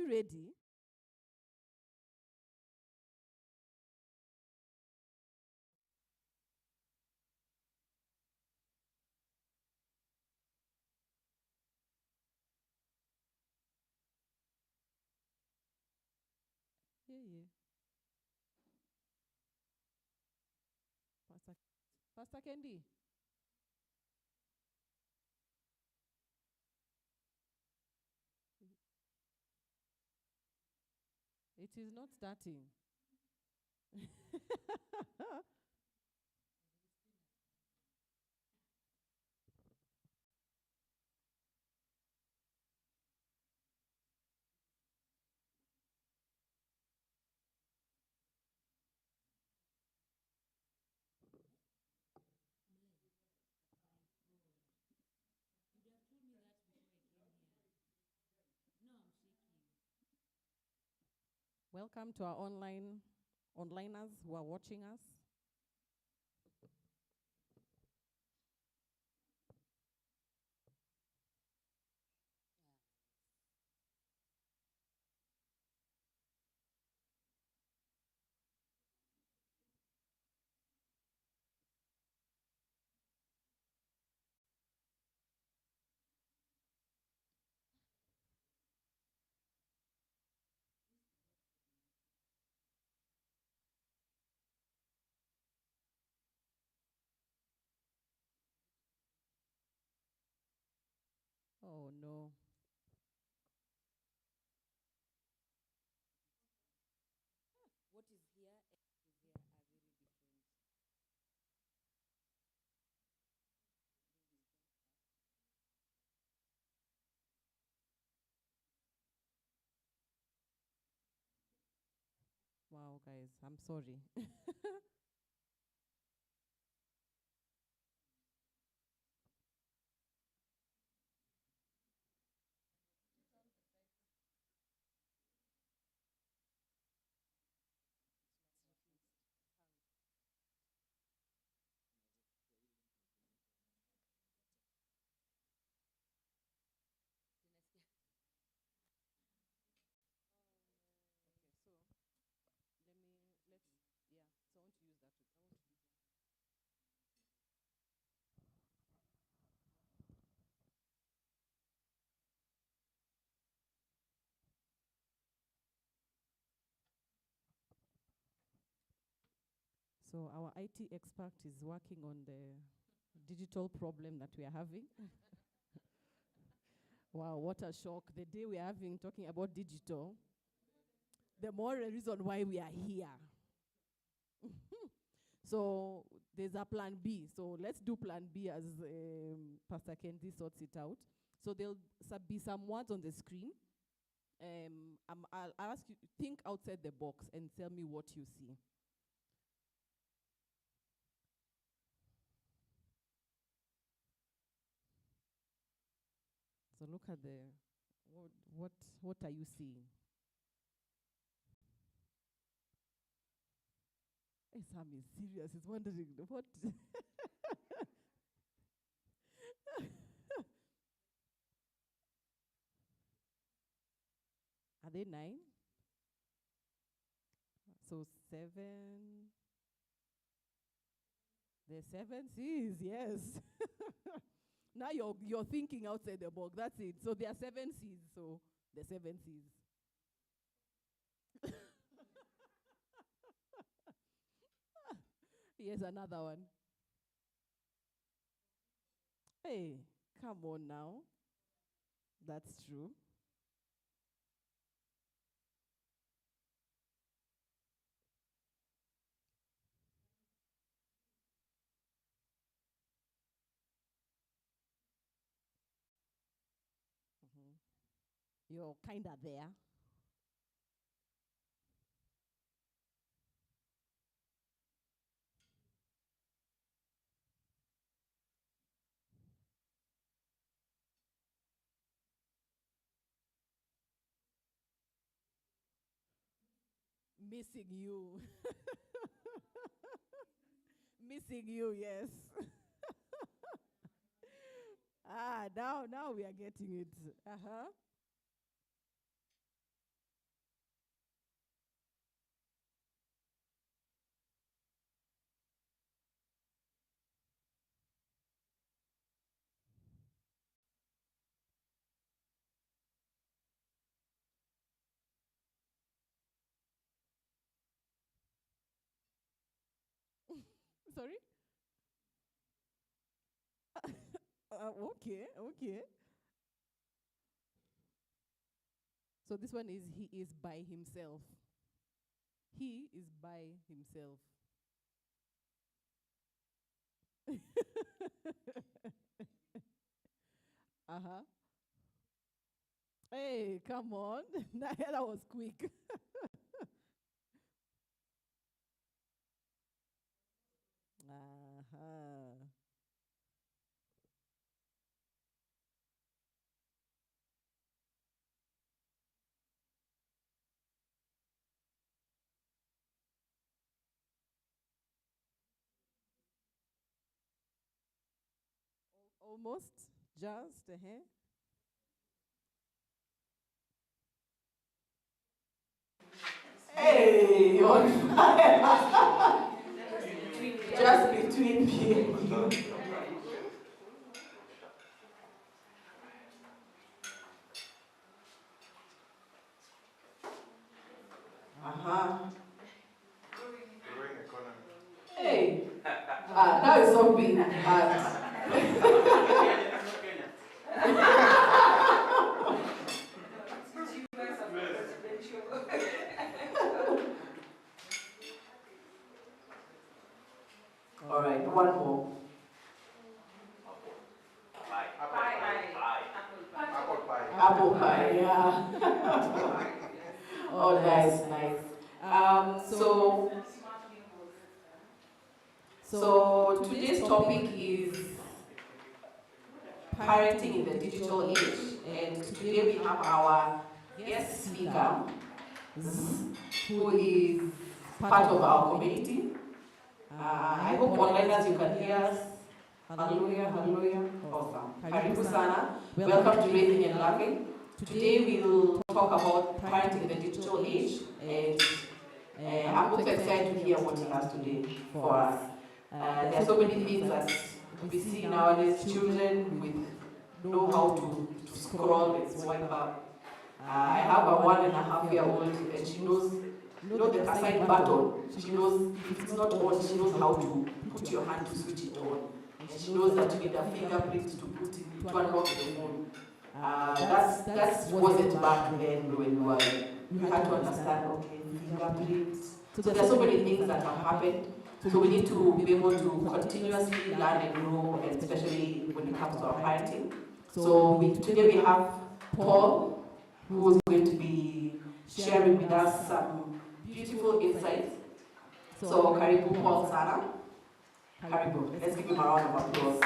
you ready? Yeah. Pastor Kendi. It is not starting. You'd have told me that before I came here. No, I'm shaking. Welcome to our onliners who are watching us. Oh no. What is here and what is here are very different. Wow, guys, I'm sorry. It's refused. How? Tunasikia. Okay, so yeah. So I want to use that. I want to use that. So our IT expert is working on the digital problem that we are having. Wow, what a shock. The day we are having talking about digital, the more reason why we are here. So there's a plan B. So let's do plan B as Pastor Kendi sorts it out. So there'll be some words on the screen. I'll ask you, think outside the box and tell me what you see. So look at what are you seeing? Hey, Sam is serious. He's wondering what. Are they 9? So 7. The 7 C's, yes. Now you're thinking outside the box. That's it. So there are 7 C's. So the 7 C's. Here's another one. Hey, come on now. That's true. Mm-hmm. You're kind of there. Missing you. Missing you, yes. Now we are getting it. Uh-huh. Sorry? Okay, okay. So this one is he is by himself. He is by himself. Uh-huh. Hey, come on. That was quick. Uh-huh. Almost. Just. Hey, just between me and you. Uh-huh. Hey, now it's not being hard. All right, one more. Apple pie, yeah. Oh, nice, nice. So today's topic is parenting in the digital age, and today we have our guest speaker, who is part of our community. I hope onliners you can hear us. Hallelujah, hallelujah. Awesome. Karibu sana. Welcome to Raising and Loving. Today we'll talk about parenting in the digital age, and I'm also excited to hear what he has today for us. There are so many things that we see nowadays, children with know how to scroll and swipe up. I have a 1.5-year-old, and she knows, the aside button. She knows if it's not on, she knows how to put your hand to switch it on. And she knows that you need a fingerprint to put in, to unlock the phone. That wasn't back then when we had to understand, okay, fingerprints. So there are so many things that have happened. So we need to be able to continuously learn and grow, and especially when it comes to our parenting. So today we have Paul, who is going to be sharing with us some beautiful insights. So karibu Paul sana. Karibu. Let's give him a round of applause.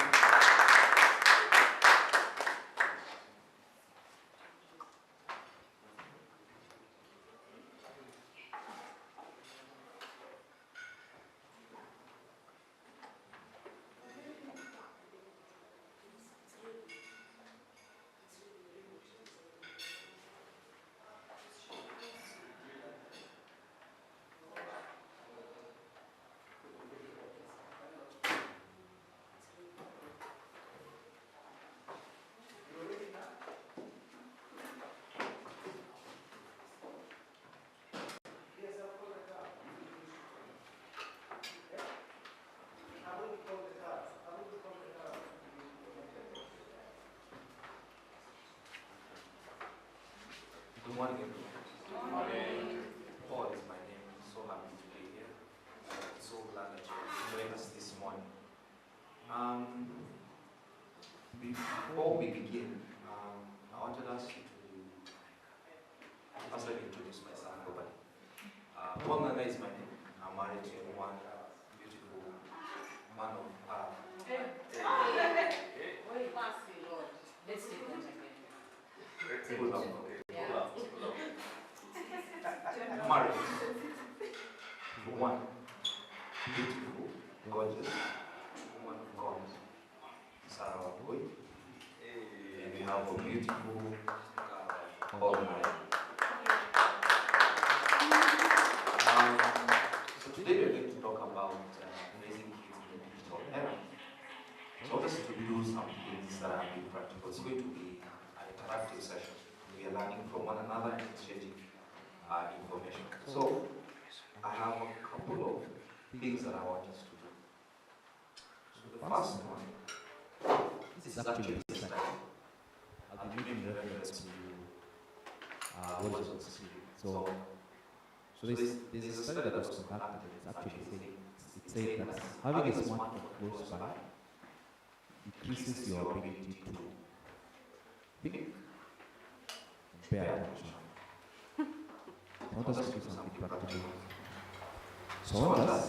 Good morning, everyone. Paul is my name. I'm so happy to be here. So glad that you joined us this morning. Before we begin, I wanted us to first let me introduce myself properly. Paul Nana is my name. I'm married to one beautiful man of Let's take that again. Pull up. Married to one beautiful, gorgeous woman of God, Sarah Boy. And we have a beautiful Paul Nana. So today we're going to talk about raising kids in the digital era. So I want us to do some things that are being practical. It's going to be an interactive session. We are learning from one another and exchanging information. So I have a couple of things that I want us to do. first one, this is actually a study. I'll be making reference to what is on the screen. So there's a study that was conducted and it's actually saying, it said that having a smartphone close by increases your ability to think and pay attention. I want us to do something practical. So I want us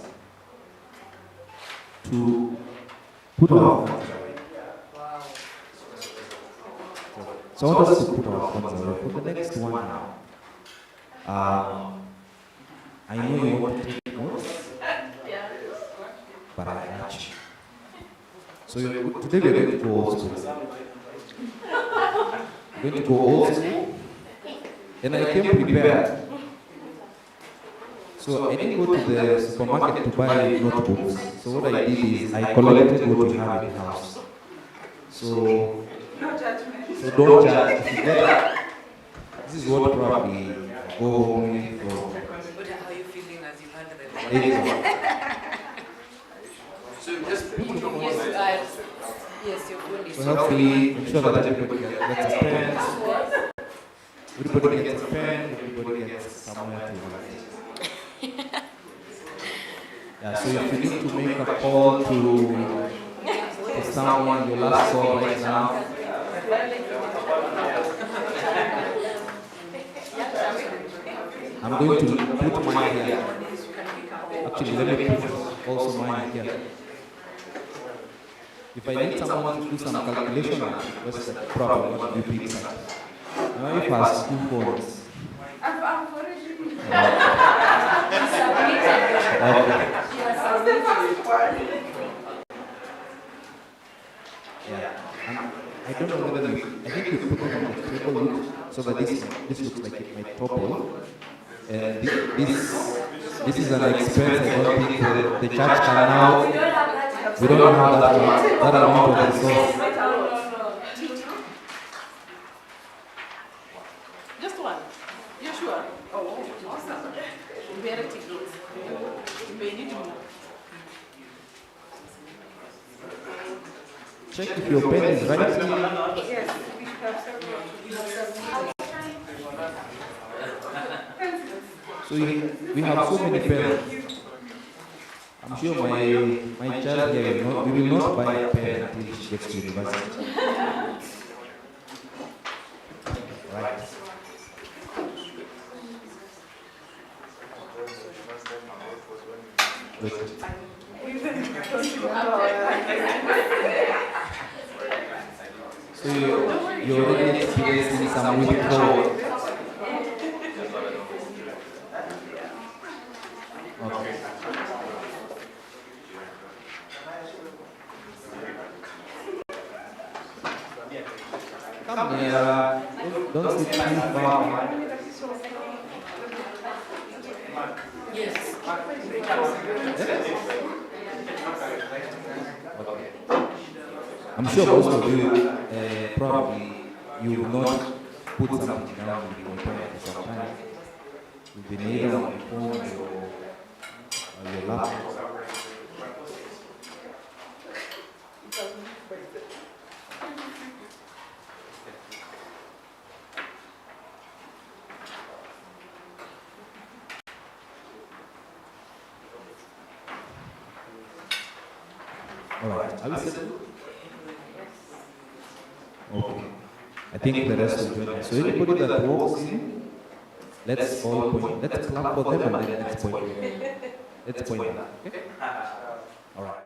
to put our phones away. So I want us to put our phones away for the next 1 hour. I know you want to take notes, but I got you. So today we're going to go old school. We're going to go old school, and I came prepared. So I didn't go to the supermarket to buy notebooks. So what I did is I collected what we have in the house. So don't judge. If you get, this is what probably go home with. How are you feeling as you handle it? There you go. So just yes, your phone is. So hopefully ensure that everybody gets a pen. Everybody gets a pen. Everybody gets somewhere to write. Yeah. So if you need to make a call to someone, your last call right now. I'm going to put mine here. Actually, let me put also mine here. If I need someone to do some calculation, what's the problem? What do you pick? My wife has 2 phones. Yeah. I don't know whether I think we put it on the table so that this looks like it might topple. And this is an expense. I don't think the church can now. We don't have that amount of resource. Just one. You sure? Oh, awesome. Very good. You may need more. Check if your pen is right. Yes, we should have several. So we have so many pens. I'm sure my child here we will not buy a pen until she gets to university. Right. Good. So you're already experiencing some withdrawal. Okay. Come here. Don't sit too far. Yes. Okay. I'm sure most of you probably you will not put something down with your pen for some time. You've been either on the phone or your laptop. All right. Are we settled? Okay. I think the rest will join us. So anybody that walks in, let's all point. Let's clap for them and then let's point. Let's point them. Okay? All right.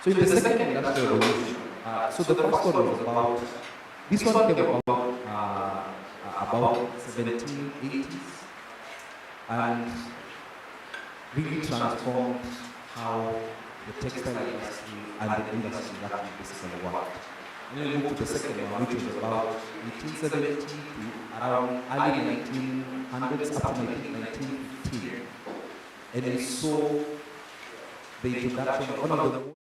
So in the second industrial revolution, so the first one was about, this one came about 1780s and really transformed how the textile industry and the industry that we basically worked. And then we moved to the second one, which was about 1870 to around early 1900s up to 1915. And we saw the introduction of one of the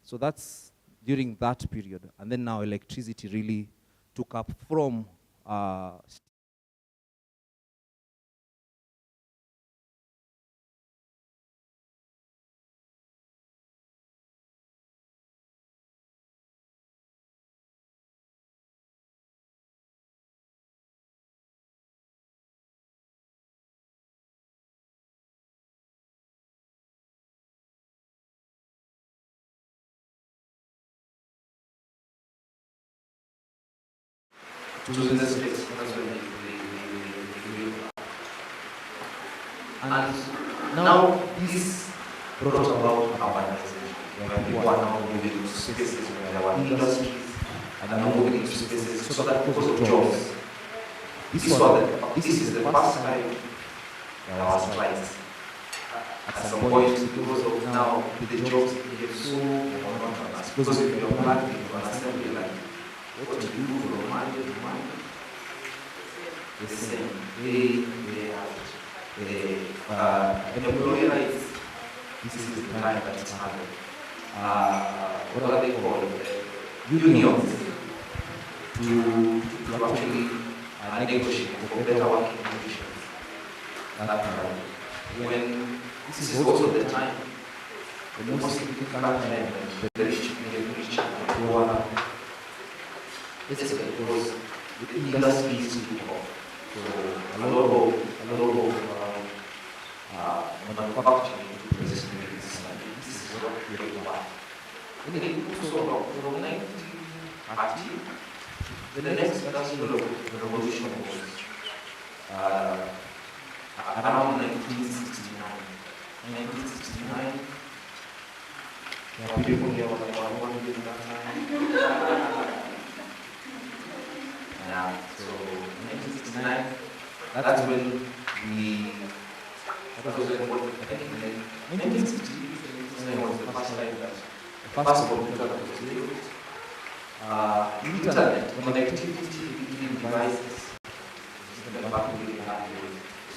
So that's during that period. And then now electricity really took up from choosing the states. That's when and now this brought about urbanization, where people are now moving to spaces where there were industries and are moving into spaces so that because of jobs. This is the first time there was strikes. At some point, because of now the jobs became so monotonous. Because if you're planning on assembly line, what you do for the money, the same day out. Employee rights, this is the time that it's happening. What are they called? Unions to actually negotiate for better working conditions. When this is also the time, the most significant time the rich to poor. Basically, because the industry is too poor. So a lot of manufacturing is this is what we require. And then also from 1930, the next industrial revolution was around 1969. 1969, there are people here like what we did that time. Yeah, so 1969, that's when we, that was when, I think in 1969 was the first time that the first computer that was built. Internet, connectivity between devices, the back we had.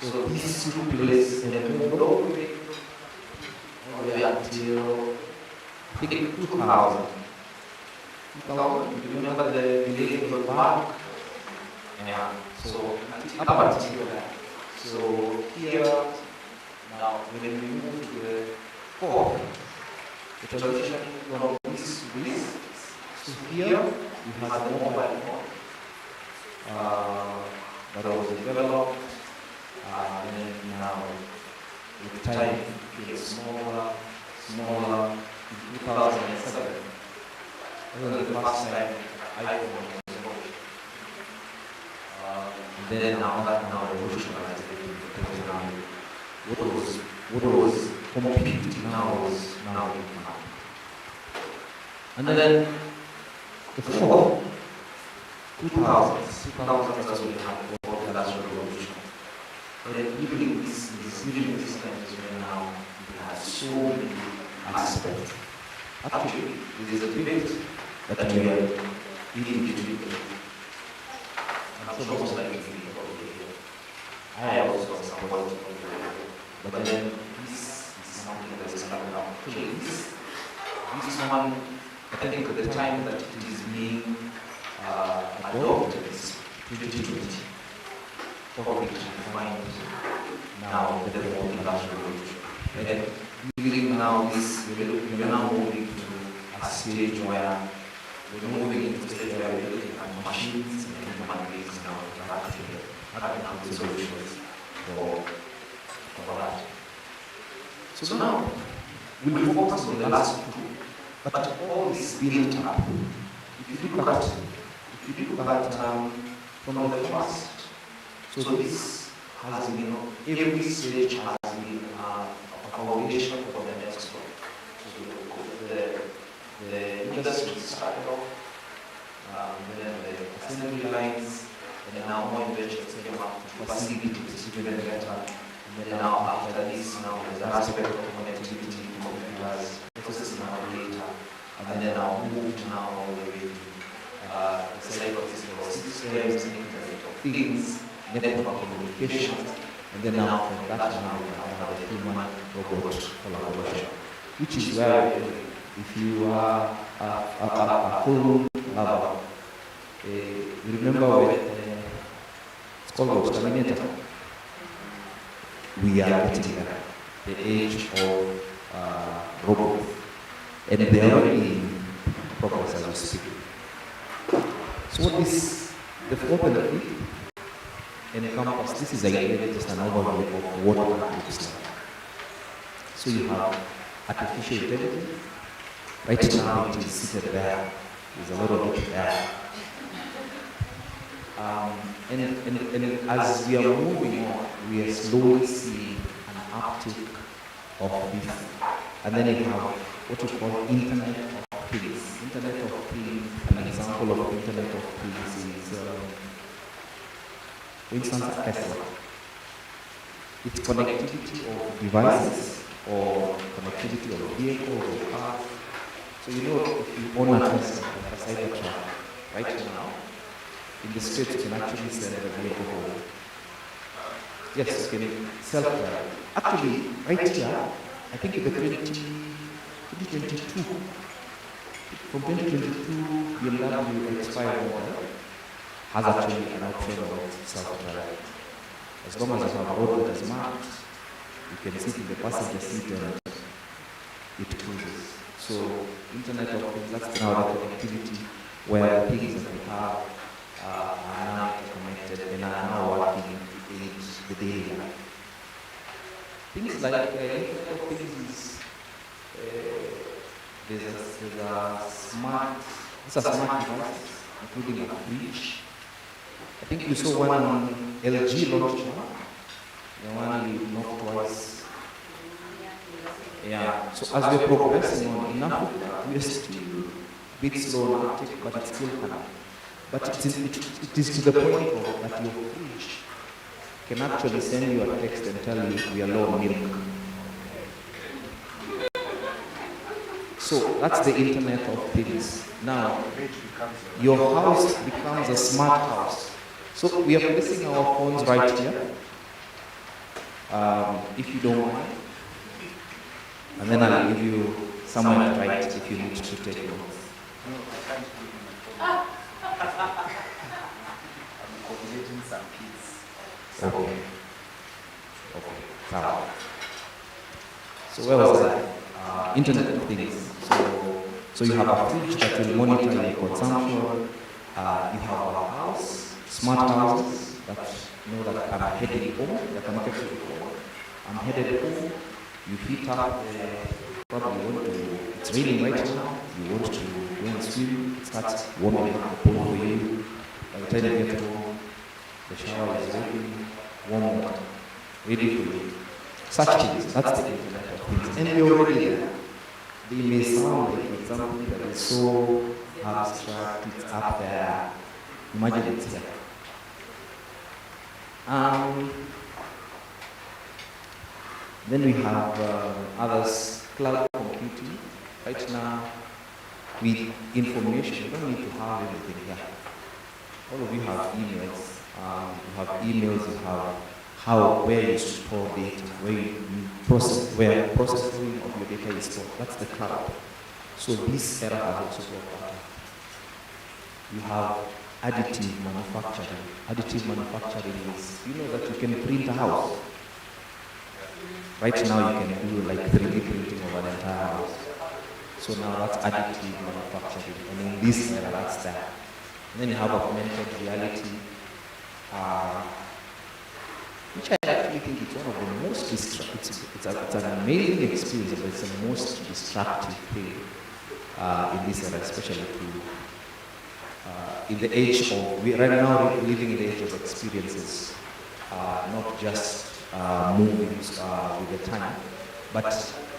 So this took place in the middle all the way until, I think, 2000. 2000, you remember the millennium mark? Yeah, so up until that. So here, now when we move to the core, the transition from this to this, so here we have the mobile phone that was developed, and then now with time it gets smaller, smaller. In 2007, that was the first time iPhone was launched. And then now that now revolutionized it. What was computing now was now internet. And then the fourth, 2000s, that's when we have the industrial revolution. And then even this time is when now it has so many aspects. Actually, there is a debate that we are individually. I'm sure most likely you probably hear. I also at some point, but then this is something that is coming up. Actually, this one, I think at the time that it is being adopted is 2020. Probably to find now the fourth industrial revolution. And really now we're now moving to a stage where we're moving into a stage where we're looking at machines and human beings now interacting, having solutions for that. So now we'll focus on the last two, but all is built up. If you look at from the first, so this has been, every stage has been a foundation for the next one. So the industry started off, then the assembly lines, and then now more inventions came up, facilities even better. And then now after this, now there's an aspect of connectivity, computers, processing our data, and then now moved now all the way to the psychophysical systems, Internet of Things, network communications, and then now from that now we have the human-robot collaboration, which is where if you are a film lover, you remember when it's called Terminator. We are getting the age of robots, and they are already in progress as we speak. So what is the fourth and the fifth encompass? This is again just an overview of what it looks like. So you have artificial intelligence. Right now it is seated there. There's a lot of it there. And as we are moving on, we are slowly seeing an uptick of this. And then you have what we call Internet of Things. Internet of Things, an example of Internet of Things is, for instance, Tesla. It's connectivity of devices or connectivity of vehicles or cars. So you know, if you own a Tesla, like a Cybertruck, right now, in the street you can actually sell the vehicle home. Yes, you can self-drive. Actually, right here, I think in the 2022, from 2022, BMW X5 model has actually an option of self-drive. As long as you have a road that is marked, you can sit in the passenger seat and it cruises. So, Internet of Things, that's now the connectivity where things that we have are now connected and are now working in the daily life. Things like Internet of Things is there's a smart device, including a fridge. I think you saw one on LG launched one, the one you knocked twice. Yeah, so as we're progressing on in Africa, we're still a bit slow on uptake, but it's still coming. But it is to the point of that your fridge can actually send you a text and tell you we are low on milk. So that's the Internet of Things. Now, your house becomes a smart house. So we are placing our phones right here, if you don't mind. And then I'll give you somewhere to write if you need to take notes. Okay. So where was I? Internet of Things. So you have a fridge that will monitor your consumption. You have a house, smart houses that know that I'm headed home. They're connected to the phone. I'm headed home. You heat up. Probably want to. It's raining right now. You want to go and swim. It starts warming up the pool for you. By the time you get home, the shower is ready, warm water, ready for you. Such things, that's the Internet of Things. And you're already there. They may sound like something that is so abstract, it's up there. Imagine it's here. Then we have others, cloud computing. Right now, with information, you don't need to have everything here. All of you have emails. You have where you store data, where processing of your data is stored. That's the cloud. So this era has also got that. You have additive manufacturing. Additive manufacturing is, you know that you can print a house. Right now you can do like 3D printing of an entire house. So now that's additive manufacturing. And in this era, that's that. And then you have augmented reality, which I actually think is one of the most destructive. It's an amazing experience, but it's the most destructive thing in this era, especially in the age of, right now we're living in the age of experiences, not just moving with the time, but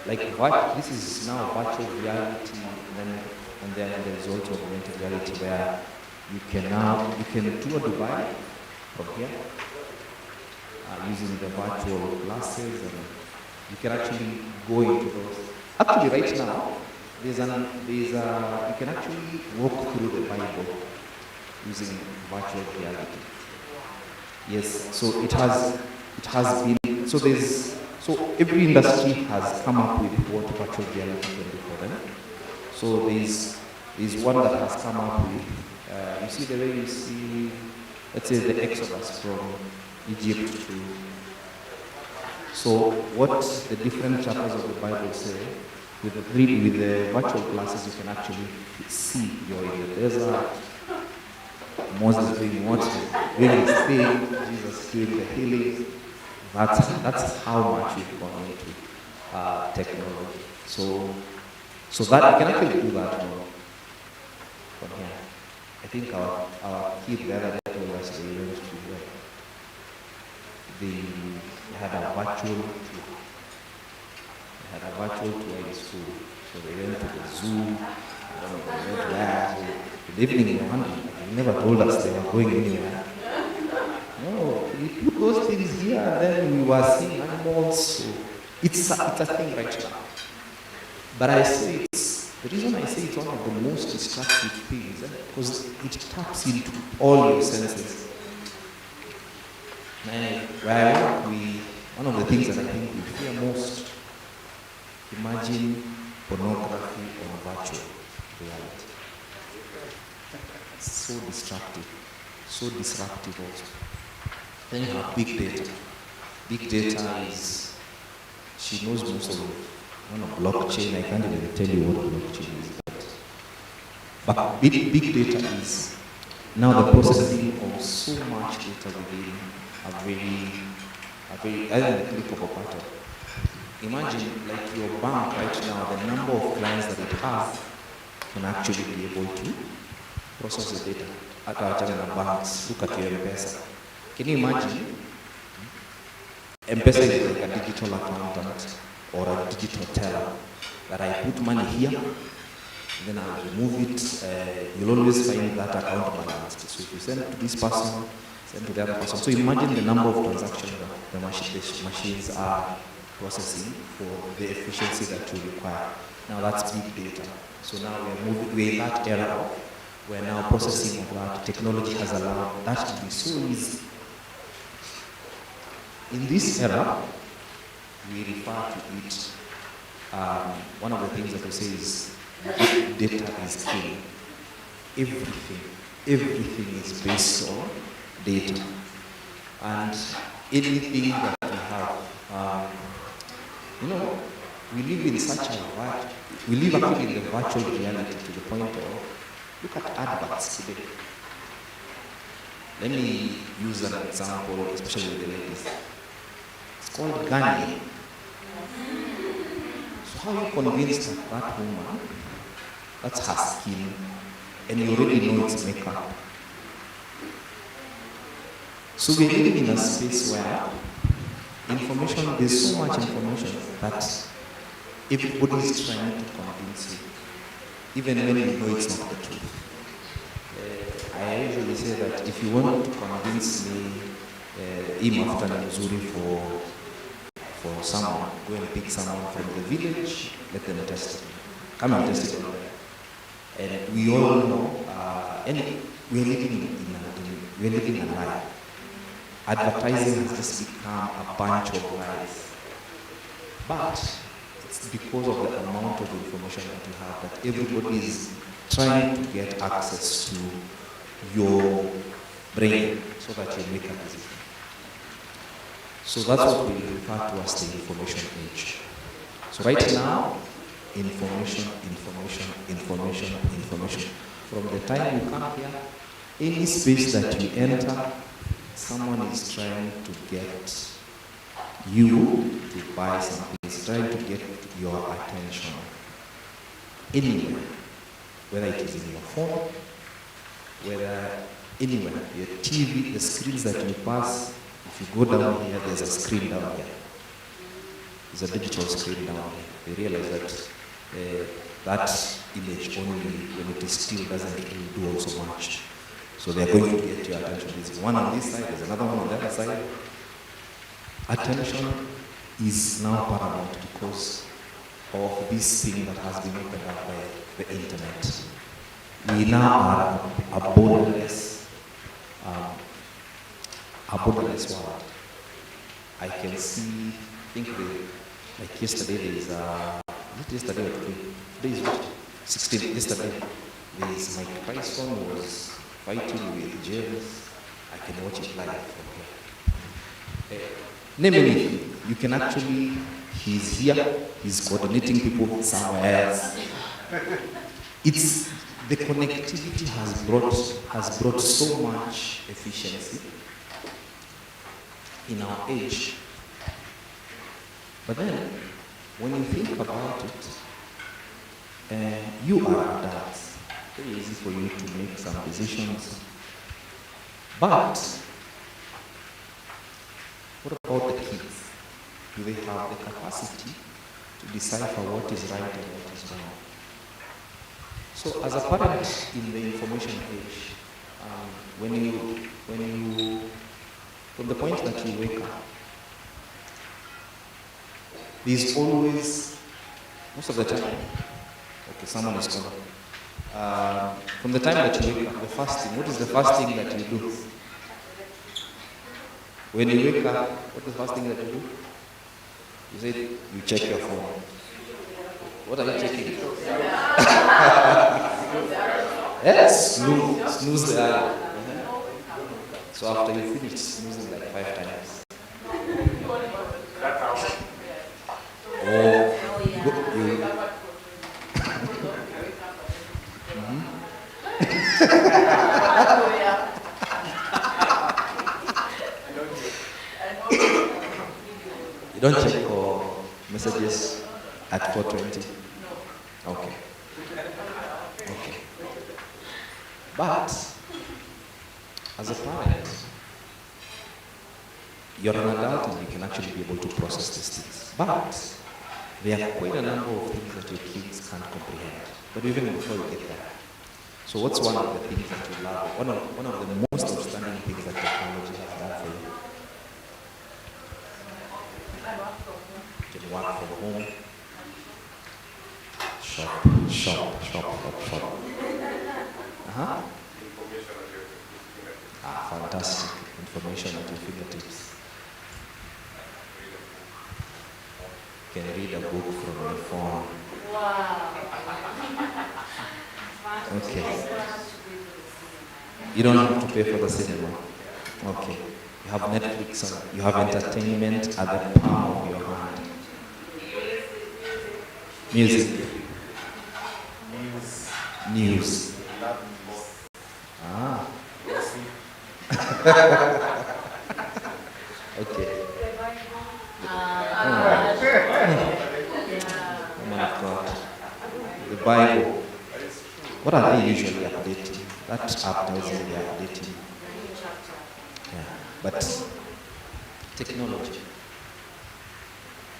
like this is now virtual reality, and then there's also augmented reality where you can tour Dubai from here using the virtual glasses, and you can actually go into those. Actually, right now, you can actually walk through the Bible using virtual reality. Yes, so it has been, so every industry has come up with what virtual reality can do for them. So there's one that has come up with, you see the way you see, let's say the Exodus from Egypt to, so what the different chapters of the Bible say, with the virtual glasses you can actually see you're in the desert, Moses doing what, doing his thing, Jesus doing the healing. That's how much we've gone into technology. So that you can actually do that from here. I think our kid the other day told us they went to they had a virtual tour. They had a virtual tour in school. So they went to the zoo, they went where, the evening they were wondering, they never told us they were going anywhere. No, we put those things here, and then we were seeing animals. So it's a thing right now. But I say the reason I say it's one of the most destructive things, because it taps into all your senses. Where I work, one of the things that I think we fear most, imagine pornography on virtual reality. It's so destructive, so disruptive also. Then you have big data. Big data is, she knows most of it. On a blockchain, I can't even tell you what blockchain is. But big data is now the processing of so much data within a very, other than the click of a button. Imagine like your bank right now, the number of clients that it has can actually be able to process the data. At our banks, look at your M-Pesa. Can you imagine? M-Pesa is like a digital accountant or a digital teller that I put money here, then I'll remove it. You'll always find that account balance. So if you send it to this person, send to the other person. So imagine the number of transactions that the machines are processing for the efficiency that you require. Now that's big data. So now we're in that era where now processing of that technology has allowed that to be so easy. In this era, we refer to it, one of the things that we say is data is king. Everything is based on data. And anything that we have, we live in such a, we live actually in the virtual reality to the point of, look at adverts today. Let me use an example, especially with the ladies. It's called Garnier. So how are you convinced that woman, that's her skin, and you already know it's makeup? So we're living in a space where there's so much information that everybody is trying to convince you, even when you know it's not the truth. I usually say that if you want to convince me, him after Nzuri for someone, go and pick someone from the village, let them test it. Come and test it. And we all know, and we're living in a lie. Advertising has just become a bunch of lies. But it's because of the amount of information that you have that everybody is trying to get access to your brain so that you make a decision. So that's what we refer to as the information age. So right now, information. From the time you come here, any space that you enter, someone is trying to get you to buy something, is trying to get your attention anywhere, whether it is in your phone, whether anywhere, your TV, the screens that you pass. If you go down here, there's a screen down here. There's a digital screen down here. They realize that that image only, when it is still, doesn't really do so much. So they're going to get your attention. There's one on this side, there's another one on the other side. Attention is now paramount because of this thing that has been opened up by the internet. We now are a borderless world. I can see, like yesterday, yesterday or today? Today is what? 16th, yesterday. Mike Tyson was fighting with James. I can watch it live from here. Name anything. You can actually, he's here, he's coordinating people somewhere else. It's, the connectivity has brought so much efficiency in our age. But then, when you think about it, you are adults. Very easy for you to make some decisions. But, what about the kids? Do they have the capacity to decipher what is right and what is wrong? So, as a parent in the information age, from the point that you wake up, there's always, most of the time, okay, someone is coming. From the time that you wake up, the first thing, what is the first thing that you do? When you wake up, what is the first thing that you do? You say, you check your phone. What are you checking? Yes, snooze the alarm. So after you finish snoozing like 5 times. Oh, you. You don't check for messages at 4:20? Okay. Okay. But, as a parent, you're an adult and you can actually be able to process these things. But, there are quite a number of things that your kids can't comprehend. But even before you get there. So what's one of the things that you love? One of the most outstanding things that technology has done for you? You can work from home. Shop. Fantastic. Information at your fingertips. You can read a book from your phone. Okay. You don't have to pay for the cinema. Okay. You have Netflix, you have entertainment at the palm of your hand. Music. News. Ah. Okay. Oh my God. The Bible. What are they usually updating? That app tells you they are updating. Yeah. But technology.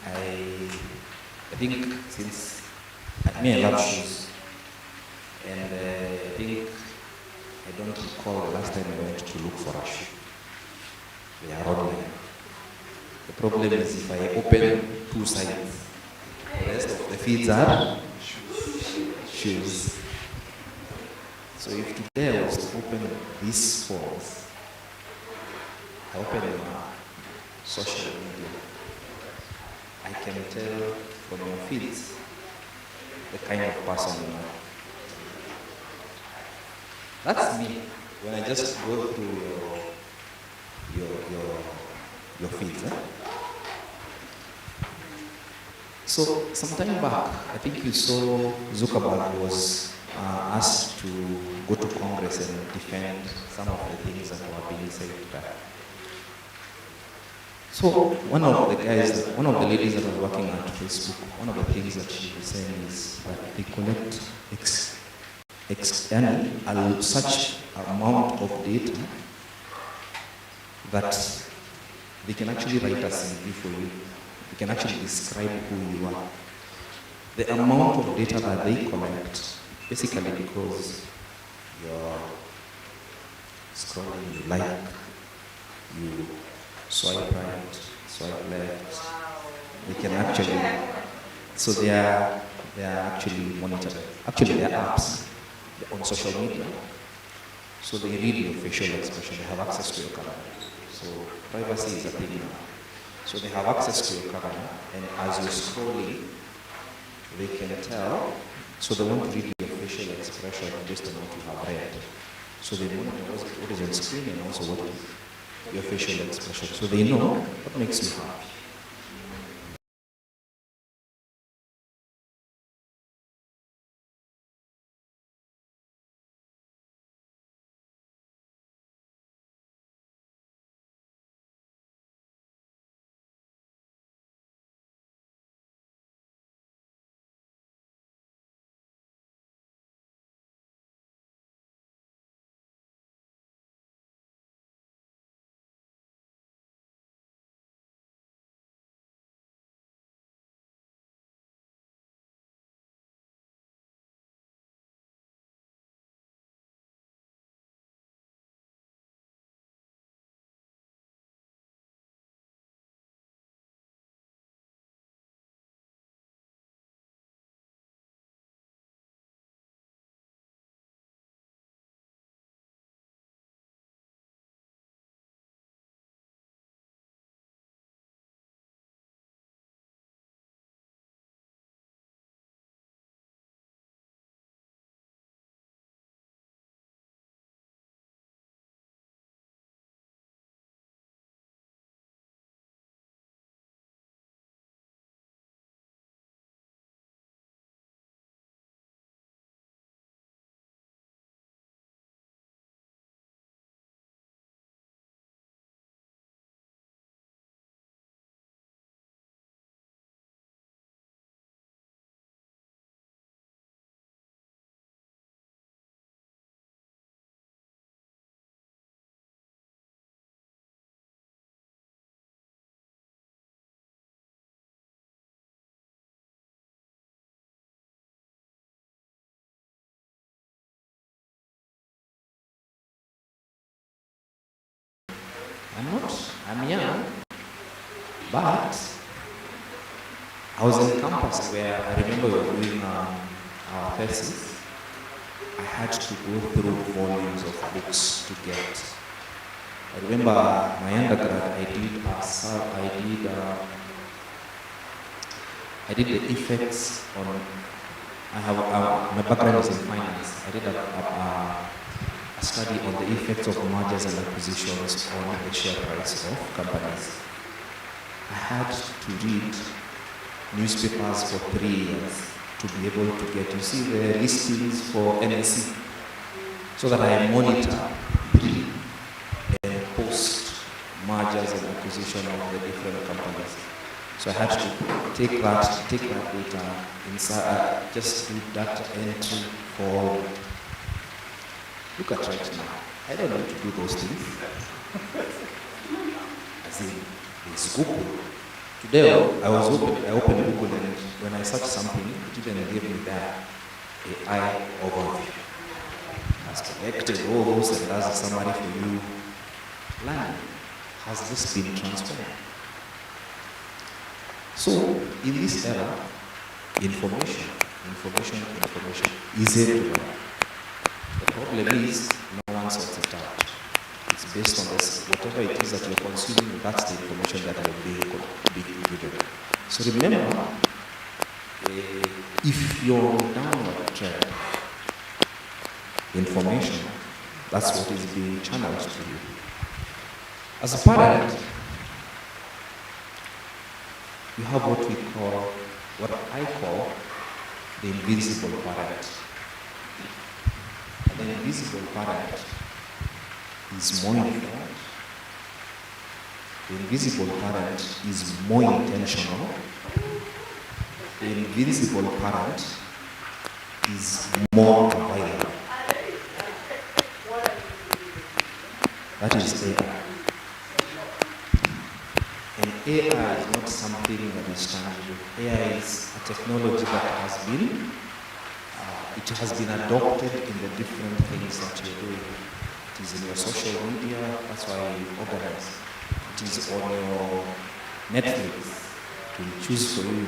I think since I love shoes. And I think I don't recall the last time I went to look for a shoe. They are online. The problem is if I open 2 sites, the rest of the feeds are shoes. So if today I was to open these phones, I open social media, I can tell from your feeds the kind of person you are. That's me. When I just go through your feeds. So some time back, I think you saw Zuckerberg was asked to go to Congress and defend some of the things that were being said there. So one of the ladies that was working at Facebook, one of the things that she was saying is that they collect such amount of data that they can actually write a CV for you. They can actually describe who you are. The amount of data that they collect, basically because you're scrolling, you like, you swipe right, swipe left. They can actually, so they are actually monitored. Actually, they are apps on social media. So they read your facial expression. They have access to your camera. So privacy is a thing now. So they have access to your camera, and as you're scrolling, they can tell. So they want to read your facial expression based on what you have read. So they monitor what is on screen and also what is your facial expression. So they know what makes you happy. I'm young, but I was in campus where I remember we were doing our thesis. I had to go through volumes of books to get. I remember my undergrad, I did the effects on, my background is in finance. I did a study on the effects of mergers and acquisitions on the share price of companies. I had to read newspapers for 3 years to be able to get, you see the listings for NSE, so that I monitor pre and post mergers and acquisition of the different companies. So I had to take that data inside, just do data entry for. Look at right now. I don't know how to do those things. As in, there's Google. Today I opened Google, and when I search something, it even gave me that AI overview. Has collected all those and does a summary for you. Learning. Has this been transformed? So, in this era, information is everywhere. The problem is no one sorts it out. It's based on this, whatever it is that you're consuming, that's the information that will be given. So remember, if you're on a downward trend, information, that's what is being channeled to you. As a parent, you have what I call the invisible parent. And the invisible parent is more informed. The invisible parent is more intentional. The invisible parent is more available. That is AI. And AI is not something that is tangible. AI is a technology that has been adopted in the different things that you're doing. It is in your social media, that's why you organize. It is on your Netflix, it will choose for you.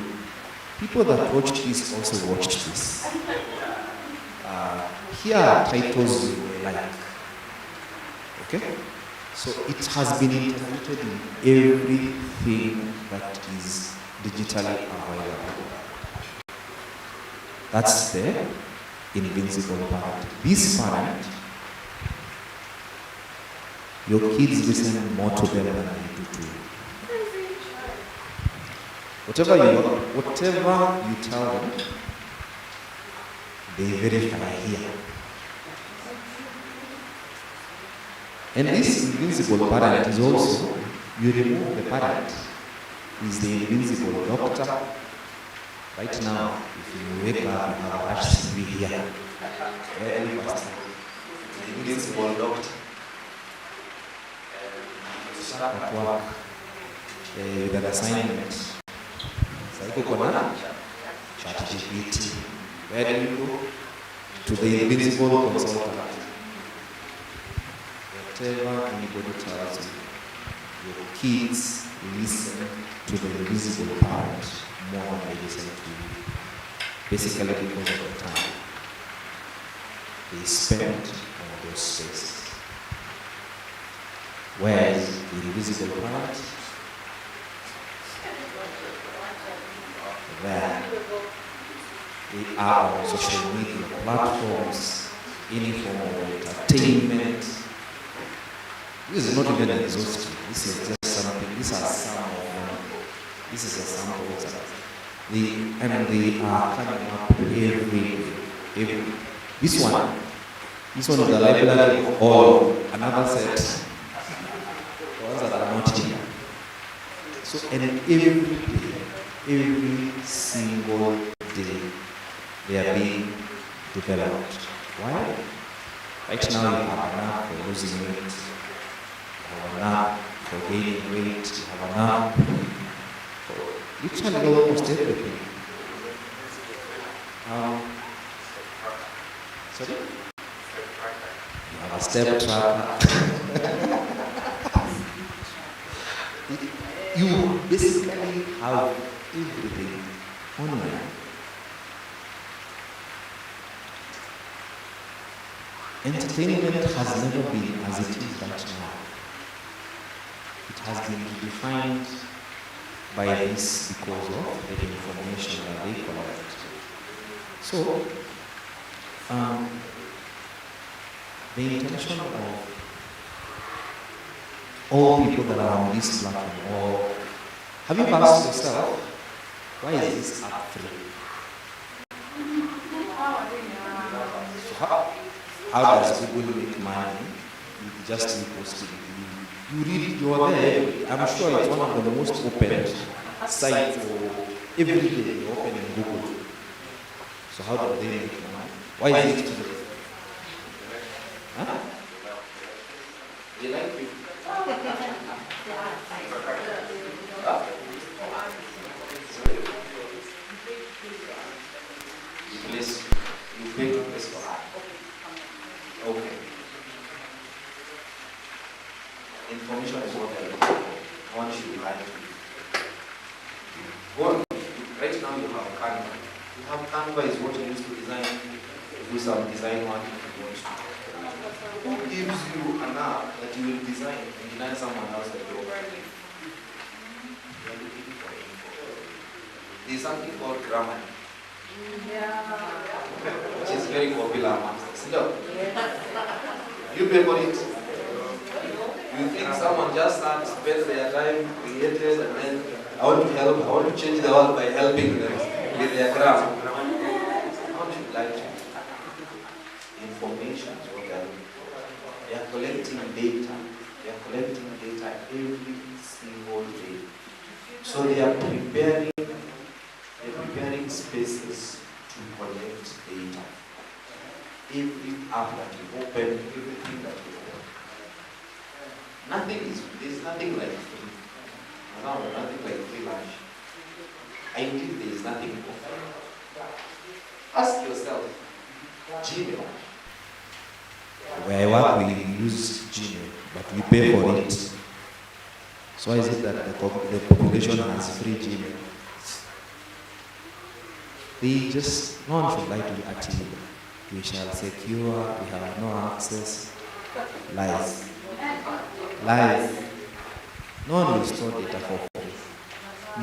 People that watch this also watch this. Here are titles you may like. Okay? So it has been integrated in everything that is digitally available. That's the invincible parent. This parent, your kids listen more to them than you do to you. Whatever you tell them, they verify here. And this invincible parent is also, you remove the parent, is the invincible doctor. Right now, if you wake up, you have a HCV here. Very fast. The invincible doctor. Start at work with an assignment. ChatGPT. Where do you go? To the invisible consultant. Whatever anybody tells you, your kids listen to the invisible parent more than they listen to you. Basically because of the time they spend on those spaces. Whereas the invisible parent, there they are on social media platforms, any form of entertainment. This is not even exhaustive. This is just something. These are some of them. This is a sample. And they are coming up every. This one is the library of all. Another set. The ones that are not here. So and every single day, they are being developed. Why? Right now you have an app for losing weight. You have an app for gaining weight. You have an app for literally almost everything. Sorry? You have a step tracker. You basically have everything online. Entertainment has never been as it is right now. It has been defined by this because of the information that they collect. So, the intention of all people that are on this platform, or have you asked yourself, why is this app free? So how does Google make money with just you posting? You read, you're there. I'm sure it's one of the most opened sites for every day you open in Google. So how do they make money? Why is it free? Huh? They like you. You pay this for that. Okay. Information is what they're looking for. Once you like right now you have Canva. You have Canva is what you use to design, do some design work if you want to. Who gives you an app that you will design and deny someone else the job? You are looking for info. There is something called grammar, which is very popular amongst us. No. You pay for it. You think someone just had spent their time, created, and then I want to help, I want to change the world by helping them with their grammar. How should like to? Information is what they are doing. They are collecting data. They are collecting data every single day. So they are preparing spaces to collect data. Every app that you open, everything that you open. There's nothing like free. Nothing like free lunch. Indeed, there is nothing for free. Ask yourself, Gmail. Where I work, we use Gmail, but we pay for it. So why is it that the population has free Gmail? They just, no one should lie to you actually. We shall secure, we have no access. Lies. Lies. No one will store data for free.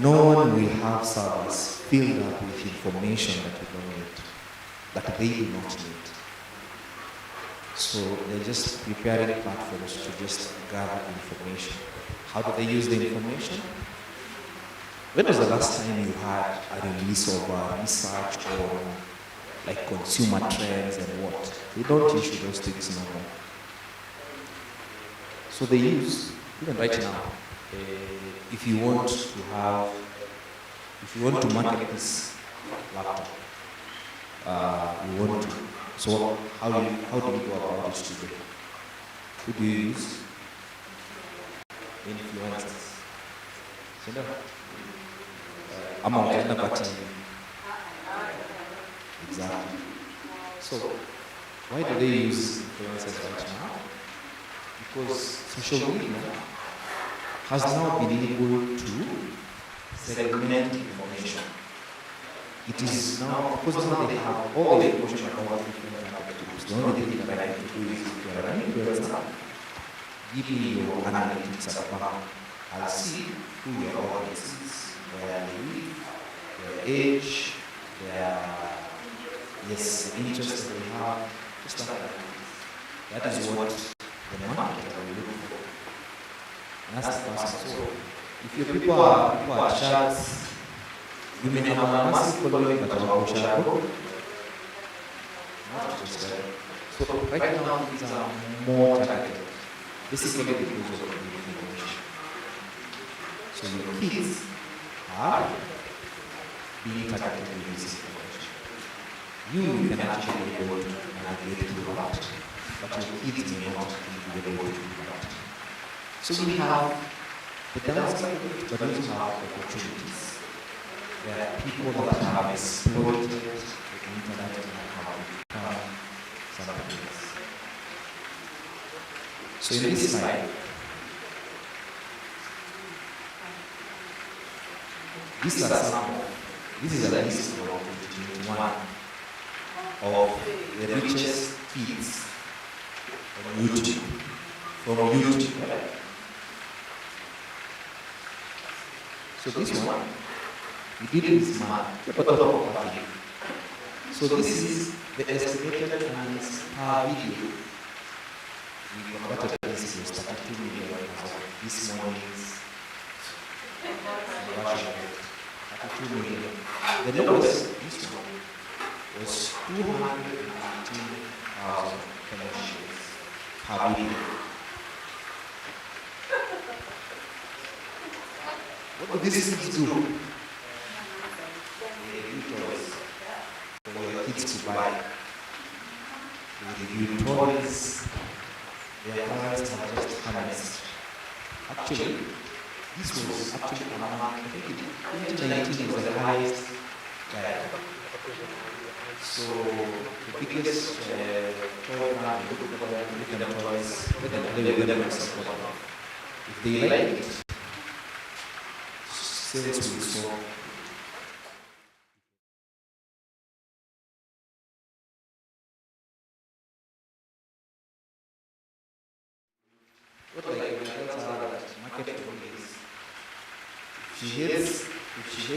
No one will have servers filled up with information that we don't need, that they do not need. So they're just preparing platforms to just gather information. How do they use the information? When was the last time you had a release of research or like consumer trends and what? They don't issue those things no more. So they use, even right now, if you want to market this laptop, you want to. So how do you go about it today? Who do you use? Influencers. So no. I'm on exactly. So why do they use influencers right now? Because social media has now been able to Segment information. it is now, because now they have all the information about different activities. The only thing that I need to do is if you are an influencer, give me your analytics about. I'll see who your audience is, where they live, their age, the interests that they have, just stuff like that. That is what the market will look for. And that's the person. So if your people are chats, you may have a massive following but our Oshago. Not just that. So right now things are more targeted. Basically because of the information. So your kids are being targeted with this information. You can actually be able to navigate through that, but your kids may not be able to do that. So we have the downside, but we also have opportunities. There are people that have exploited the internet and have become something else. So in this slide, this is a list of 2021 of the richest kids on YouTube, from YouTube. So this one, we did this math, so this is the estimated earnings per video. We converted this to 32 million as of this morning's conversion rate. 32 million. The lowest, this one, was 218,000 shillings per video. What do these things do? They review toys for your kids to buy. They review toys their parents have just harnessed. Actually, this was actually among, I think 2019 was the highest guide. So the biggest toy brand, look at them toys, let them support them. If they like it, sales will soar.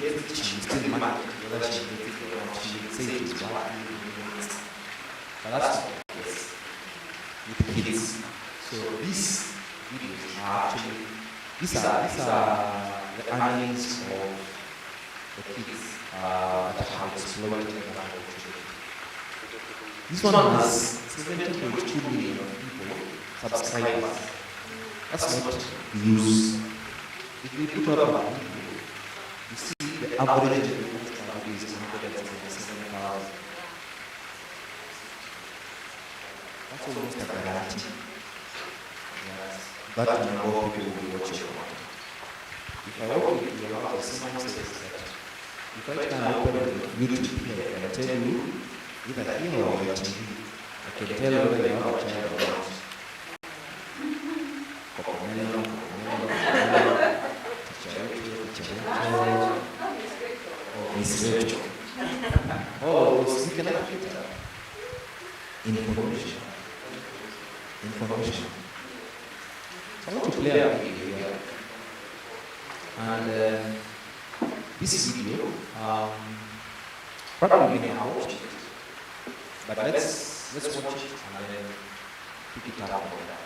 gets it, she will still manage whether she gets it or not. She will say it is what but that's not the case with kids. So these videos are actually these are the earnings of the kids that have exploited the opportunity. This one has 70.2 million people subscribers. That's not views. If we put up a video, you see the average of the video is 177,000. That's almost a guarantee. That number of people will watch your content. If I walk into your house, someone says that if I can open YouTube here and tell you either here or your TV, I can tell you whether you have a child or not. Cocomelon, or Miss Rachel. Oh, so you can actually tell. Information. So I want to play a video here. And this video, probably we can watch it. But let's watch it and then pick it up from there.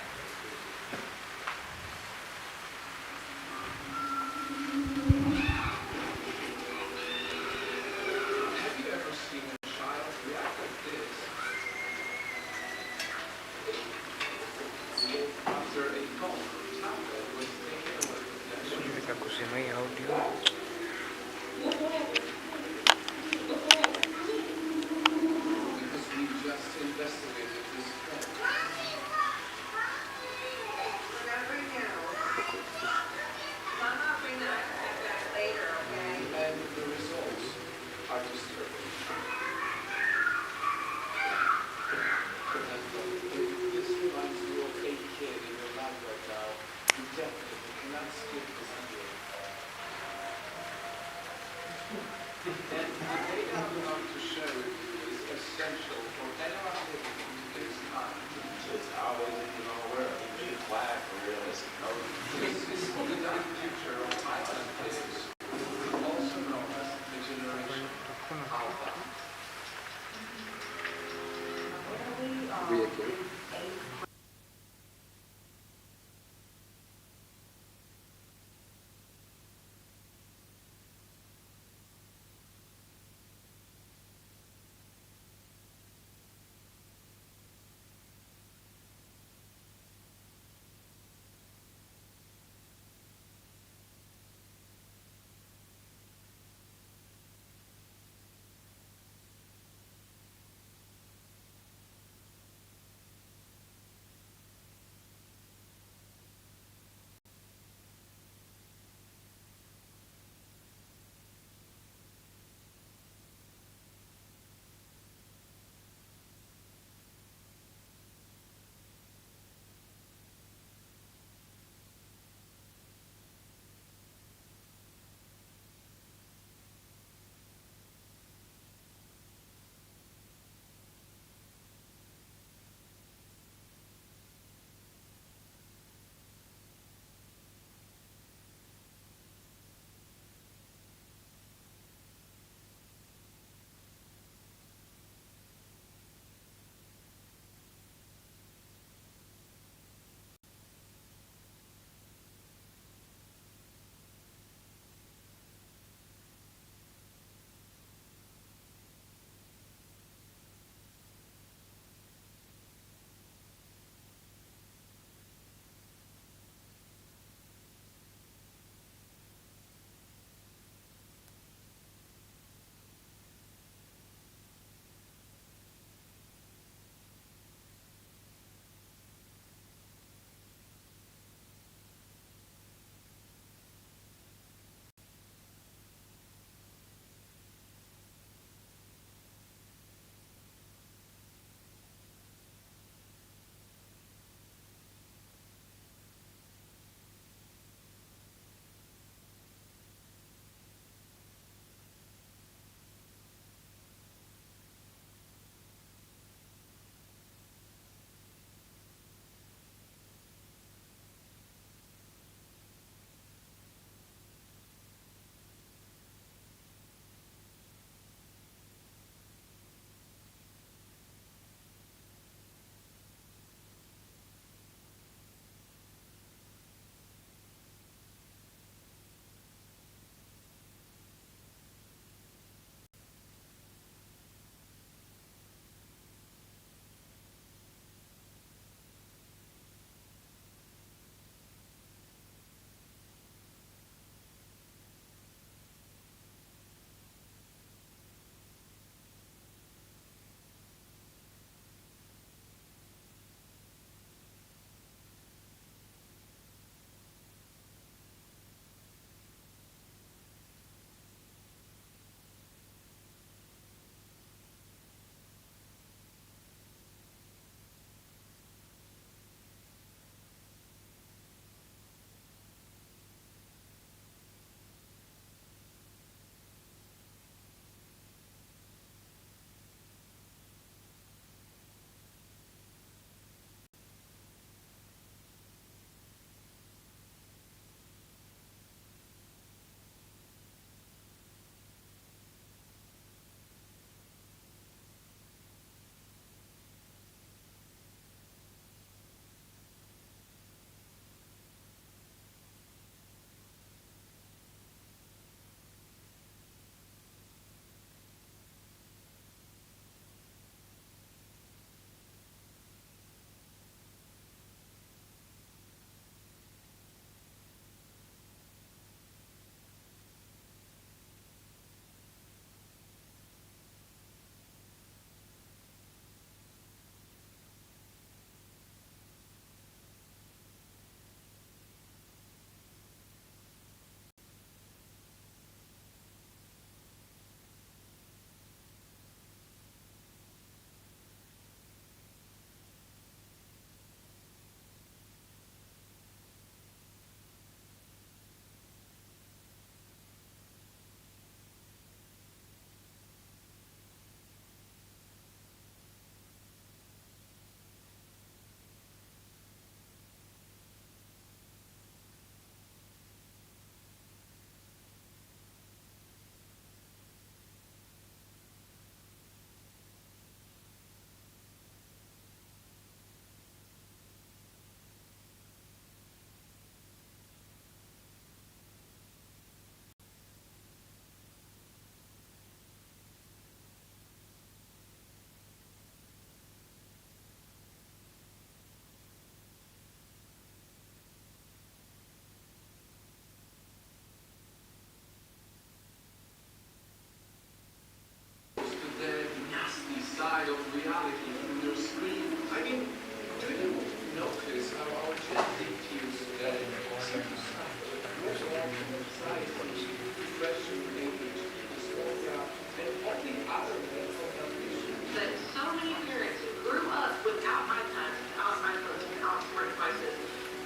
kind of reality through your screen. I mean, do you notice how our Gen Z cues that seem to suffer most often anxiety, depression, age, dysphoria, and all the other mental health issues? That so many parents who grew up without iPads, without iPhones, without smart devices,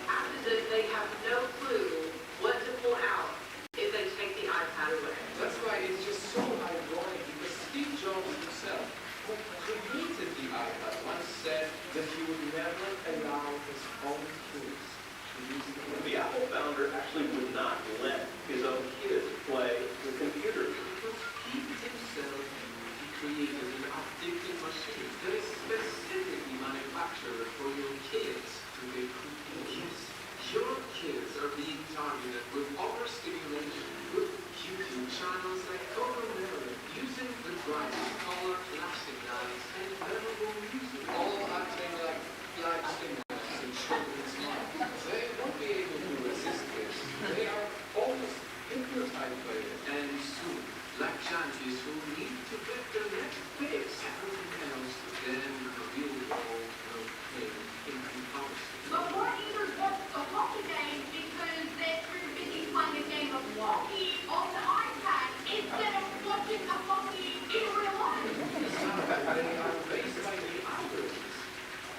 act as if they have no clue what to pull out if they take the iPad away. That's why it's just so ironic because Steve Jobs himself, who created the iPad, once said that he would never allow his own kids to use it. The Apple founder actually would not let his own kids play the computer. Because he himself created an addictive machine that is specifically manufactured for your kids to make cookies. Your kids are being targeted with overstimulation, with YouTube channels like Coco Melon, using the brightest color plastic lights and memorable music, all acting like flight stimulus in children's minds. They won't be able to resist this. They are almost hypnotized by it. And soon, like junkies who need to get their next fix, everything else, then the real world will play in comparison. But what either wants a hockey game because they're too busy playing a game of hockey on the iPad instead of watching a hockey in real life. They are raised by the algorithms.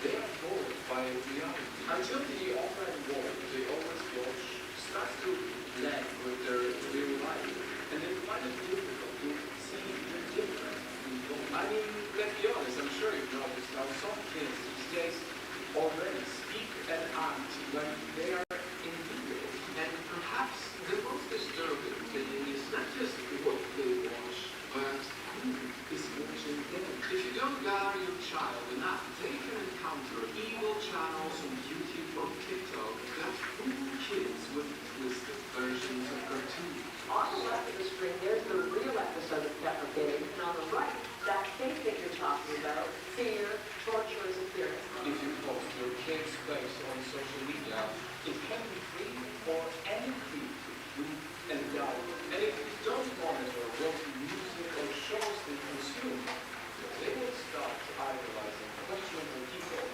They are told by reality. Until the online world they always watch starts to blend with their real life. And they find it difficult to see the difference in both. I mean, let's be honest, I'm sure you've noticed how some kids these days already speak and act when they are in video. And perhaps the most disturbing thing is not just what they watch, but who is watching them. If you don't allow your child enough, they can encounter evil channels on YouTube or TikTok that fool kids with twisted versions of cartoons. On the left of the screen, there's the real episode of Defecating, and on the right, that fake that you're talking about, fear, torturous appearance. If you post your kid's face on social media, it can be free for any creator to do and download. And if you don't monitor what music or shows they consume, they will start idolizing questionable people,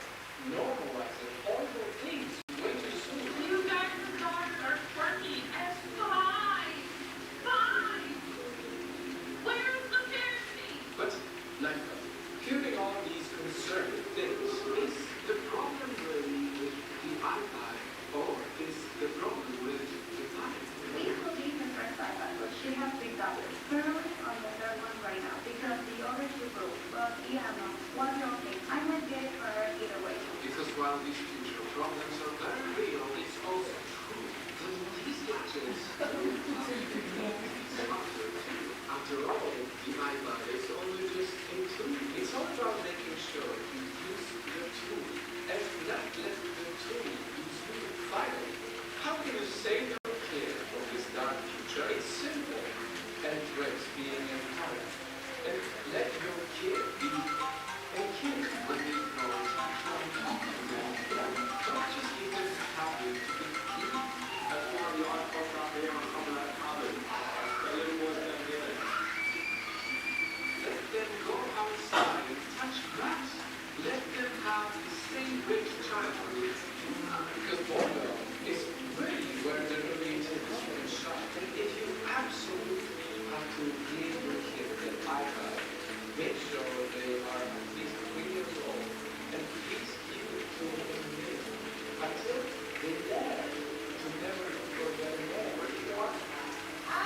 normalizing horrible things way too soon. You guys' daughters are twerking as fine. Fine. Where's the parity? But, like, hearing all these concerning things, is the problem really with the iPad, or is the problem with the time? We believe in first iPad, but she has three tablets. We're only on the third one right now because the other two broke. But yeah, no, one more thing. I might get her either way. Because while these future problems are very real, it's also true that these gadgets after all, the iPad is only just a tool. It's all about making sure you use the tool and not let the tool use you. Finally, how can you save your kid from this dark future? It's simple and it breaks being a parent. And let your kid be a kid when they grow up. Don't just give them a tablet to be cute. That's why the iPod out there are coming out of cupboard. A little more than a minute. Let them go outside and touch grass. Let them have the same rich childhood. Because boredom is really where the creativity can shine. And if you absolutely have to give your kid an iPad, make sure they are at least 3 years old. And please keep it to a minute until they learn to never forget more. Where do you want? I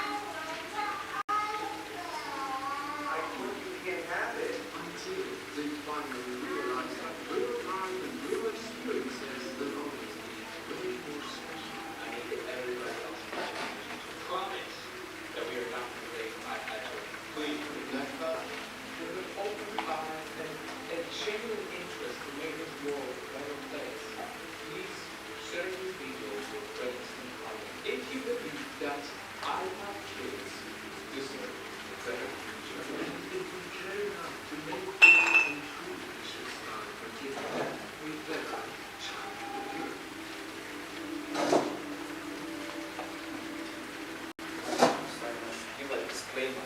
told you can't have it. Until they finally realize that real life and real experiences will always be way more special. I need everybody else to promise that we are not going to take iPad. Please. Like that, with an open heart and a genuine interest to make this world a better place, please share this video with friends and colleagues. If you believe that iPad kids deserve a better future, and if we care enough to make this a true, we should start forgiving them with better childhood years. Give a disclaimer.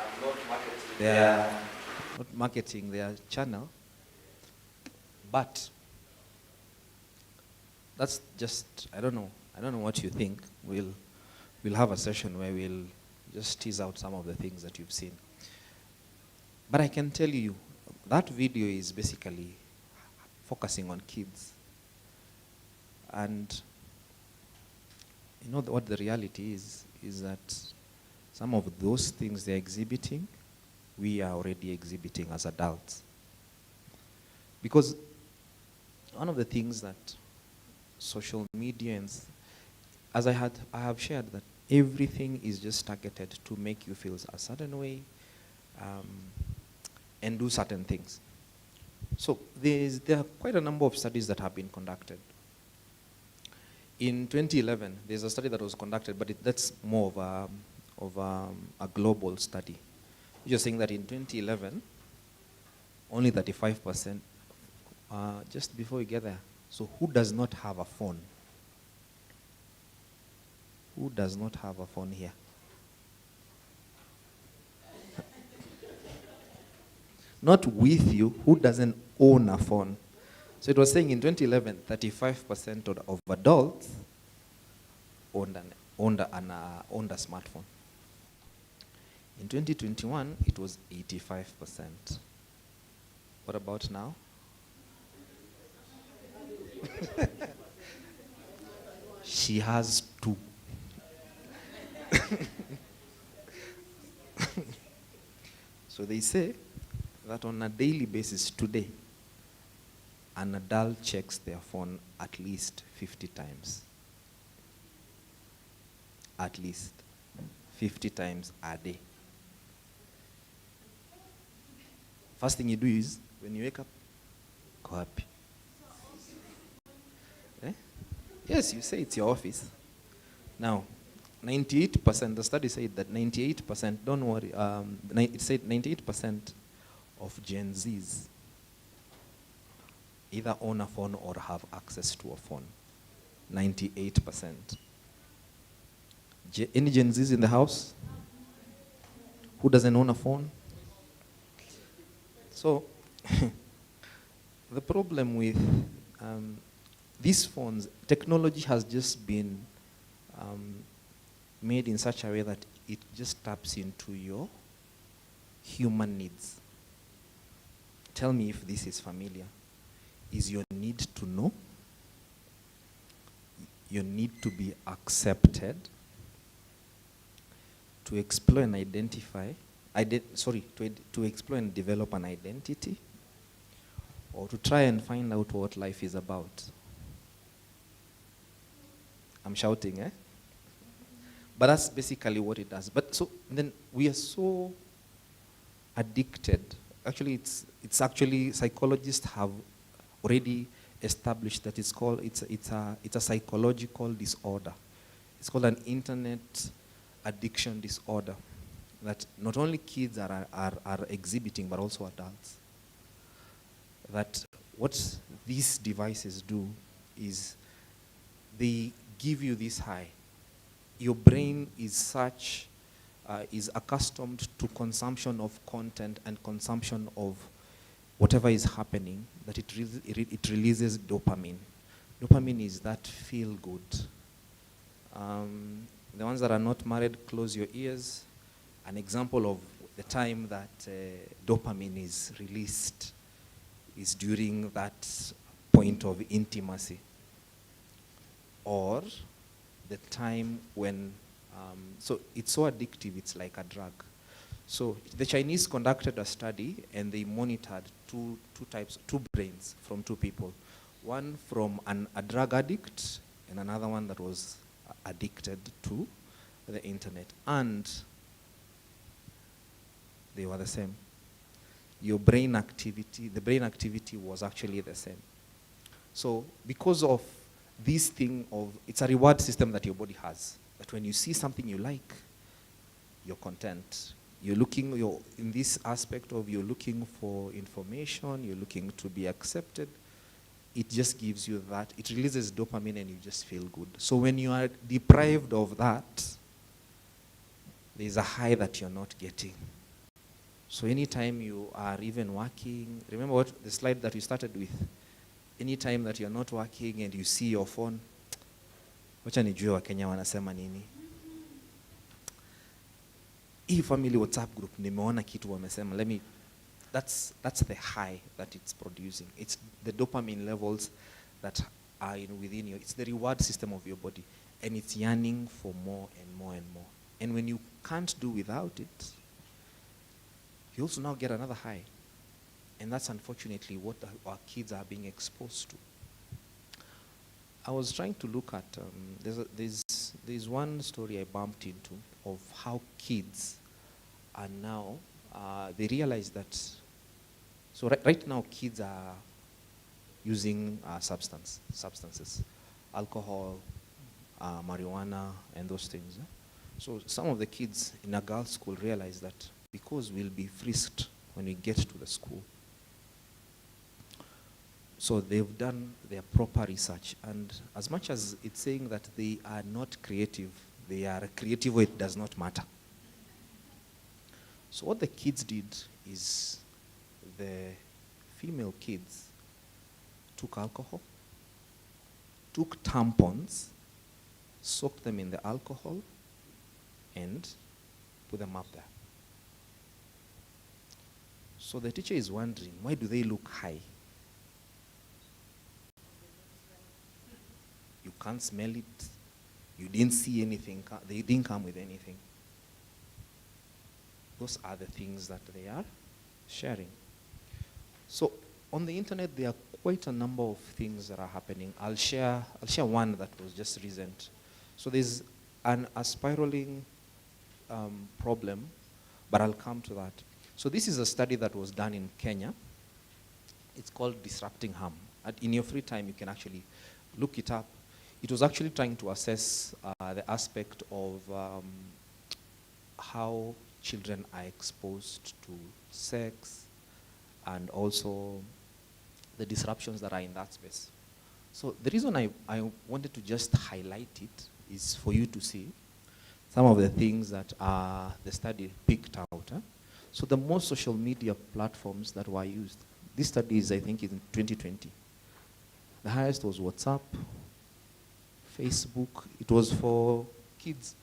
I'm not marketing. There are not marketing their channel, but that's just, I don't know what you think. We'll have a session where we'll just tease out some of the things that you've seen. But I can tell you, that video is basically focusing on kids. And you know what the reality is that some of those things they're exhibiting, we are already exhibiting as adults. Because one of the things that social media, and as I have shared, that everything is just targeted to make you feel a certain way and do certain things. So there are quite a number of studies that have been conducted. In 2011, there's a study that was conducted, but that's more of a global study. You're saying that in 2011, only 35%, just before we get there, so who does not have a phone? Who does not have a phone here? Not with you, who doesn't own a phone? So it was saying in 2011, 35% of adults owned a smartphone. In 2021, it was 85%. What about now? She has 2. So they say that on a daily basis today, an adult checks their phone at least 50 times. At least 50 times a day. First thing you do is, when you wake up, go happy. Eh? Yes, you say it's your office. Now, 98%, the study said that 98%, don't worry, it said 98% of Gen Zs either own a phone or have access to a phone. 98%. Any Gen Zs in the house? Who doesn't own a phone? So, the problem with these phones, technology has just been made in such a way that it just taps into your human needs. Tell me if this is familiar. Is your need to know, your need to be accepted, to explore and identify, to explore and develop an identity, or to try and find out what life is about. I'm shouting, eh? But that's basically what it does. But so then we are so addicted. Actually, it's actually, psychologists have already established that it's a psychological disorder. It's called an internet addiction disorder that not only kids are exhibiting, but also adults. That what these devices do is they give you this high. Your brain is is accustomed to consumption of content and consumption of whatever is happening, that it releases dopamine. Dopamine is that feel good. The ones that are not married, close your ears. An example of the time that dopamine is released is during that point of intimacy, or the time when, so it's so addictive, it's like a drug. So the Chinese conducted a study and they monitored two brains from 2 people. One from a drug addict and another one that was addicted to the internet. And they were the same. The brain activity was actually the same. So because of this thing of, it's a reward system that your body has, that when you see something you like, you're content. You're in this aspect of you're looking for information, you're looking to be accepted. It just gives you that. It releases dopamine and you just feel good. So when you are deprived of that, there's a high that you're not getting. So anytime you are even working, remember what the slide that we started with? Anytime that you're not working and you see your phone, wacha nijue wa Kenya wanasema nini. Hii family WhatsApp group nimeona kitu wamesema. That's the high that it's producing. It's the dopamine levels that are within you. It's the reward system of your body, and it's yearning for more and more and more. And when you can't do without it, you also now get another high. And that's unfortunately what our kids are being exposed to. I was trying to look at, there's one story I bumped into of how kids are now, they realize that, so right now kids are using substances, alcohol, marijuana, and those things. So some of the kids in a girls' school realize that because we'll be frisked when we get to the school. So they've done their proper research, and as much as it's saying that they are not creative, they are creative where it does not matter. So what the kids did is the female kids took alcohol, took tampons, soaked them in the alcohol, and put them up there. So the teacher is wondering, why do they look high? You can't smell it. You didn't see anything. They didn't come with anything. Those are the things that they are sharing. So on the internet, there are quite a number of things that are happening. I'll share one that was just recent. So there's a spiraling problem, but I'll come to that. So this is a study that was done in Kenya. It's called Disrupting Harm. In your free time, you can actually look it up. It was actually trying to assess the aspect of how children are exposed to sex and also the disruptions that are in that space. So the reason I wanted to just highlight it is for you to see some of the things that the study picked out. So the most social media platforms that were used, this study is, I think, in 2020. The highest was WhatsApp, Facebook. It was for kids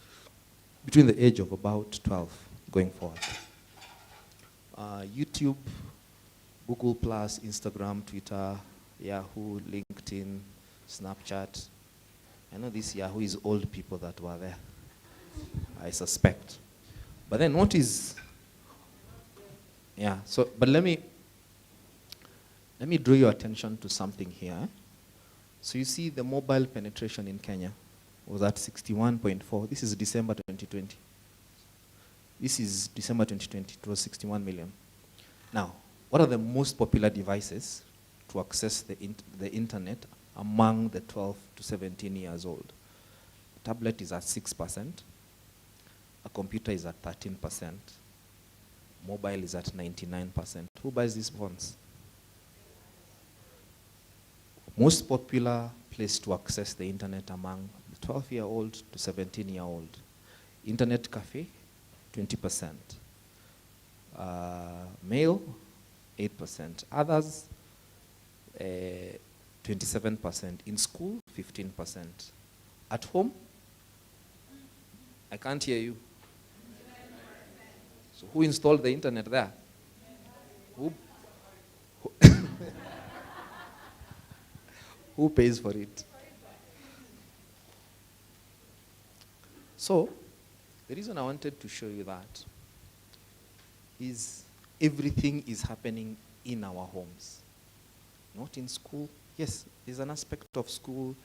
between the age of about 12 going forward. YouTube, Google+, Instagram, Twitter, Yahoo, LinkedIn, Snapchat. I know this Yahoo is old people that were there, I suspect. But then what is, but let me draw your attention to something here. So you see the mobile penetration in Kenya was at 61.4. This is December 2020. This is December 2020. It was 61 million. Now, what are the most popular devices to access the internet among the 12 to 17 years old? A tablet is at 6%. A computer is at 13%. Mobile is at 99%. Who buys these phones? Most popular place to access the internet among the 12-year-old to 17-year-old. Internet cafe, 20%. Mail, 8%. Others, 27%. In school, 15%. At home, I can't hear you. So who installed the internet there? Who pays for it? So, the reason I wanted to show you that is everything is happening in our homes, not in school. Yes, there's an aspect of school,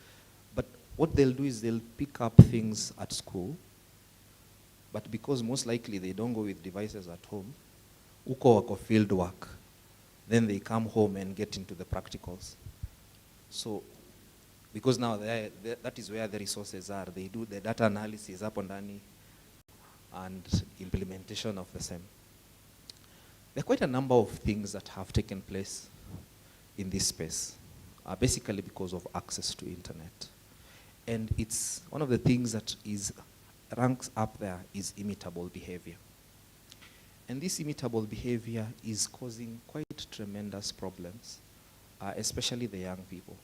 but what they'll do is they'll pick up things at school, but because most likely they don't go with devices at home, uko wako field work, then they come home and get into the practicals. So, because now that is where the resources are. They do the data analysis up on Dani and implementation of the same. There are quite a number of things that have taken place in this space, basically because of access to internet. And it's one of the things that ranks up there is imitable behavior. And this imitable behavior is causing quite tremendous problems, especially the young people.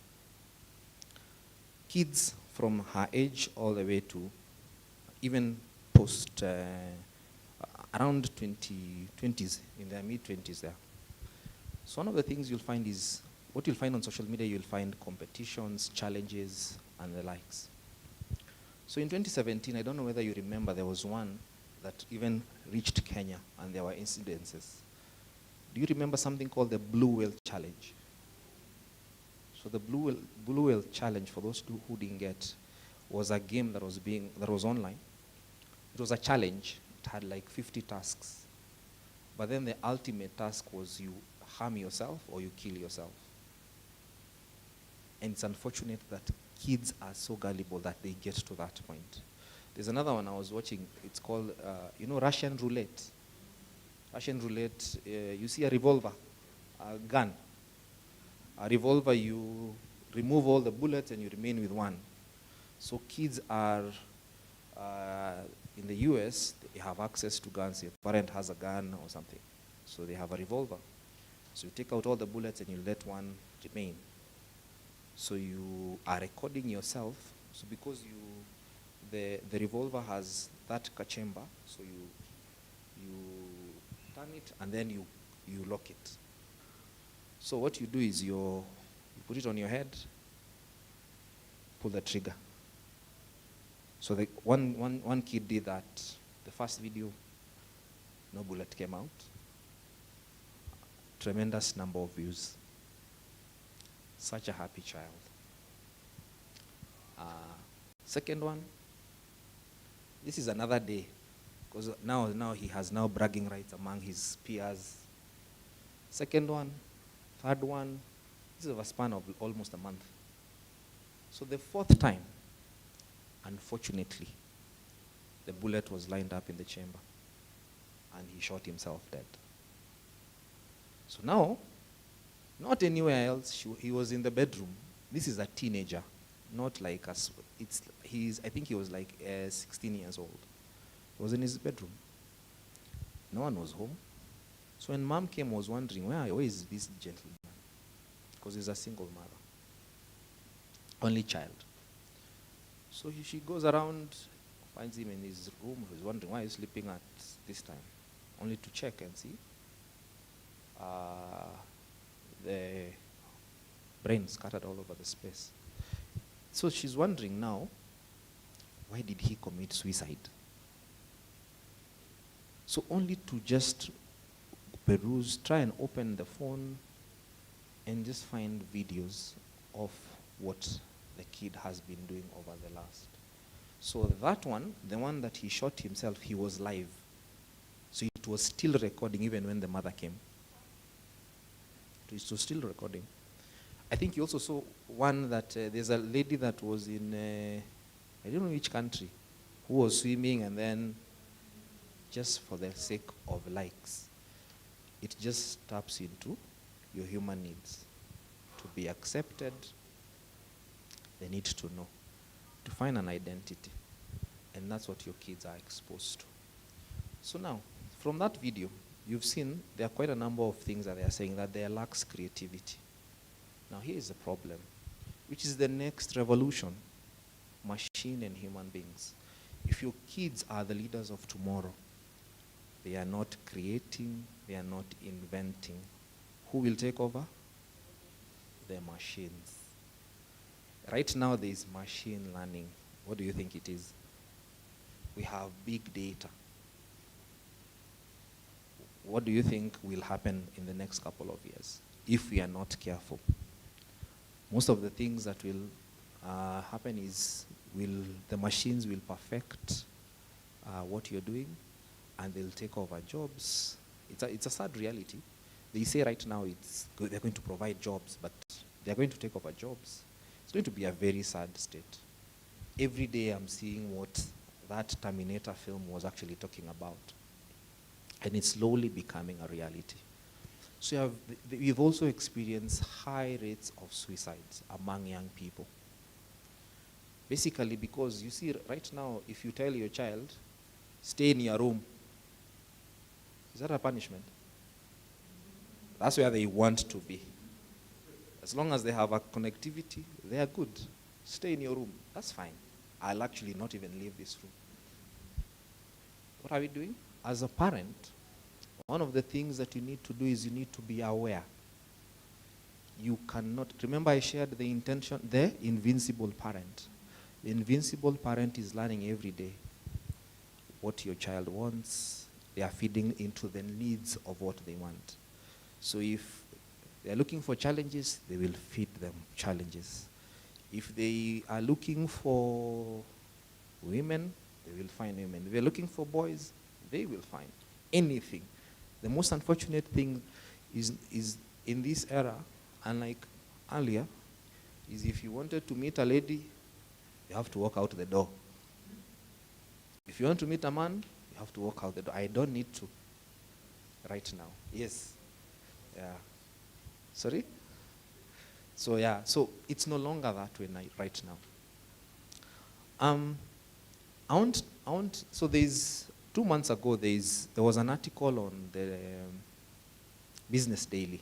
Kids from her age all the way to even post around 20s, in their mid-20s there. So one of the things you'll find is, what you'll find on social media, you'll find competitions, challenges, and the likes. So in 2017, I don't know whether you remember, there was one that even reached Kenya, and there were incidences. Do you remember something called the Blue Whale Challenge? So the Blue Whale Challenge, for those who didn't get, was a game that was online. It was a challenge. It had like 50 tasks. But then the ultimate task was you harm yourself or you kill yourself. And it's unfortunate that kids are so gullible that they get to that point. There's another one I was watching. It's called, Russian roulette. Russian roulette, you see a revolver, a gun. A revolver, you remove all the bullets and you remain with one. So kids are, in the US, they have access to guns. Your parent has a gun or something. So they have a revolver. So you take out all the bullets and you let one remain. So you are recording yourself. So because the revolver has that chamber, so you turn it and then you lock it. So what you do is you put it on your head, pull the trigger. So one kid did that. The first video, no bullet came out. Tremendous number of views. Such a happy child. Second one, this is another day, because now he has now bragging rights among his peers. Second one, third one, this is a span of almost a month. So the fourth time, unfortunately, the bullet was lined up in the chamber and he shot himself dead. So now, not anywhere else, he was in the bedroom. This is a teenager, not like us. I think he was like 16 years old. He was in his bedroom. No one was home. So when mom came, was wondering, where is this gentleman? Because he's a single mother. Only child. So she goes around, finds him in his room. He's wondering, why is he sleeping at this time? Only to check and see the brain scattered all over the space. So she's wondering now, why did he commit suicide? So only to just peruse, try and open the phone and just find videos of what the kid has been doing over the last. So that one, the one that he shot himself, he was live. So it was still recording even when the mother came. It was still recording. I think you also saw one that there's a lady that was in, I don't know which country, who was swimming, and then just for the sake of likes, it just taps into your human needs. To be accepted, they need to know, to find an identity. And that's what your kids are exposed to. So now, from that video, you've seen there are quite a number of things that they are saying that there lacks creativity. Now here is the problem, which is the next revolution, machine and human beings. If your kids are the leaders of tomorrow, they are not creating, they are not inventing, who will take over? The machines. Right now there is machine learning. What do you think it is? We have big data. What do you think will happen in the next couple of years if we are not careful? Most of the things that will happen is the machines will perfect what you're doing, and they'll take over jobs. It's a sad reality. They say right now they're going to provide jobs, but they're going to take over jobs. It's going to be a very sad state. Every day I'm seeing what that Terminator film was actually talking about. And it's slowly becoming a reality. So we've also experienced high rates of suicides among young people. Basically because you see right now, if you tell your child, stay in your room, Is that a punishment? That's where they want to be. As long as they have a connectivity, they are good. Stay in your room. That's fine. I'll actually not even leave this room. What are we doing? As a parent, one of the things that you need to do is you need to be aware. You cannot, remember I shared the intention, the invincible parent. The invincible parent is learning every day what your child wants. They are feeding into the needs of what they want. So if they are looking for challenges, they will feed them challenges. If they are looking for women, they will find women. If they are looking for boys, they will find anything. The most unfortunate thing is in this era, unlike earlier, is if you wanted to meet a lady, you have to walk out the door. If you want to meet a man, you have to walk out the door. I don't need to right now. Yes. Yeah. Sorry? So yeah, so it's no longer that way right now. So there's 2 months ago, there was an article on the Business Daily.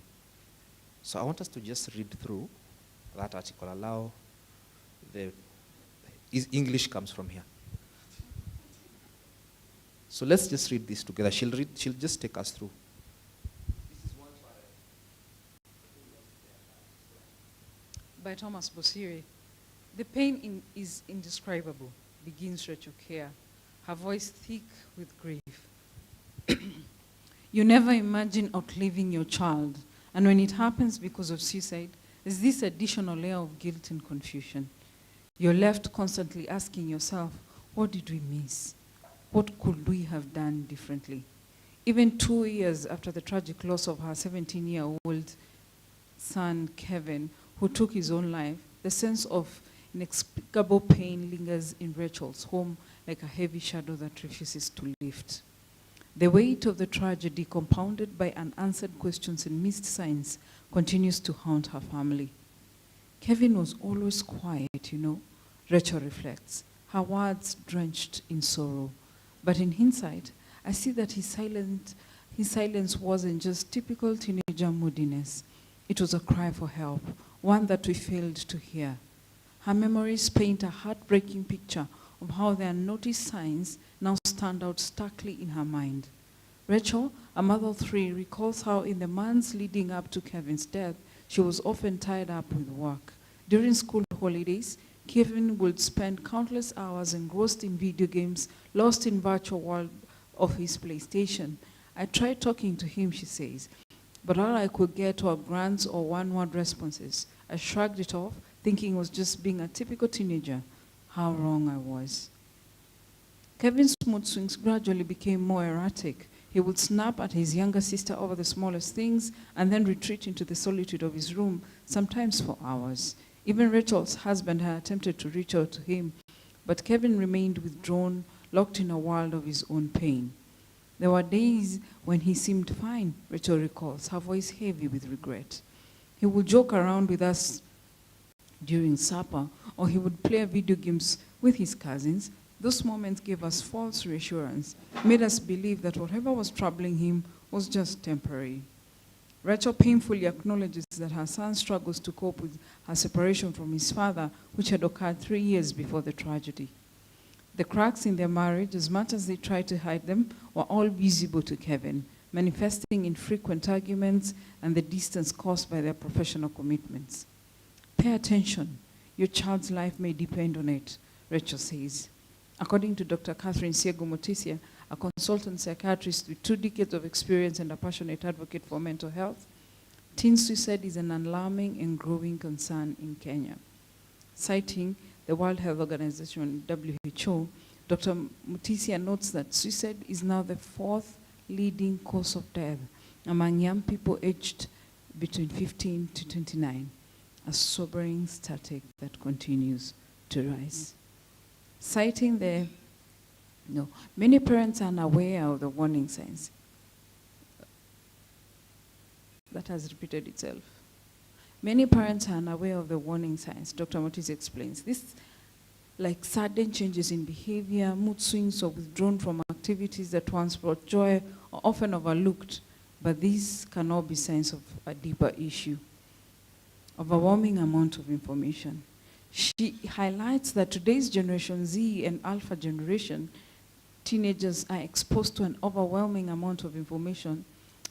So I want us to just read through that article. English comes from here. So let's just read this together. She'll just take us through. By Thomas Bosiri. The pain is indescribable, begins Rachel Care, her voice thick with grief. You never imagine outliving your child, and when it happens because of suicide, there's this additional layer of guilt and confusion. You're left constantly asking yourself, what did we miss? What could we have done differently? Even 2 years after the tragic loss of her 17-year-old son, Kevin, who took his own life, the sense of inexplicable pain lingers in Rachel's home like a heavy shadow that refuses to lift. The weight of the tragedy, compounded by unanswered questions and missed signs, continues to haunt her family. Kevin was always quiet, Rachel reflects, her words drenched in sorrow. But in hindsight, I see that his silence wasn't just typical teenager moodiness. It was a cry for help, one that we failed to hear. Her memories paint a heartbreaking picture of how the unnoticed signs now stand out starkly in her mind. Rachel, a mother of 3, recalls how in the months leading up to Kevin's death, she was often tied up with work. During school holidays, Kevin would spend countless hours engrossed in video games, lost in virtual world of his PlayStation. I tried talking to him, she says, but all I could get were grunts or one-word responses. I shrugged it off, thinking it was just being a typical teenager. How wrong I was. Kevin's mood swings gradually became more erratic. He would snap at his younger sister over the smallest things and then retreat into the solitude of his room, sometimes for hours. Even Rachel's husband had attempted to reach out to him, but Kevin remained withdrawn, locked in a world of his own pain. There were days when he seemed fine, Rachel recalls, her voice heavy with regret. He would joke around with us during supper, or he would play video games with his cousins. Those moments gave us false reassurance, made us believe that whatever was troubling him was just temporary. Rachel painfully acknowledges that her son struggles to cope with her separation from his father, which had occurred 3 years before the tragedy. The cracks in their marriage, as much as they tried to hide them, were all visible to Kevin, manifesting in frequent arguments and the distance caused by their professional commitments. Pay attention. Your child's life may depend on it, Rachel says. According to Dr. Catherine Siego Motisia, a consultant psychiatrist with 2 decades of experience and a passionate advocate for mental health, teen suicide is an alarming and growing concern in Kenya. Citing the World Health Organization, WHO, Dr. Mutisia notes that suicide is now the 4th leading cause of death among young people aged between 15 to 29, a sobering statistic that continues to rise. Citing many parents are unaware of the warning signs. That has repeated itself. Many parents are unaware of the warning signs, Dr. Motisi explains. This, like sudden changes in behavior, mood swings, or withdrawn from activities that once brought joy, are often overlooked, but these can all be signs of a deeper issue. Overwhelming amount of information. She highlights that today's Generation Z and Alpha generation, teenagers are exposed to an overwhelming amount of information,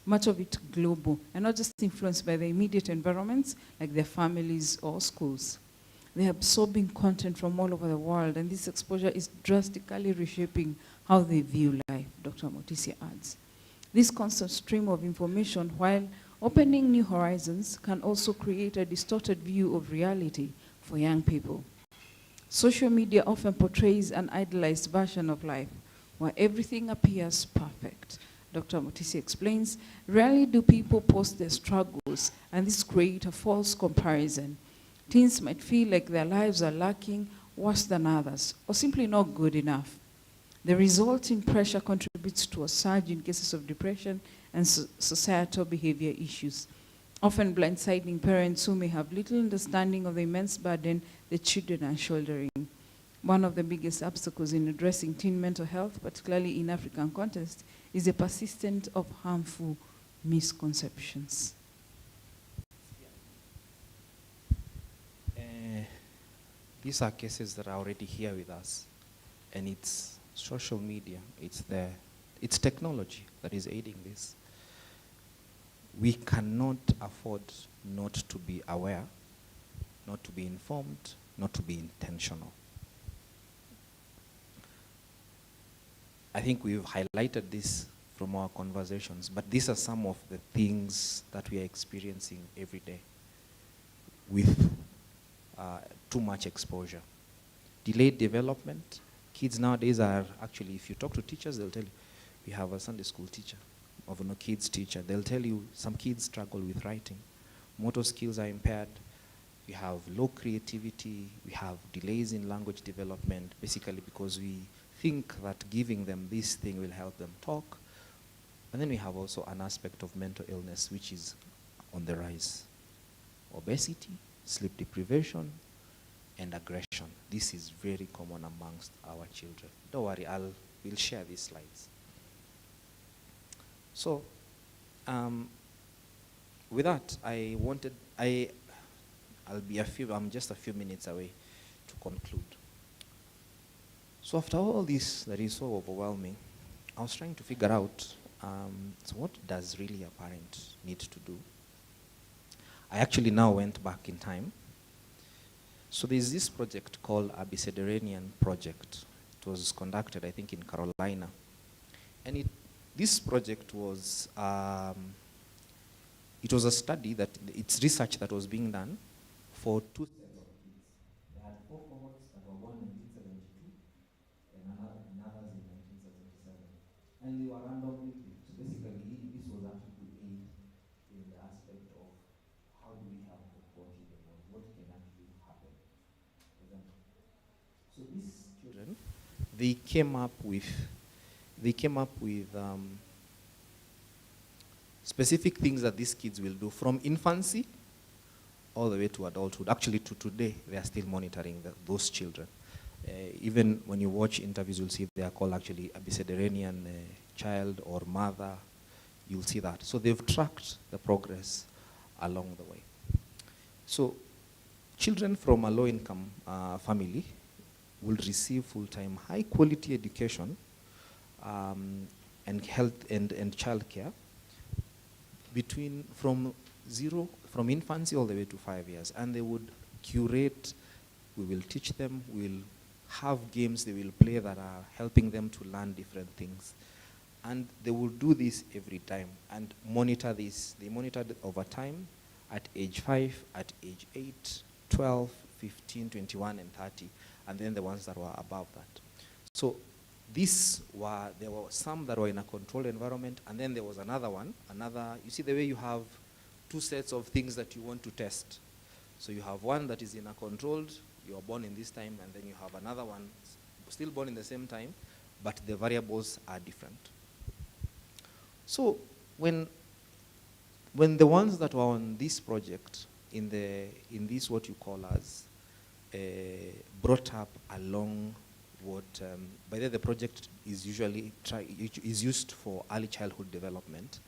much of it global, and not just influenced by their immediate environments, like their families or schools. They're absorbing content from all over the world, and this exposure is drastically reshaping how they view life, Dr. Mutisia adds. This constant stream of information, while opening new horizons, can also create a distorted view of reality for young people. Social media often portrays an idealized version of life, where everything appears perfect. Dr. Mutisia explains, rarely do people post their struggles, and this creates a false comparison. Teens might feel like their lives are lacking, worse than others, or simply not good enough. The resulting pressure contributes to a surge in cases of depression and societal behavior issues, often blindsiding parents who may have little understanding of the immense burden the children are shouldering. One of the biggest obstacles in addressing teen mental health, particularly in African context, is the persistence of harmful misconceptions. These are cases that are already here with us, and it's social media, it's technology that is aiding this. We cannot afford not to be aware, not to be informed, not to be intentional. I think we've highlighted this from our conversations, but these are some of the things that we are experiencing every day with too much exposure. Delayed development. Kids nowadays are actually, if you talk to teachers, they'll tell you, we have a Sunday school teacher, of a kids teacher, they'll tell you some kids struggle with writing. Motor skills are impaired. We have low creativity. We have delays in language development, basically because we think that giving them this thing will help them talk. And then we have also an aspect of mental illness, which is on the rise. Obesity, sleep deprivation, and aggression. This is very common amongst our children. Don't worry, we'll share these slides. So, with that, I'm just a few minutes away to conclude. So after all this that is so overwhelming, I was trying to figure out, so what does really a parent need to do? I actually now went back in time. So there's this project called Abecedarian Project. It was conducted, I think, in Carolina. And this project was, it was a study it's research that was being done for two sets of kids. They had 4 cohorts that were born in 1972 and others in 1977. And they were randomly picked. So basically, this was actually to aid in the aspect of how do we help the poor children, what can actually happen. So these children, they came up with specific things that these kids will do from infancy all the way to adulthood. Actually, to today, they are still monitoring those children. Even when you watch interviews, you'll see they are called actually Abecedarian child or mother. You'll see that. So they've tracked the progress along the way. So children from a low-income family will receive full-time, high-quality education and health and childcare from infancy all the way to 5 years. And they would curate, we will teach them, we'll have games they will play that are helping them to learn different things. And they will do this every time and monitor this. They monitored over time at age 5, at age 8, 12, 15, 21, and 30, and then the ones that were above that. So there were some that were in a controlled environment, and then there was another one, you see the way you have 2 sets of things that you want to test. So you have one that is in a controlled, you are born in this time, and then you have another one still born in the same time, but the variables are different. So when the ones that were on this project, in this what you call as brought up along by the project is usually is used for early childhood development,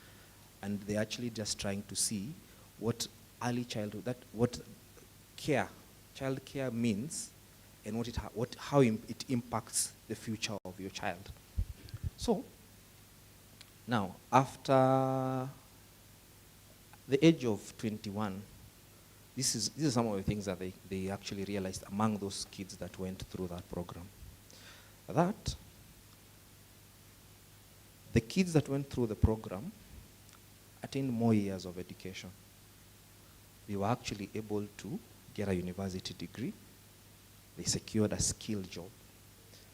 and they're actually just trying to see what early childhood, what child care means, and how it impacts the future of your child. So now, after the age of 21, this is some of the things that they actually realized among those kids that went through that program. That the kids that went through the program attained more years of education. They were actually able to get a university degree. They secured a skilled job.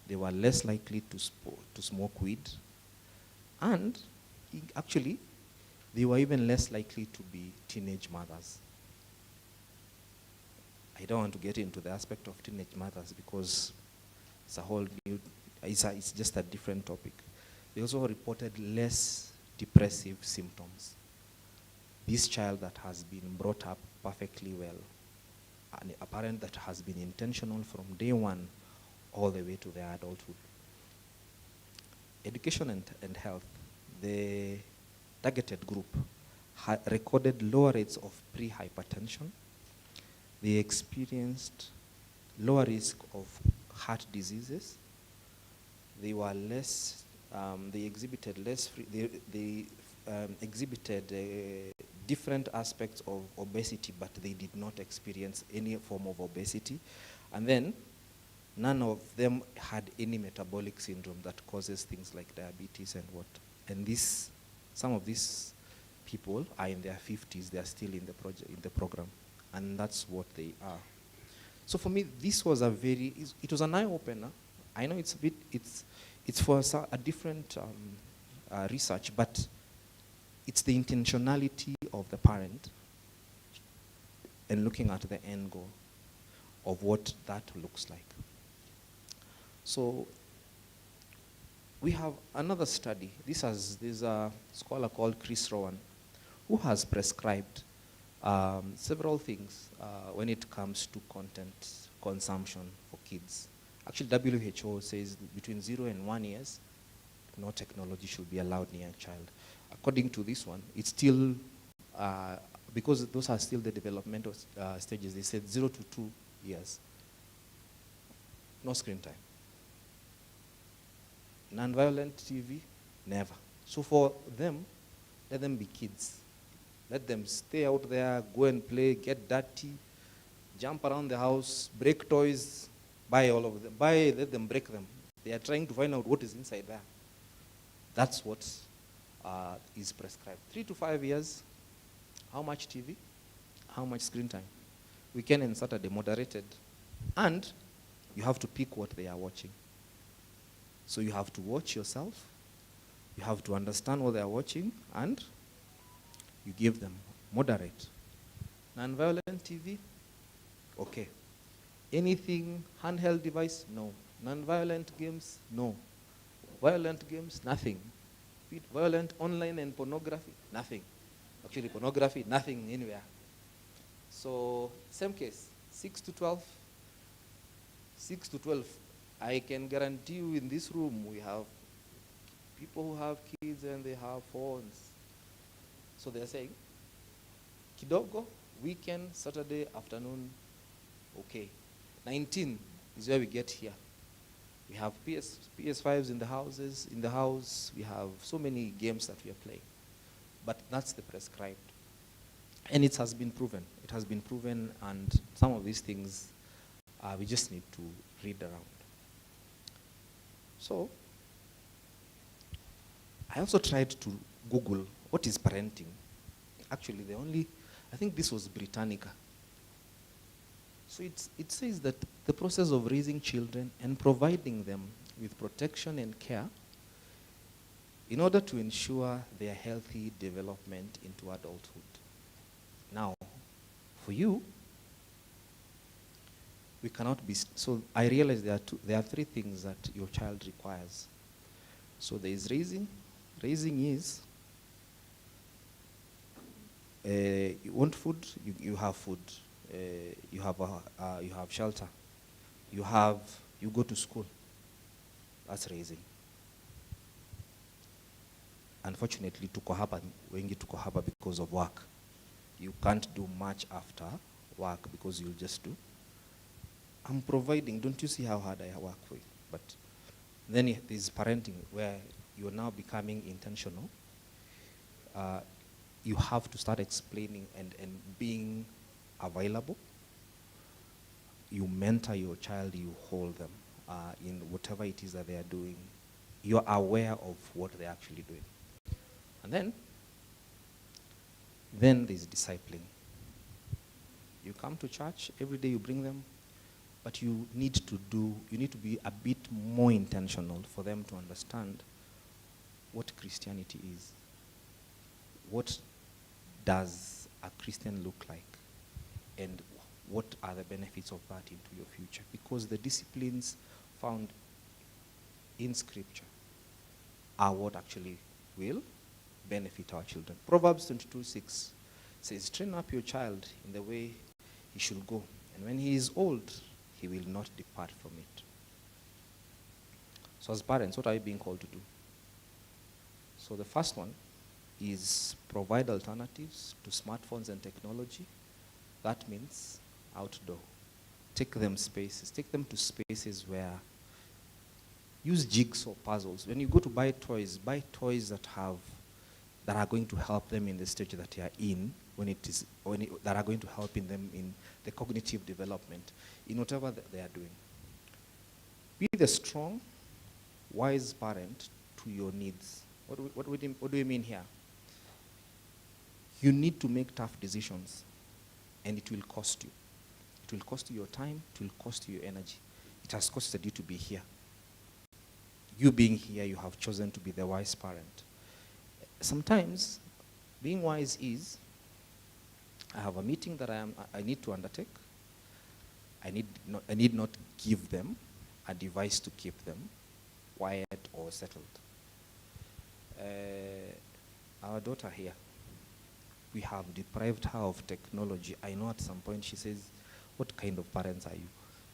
They were less likely to smoke weed. And actually, they were even less likely to be teenage mothers. I don't want to get into the aspect of teenage mothers because it's a whole new, it's just a different topic. They also reported less depressive symptoms. This child that has been brought up perfectly well, a parent that has been intentional from day one all the way to their adulthood. Education and health, the targeted group recorded lower rates of pre-hypertension. They experienced lower risk of heart diseases. They were less, they exhibited less, they exhibited different aspects of obesity, but they did not experience any form of obesity. And then none of them had any metabolic syndrome that causes things like diabetes and what. And some of these people are in their 50s, they are still in the program. And that's what they are. So for me, this was it was an eye-opener. I know it's for a different research, but it's the intentionality of the parent and looking at the end goal of what that looks like. So we have another study. There's a scholar called Chris Rowan who has prescribed several things when it comes to content consumption for kids. Actually, WHO says between 0 and 1 years, no technology should be allowed near a child. According to this one, it's still, because those are still the developmental stages, they said 0 to 2 years, no screen time. Non-violent TV, never. So for them, let them be kids. Let them stay out there, go and play, get dirty, jump around the house, break toys, buy all of them. Let them break them. They are trying to find out what is inside there. That's what is prescribed. 3 to 5 years, how much TV? How much screen time? Weekend and Saturday, moderated. And you have to pick what they are watching. So you have to watch yourself, you have to understand what they are watching, and you give them moderate. Non-violent TV, okay. Anything, handheld device, no. Non-violent games, no. Violent games, nothing. Violent online and pornography, nothing. Actually, pornography, nothing anywhere. So, same case, 6 to 12. 6 to 12, I can guarantee you in this room we have people who have kids and they have phones. So they're saying, kidogo, weekend, Saturday afternoon, okay. 19 is where we get here. We have PS5s in the house, we have so many games that we are playing. But that's the prescribed. And it has been proven. It has been proven, and some of these things we just need to read around. So, I also tried to Google what is parenting. Actually, I think this was Britannica. So it says that the process of raising children and providing them with protection and care in order to ensure their healthy development into adulthood. Now, for you, we cannot be, so I realize there are 3 things that your child requires. So there is raising. Raising is, you want food, you have food. You have shelter. You go to school. That's raising. Unfortunately, wengi tuko hapa because of work. You can't do much after work because you'll just do. I'm providing, don't you see how hard I work for you? But then there's parenting where you're now becoming intentional. You have to start explaining and being available. You mentor your child, you hold them in whatever it is that they are doing. You're aware of what they're actually doing. And then there's discipling. You come to church, every day you bring them, but you need to be a bit more intentional for them to understand what Christianity is. What does a Christian look like? And what are the benefits of that into your future? Because the disciplines found in Scripture are what actually will benefit our children. Proverbs 22:6 says, train up your child in the way he should go, and when he is old, he will not depart from it. So as parents, what are you being called to do? So the first one is provide alternatives to smartphones and technology. That means outdoor. Take them to spaces where use jigsaw puzzles. When you go to buy toys that are going to help them in the stage that they are in, that are going to help them in the cognitive development, in whatever that they are doing. Be the strong, wise parent to your needs. What do you mean here? You need to make tough decisions, and it will cost you. It will cost you your time, it will cost you your energy. It has costed you to be here. You being here, you have chosen to be the wise parent. Sometimes, being wise is, I have a meeting that I need to undertake. I need not give them a device to keep them quiet or settled. Our daughter here, we have deprived her of technology. I know at some point she says, what kind of parents are you?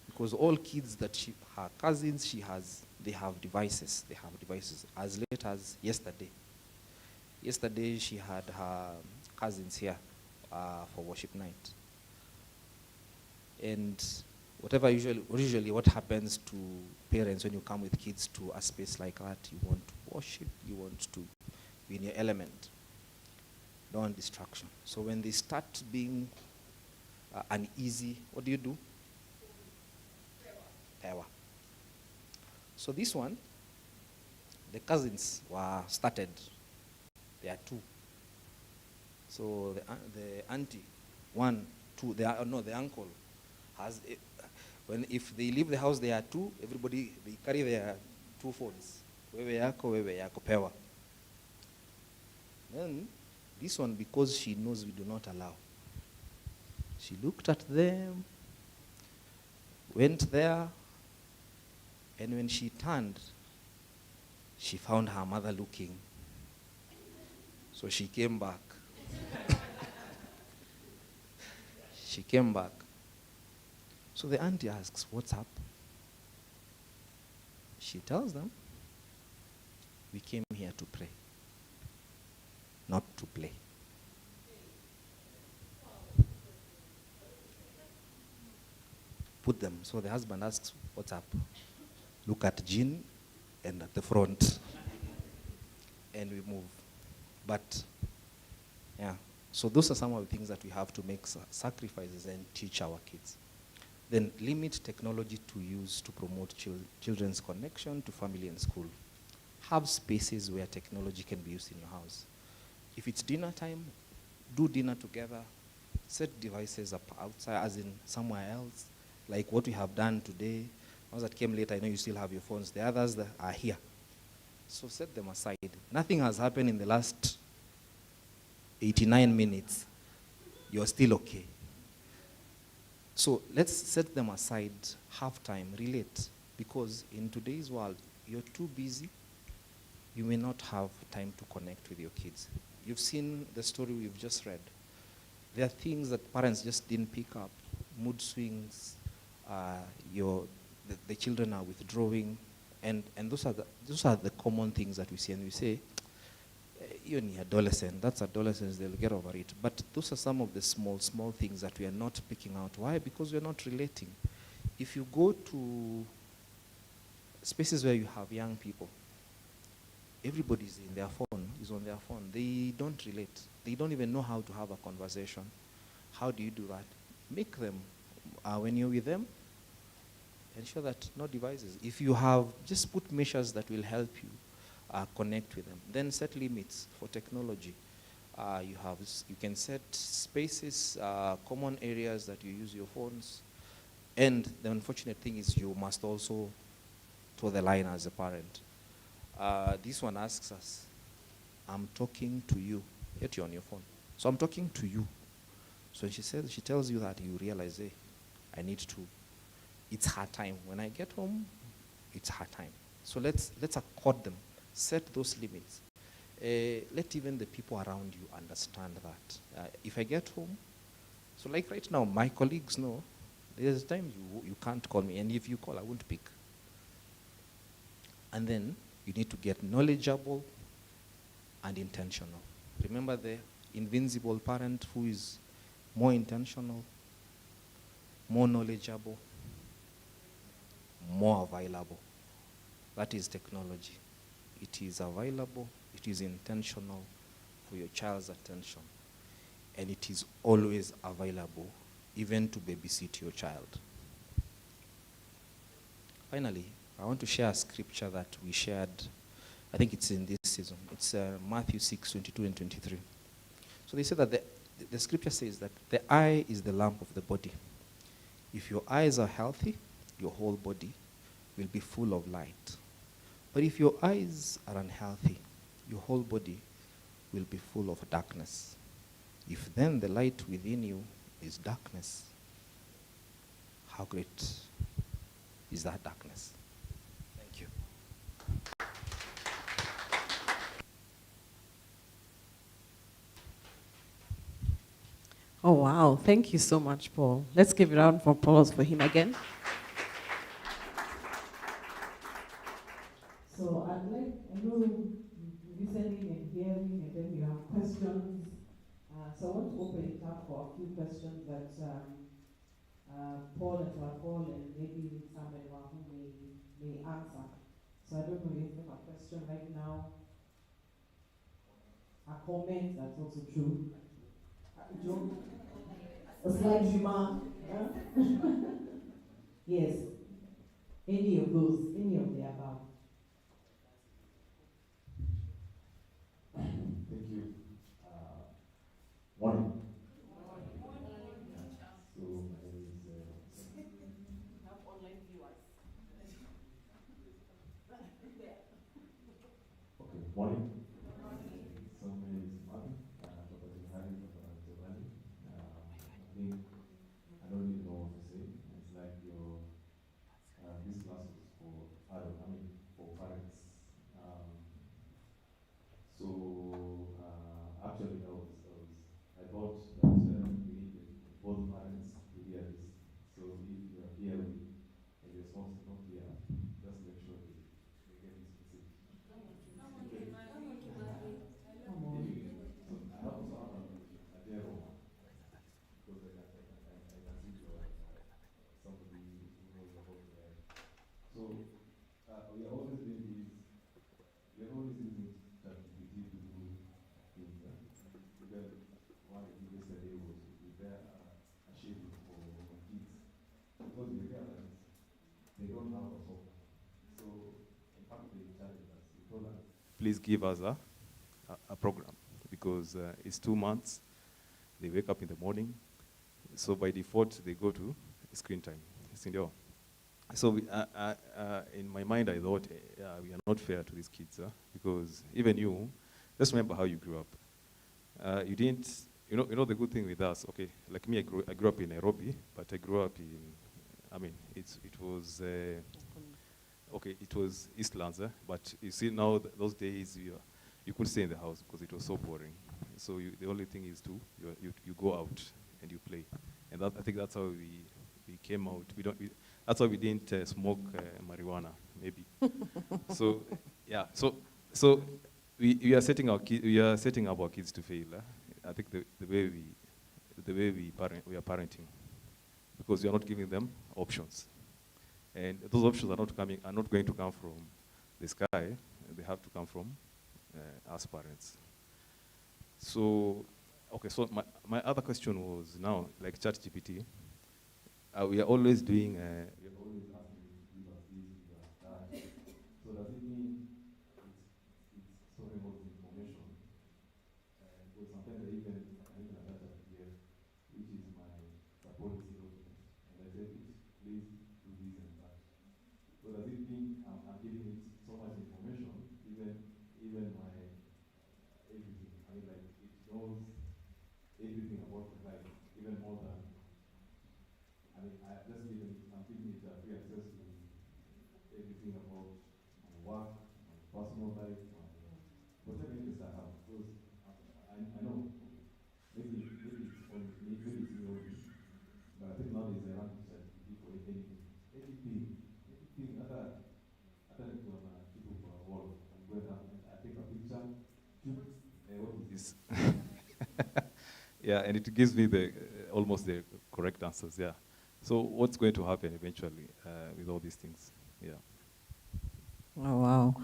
Because all kids that her cousins they have devices. They have devices. As late as yesterday. Yesterday she had her cousins here for worship night. And usually what happens to parents when you come with kids to a space like that, you want to worship, you want to be in your element. Don't want distraction. So when they start being uneasy, what do? Power. So this one, the cousins were started. There are two. So the auntie, 1, 2, the uncle has, if they leave the house, there are 2, everybody, they carry their 2 phones. Wewe yako, pewa. Then, this one, because she knows we do not allow, she looked at them, went there, and when she turned, she found her mother looking. So she came back. She came back. So the auntie asks, what's up? She tells them, we came here to pray, not to play. Put them. So the husband asks, what's up? Look at Jean and at the front. And we move. But, yeah. So those are some of the things that we have to make sacrifices and teach our kids. Then limit technology to use to promote children's connection to family and school. Have spaces where technology can be used in your house. If it's dinner time, do dinner together. Set devices up outside, as in somewhere else, like what we have done today. Ones that came later, I know you still have your phones. The others that are here. So set them aside. Nothing has happened in the last 89 minutes. You're still okay. So let's set them aside, have time, relate. Because in today's world, you're too busy. You may not have time to connect with your kids. You've seen the story we've just read. There are things that parents just didn't pick up. Mood swings, the children are withdrawing, And those are the common things that we see, and we say, you're an adolescent, that's adolescence, they'll get over it. But those are some of the small things that we are not picking out. Why? Because we're not relating. If you go to spaces where you have young people, everybody's in their phone, is on their phone. They don't relate. They don't even know how to have a conversation. How do you do that? Make them, when you're with them, ensure that no devices. If you have, just put measures that will help you connect with them. Then set limits for technology. You can set spaces, common areas that you use your phones. And the unfortunate thing is you must also toe the line as a parent. This one asks us, I'm talking to you, yet you're on your phone. So I'm talking to you. So she tells you that, you realize, hey, I need to. It's her time. When I get home, it's her time. So let's accord them. Set those limits. Let even the people around you understand that. If I get home, so like right now, my colleagues know, there's times you can't call me, and if you call, I won't pick. And then you need to get knowledgeable and intentional. Remember the invincible parent who is more intentional, more knowledgeable, more available. That is technology. It is available, it is intentional for your child's attention, and it is always available, even to babysit your child. Finally, I want to share a scripture that we shared, I think it's in this season. It's Matthew 6:22 and 23. So they say that the scripture says that the eye is the lamp of the body. If your eyes are healthy, your whole body will be full of light. But if your eyes are unhealthy, your whole body will be full of darkness. If then the light within you is darkness, how great is that darkness? Thank you. Oh, wow. Thank you so much, Paul. Let's give a round of applause for him again. So I know you're listening and hearing, and then you have questions. So I want to open it up for a few questions that Paul and maybe Samuel Wahu may answer. So I don't know if you have a question right now. A comment, that's also true. Joke? A slight remark? Huh? Yes. Any of those, any of the above. Thank you. Morning. So my name is. We have online viewers. Okay, morning. So my name is Martin. Dr. Jihari, Dr. Jabali. I think I don't really know what to say. It's like this class was for for parents. Actually, I thought that we needed both parents to hear this. So if you are here and your spouse is not here, just make sure they get this message. So I also have a dear Roma, because I can see you're somebody who knows about AI. So we are always using ChatGPT to do things. Even one I did yesterday was to prepare a schedule for my kids, because we realized they don't have a software. So in fact they challenged us. They told us, please give us a program, because it's 2 months. They wake up in the morning, so by default they go to screen time. So in my mind I thought we are not fair to these kids, because even you, just remember how you grew up. You didn't, you know the good thing with us. Okay, like me, I grew up in Nairobi, but I grew up in, it was Eastlands, but you see now those days you could stay in the house because it was so boring. So the only thing is you go out and you play, and I think that's how we came out. That's why we didn't smoke marijuana, maybe. So, yeah. So we are setting our up our kids to fail. I think the way we are parenting, because we are not giving them options, and those options are not going to come from the sky. They have to come from us parents. So, okay. So my other question was now, like ChatGPT, we are always doing. We are always asking it to give us this, give us that. So does it mean it's storing all this information? Because sometimes I can even attach a PDF, which is my policy document, and I say, please do this and that. So does it mean I'm giving it so much information, even my everything? I mean, like it knows everything about my life, even more than. I mean, I'm giving it free access to everything about my work, my personal life, whatever interest I have. Because I know, okay, maybe it's me only, but I think nowadays I run to ChatGPT for anything. Anything, other than people for a wall. I'm going up and I take a picture, what is this? Yeah, and it gives me almost the correct answers. Yeah. So what's going to happen eventually with all these things? Yeah. Oh, wow.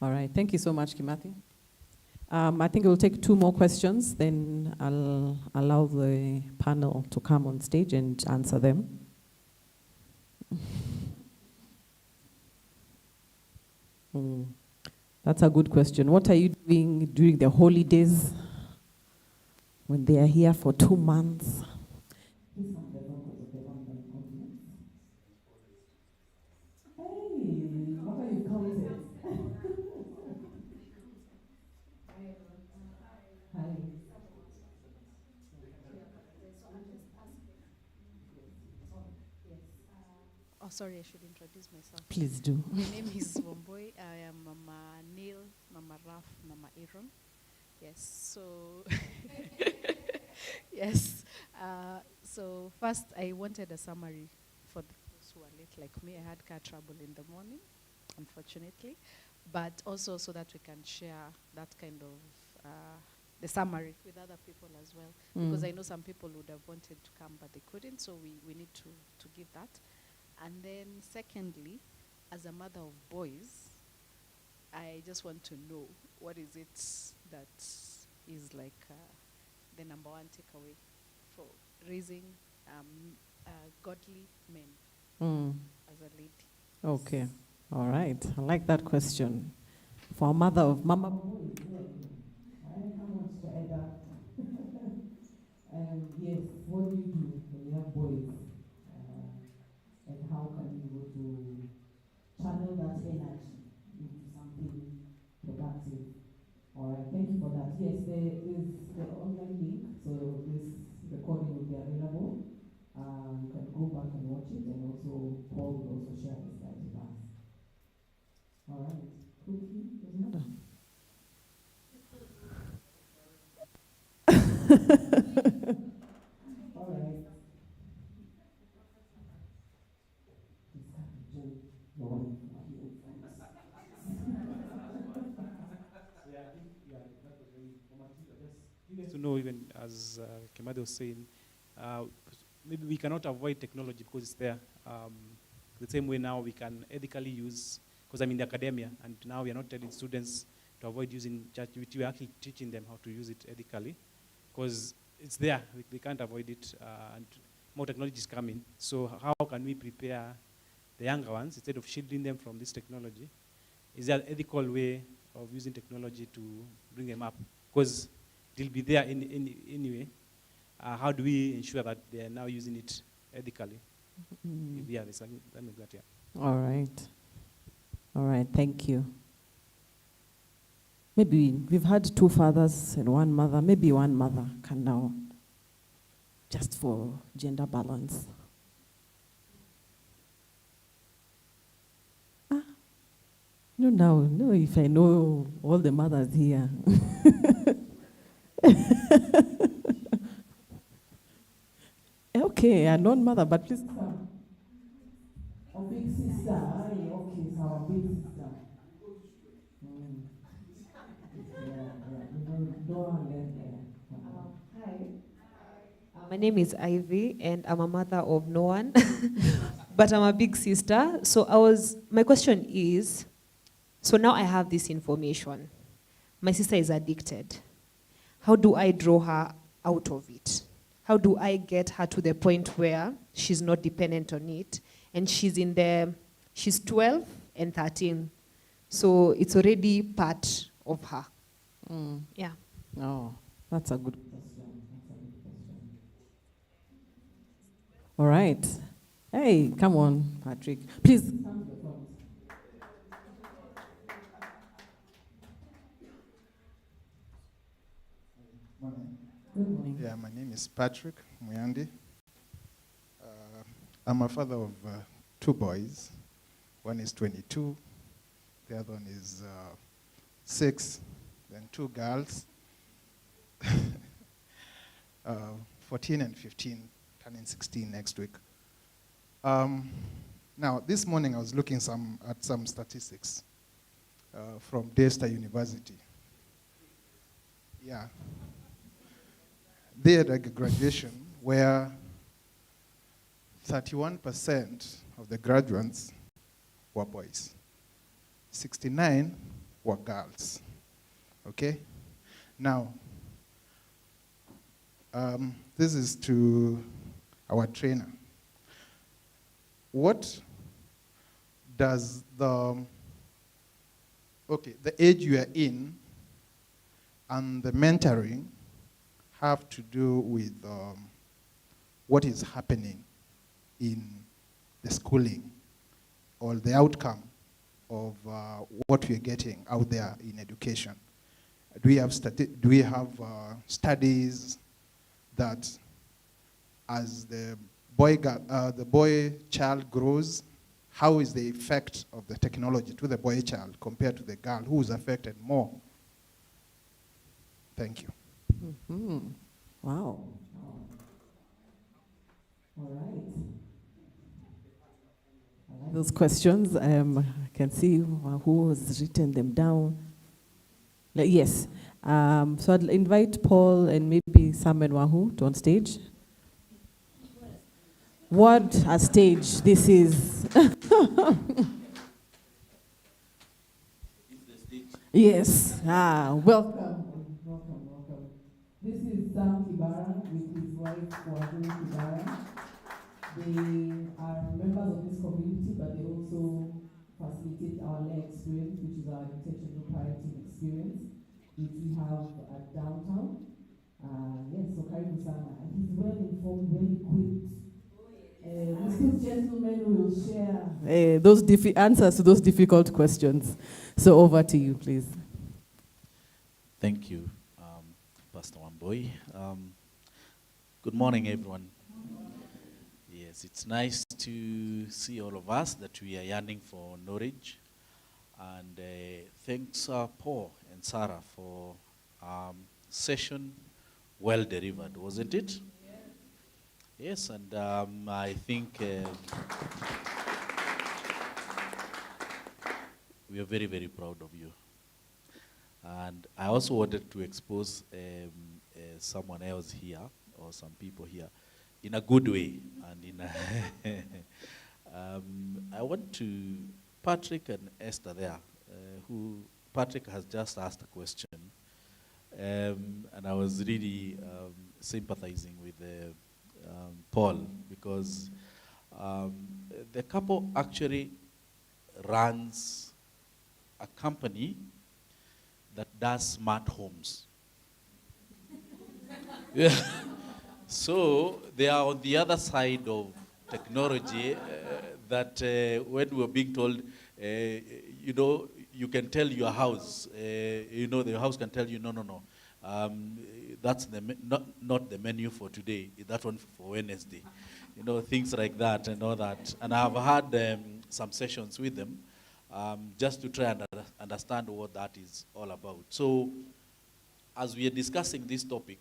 All right. Thank you so much, Kimathi. I think we'll take 2 more questions, then I'll allow the panel to come on stage and answer them. That's a good question. What are you doing during the holidays when they are here for 2 months? Oh, sorry, I should introduce myself. Please do. My name is Womboy. I am Mama Neil, Mama Raf, Mama Aaron. Yes, so yes. So first, I wanted a summary for those who are late like me. I had car trouble in the morning, unfortunately, but also so that we can share that kind of the summary with other people as well, because I know some people would have wanted to come but they couldn't, so we need to give that. And then secondly, as a mother of boys, I just want to know what is it that is like the number 1 takeaway for raising godly men as a lady. Okay. All right. I like that question. For a mother of Mama. Yes, what do you do when you have boys? And how can you go to channel that energy into something productive? All right, thank you for that. Yes, there is the online link, so this recording will be available. You can go back and watch it, and also Paul will also share his slides with us. All right, Cookie, there's another. All right. To know, even as Kimathi was saying, maybe we cannot avoid technology because it's there. The same way now we can ethically use, because I'm in the academia, and now we are not telling students to avoid using ChatGPT. We're actually teaching them how to use it ethically, because it's there. They can't avoid it, and more technology is coming. So how can we prepare the younger ones instead of shielding them from this technology? Is there an ethical way of using technology to bring them up? Because it will be there anyway. How do we ensure that they are now using it ethically? Yeah, there's something like that, yeah. All right. All right, thank you. Maybe we've had 2 fathers and 1 mother. Maybe 1 mother can now, just for gender balance. No, if I know all the mothers here. Okay, a non-mother, but please come. A big sister, okay, so our big My name is Ivy, and I'm a mother of no one, but I'm a big sister. So my question is, so now I have this information. My sister is addicted. How do I draw her out of it? How do I get her to the point where she's not dependent on it? And she's 12 and 13. So it's already part of her. Yeah. Oh, that's a good question. All right. Hey, come on, Patrick. Please come to the front. Morning. Good morning. Yeah, my name is Patrick Muyandi. I'm a father of 2 boys. One is 22, the other one is 6, then 2 girls, 14 and 15, turning 16 next week. Now, this morning I was looking at some statistics from Daystar University. Yeah. They had a graduation where 31% of the graduates were boys. 69 were girls. Okay? Now, this is to our trainer. What does the age you are in and the mentoring have to do with what is happening in the schooling or the outcome of what we are getting out there in education? Do we have studies that as the boy child grows, how is the effect of the technology to the boy child compared to the girl who is affected more? Thank you. Mm-hmm. Wow. All right. I like those questions. I can see who has written them down. Yes. So I'd invite Paul and maybe Sam and Wahu to on stage. What a stage this is. Yes. Welcome. This is Sam Kibara with his wife, Waziri Kibara. They are members of this community, but they also facilitate our LAY experience, which is our intentional parenting experience, which we have at downtown. Yes, so Karibu Sana. He's well informed, well equipped. These gentlemen will share those answers to those difficult questions. So over to you, please. Thank you, Pastor Wamboi. Good morning, everyone. Yes, it's nice to see all of us that we are yearning for knowledge. And thanks, Paul and Sarah, for session well delivered, wasn't it? Yes, and I think we are very, very proud of you. And I also wanted to expose someone else here, or some people here, in a good way. And in I want to, Patrick and Esther there, Patrick has just asked a question. And I was really sympathizing with Paul, because the couple actually runs a company that does smart homes. Yeah. So they are on the other side of technology that when we were being told, you can tell your house, the house can tell you, no. That's not the menu for today, that one for Wednesday. Things like that and all that. And I've had some sessions with them just to try and understand what that is all about. So as we are discussing this topic,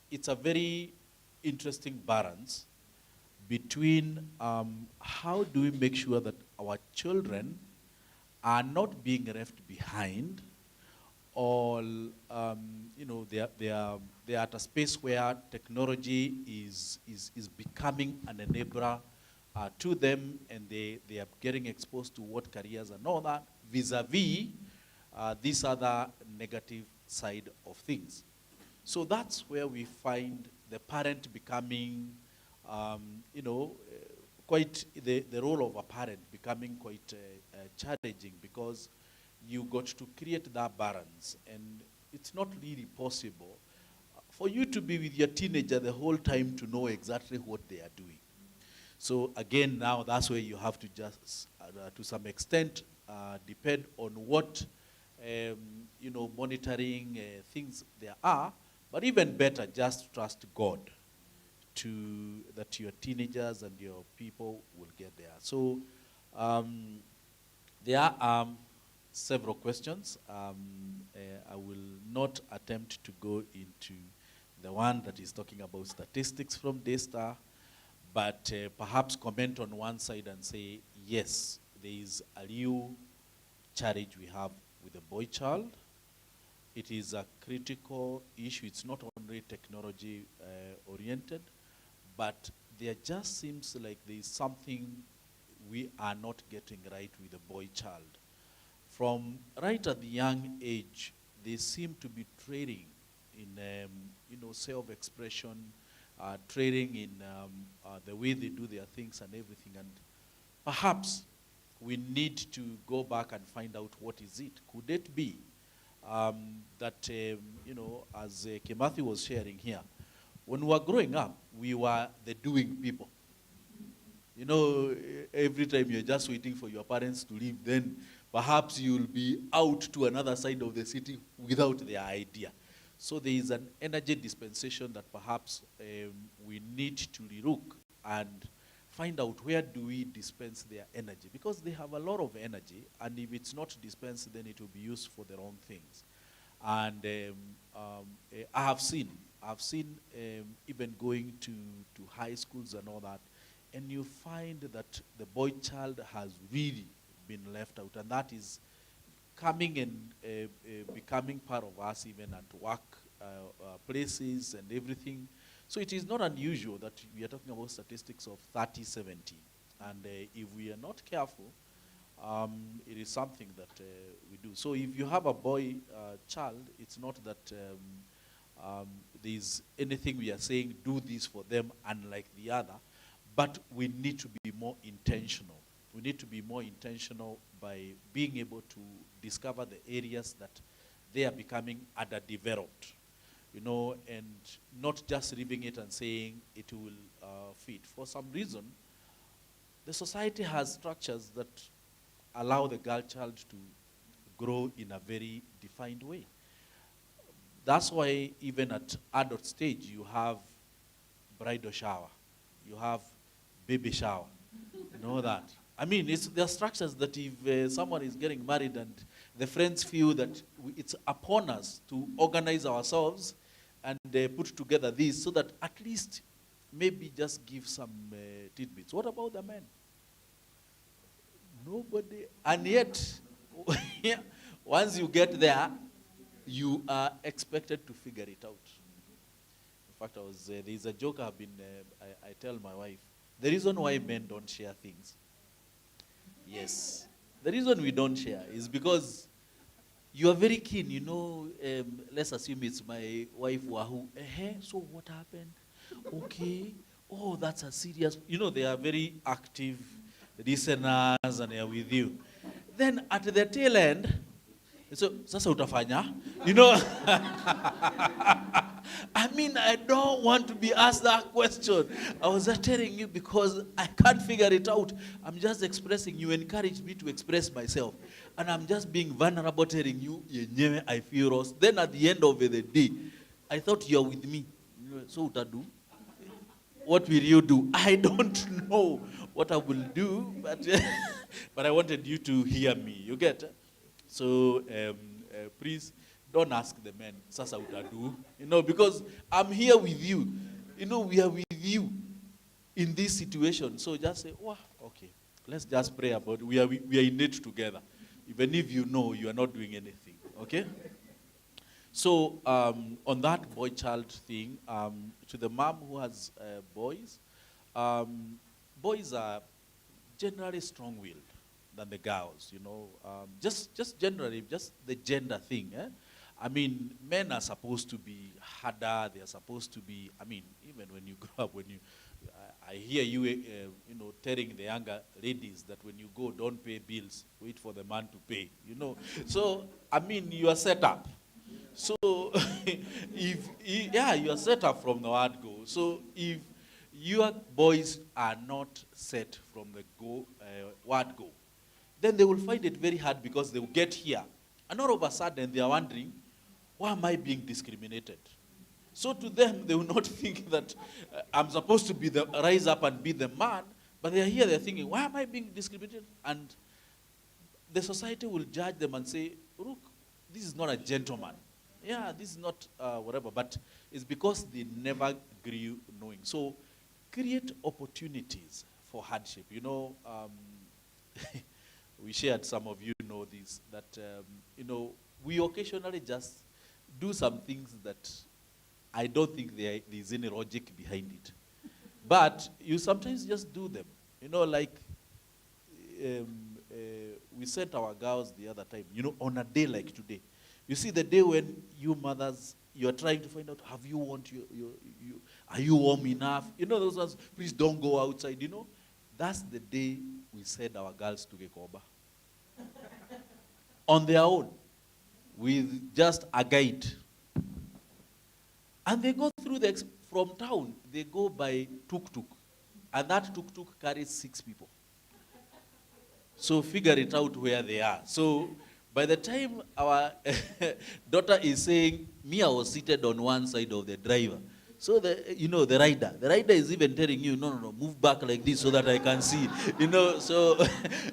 it's a very interesting balance between how do we make sure that our children are not being left behind, all, they are at a space where technology is becoming an enabler to them, and they are getting exposed to what careers and all that, vis-a-vis this other negative side of things. So that's where we find the parent becoming, quite the role of a parent becoming quite challenging, because you got to create that balance, and it's not really possible for you to be with your teenager the whole time to know exactly what they are doing. So again, now that's where you have to just, to some extent, depend on what, monitoring things there are, but even better, just trust God that your teenagers and your people will get there. So there are several questions. I will not attempt to go into the one that is talking about statistics from Daystar, but perhaps comment on one side and say, yes, there is a real challenge we have with the boy child. It is a critical issue. It's not only technology oriented, but there just seems like there is something we are not getting right with the boy child. From right at the young age, they seem to be trading in self-expression, trading in the way they do their things and everything. And perhaps we need to go back and find out what is it. Could it be that, as Kimathi was sharing here, when we were growing up, we were the doing people. Every time you're just waiting for your parents to leave, then perhaps you'll be out to another side of the city without their idea. So there is an energy dispensation that perhaps we need to relook and find out where do we dispense their energy, because they have a lot of energy, and if it's not dispensed, then it will be used for the wrong things. And I have seen even going to high schools and all that, and you find that the boy child has really been left out, and that is coming and becoming part of us even at work places and everything. So it is not unusual that we are talking about statistics of 30-70, and if we are not careful, it is something that we do. So if you have a boy child, it's not that there's anything we are saying, do this for them unlike the other, but we need to be more intentional. We need to be more intentional by being able to discover the areas that they are becoming underdeveloped, and not just leaving it and saying it will fit. For some reason, the society has structures that allow the girl child to grow in a very defined way. That's why even at adult stage, you have bridal shower, you have baby shower, that. I mean, there are structures that if someone is getting married and the friends feel that it's upon us to organize ourselves and put together this so that at least maybe just give some tidbits. What about the men? Nobody. And yet, once you get there, you are expected to figure it out. In fact, there's a joke I tell my wife. The reason why men don't share things, yes, the reason we don't share is because you are very keen, let's assume it's my wife, Wahoo. So what happened? Okay. Oh, that's a serious, they are very active listeners and they are with you. Then at the tail end, so, sasa utafanya, I mean, I don't want to be asked that question. I was just telling you because I can't figure it out. I'm just expressing. You encouraged me to express myself. And I'm just being vulnerable, telling you, I feel lost. Then at the end of the day, I thought you're with me. So utadu. What will you do? I don't know what I will do, but I wanted you to hear me. You get it? So please don't ask the men, sasa utadu, because I'm here with you. We are with you in this situation. So just say, wow, okay, let's just pray about it. We are in it together. Even if you know you are not doing anything, okay? So on that boy-child thing, to the mom who has boys, boys are generally strong-willed than the girls, you know. Just generally, just the gender thing. I mean, men are supposed to be harder. They are supposed to be, I mean, even when you grow up, when you, I hear you, you know, telling the younger ladies that when you go, don't pay bills, wait for the man to pay, you know. So, I mean, you are set up. So, yeah, you are set up from the word go. So, if your boys are not set from the word go, then they will find it very hard because they will get here. And all of a sudden, they are wondering, why am I being discriminated? So to them, they will not think that I'm supposed to be rise up and be the man, but they are here, they're thinking, why am I being discriminated? And the society will judge them and say, look, this is not a gentleman. Yeah, this is not whatever, but it's because they never grew knowing. So create opportunities for hardship. You know, we shared, some of you know this, that, you know, we occasionally just do some things that I don't think there's any logic behind it. But you sometimes just do them. You know, like we sent our girls the other time, you know, on a day like today. You see the day when you mothers, you're trying to find out, have you want are you warm enough? You know those ones, please don't go outside, you know. That's the day we sent our girls to Gekoba. On their own, with just a guide. And they go through from town, they go by tuk-tuk. And that tuk-tuk carries 6 people. So figure it out where they are. So by the time our daughter is saying, me, I was seated on one side of the driver. So you know, the rider is even telling you, no, move back like this so that I can see. You know, so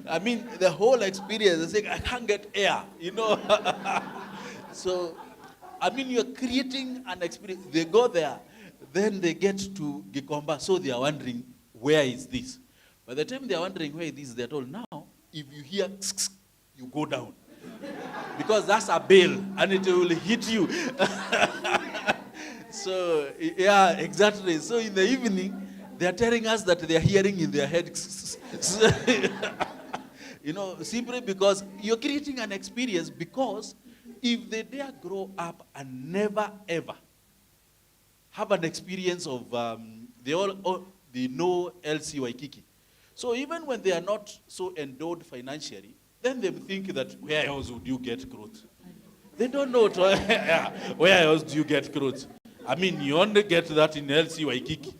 I mean, the whole experience is saying, I can't get air, you know. So, I mean, you're creating an experience. They go there, then they get to Gikomba, so they are wondering, where is this? By the time they are wondering where this is, they're told, now, if you hear, you go down. Because that's a bell, and it will hit you. So, yeah, exactly. So in the evening, they are telling us that they are hearing in their head. You know, simply because you're creating an experience, because if they dare grow up and never ever have an experience of, they know LC Waikiki. So even when they are not so endowed financially, then they think that, where else would you get growth? They don't know, where else do you get growth? I mean, you only get that in LC Waikiki.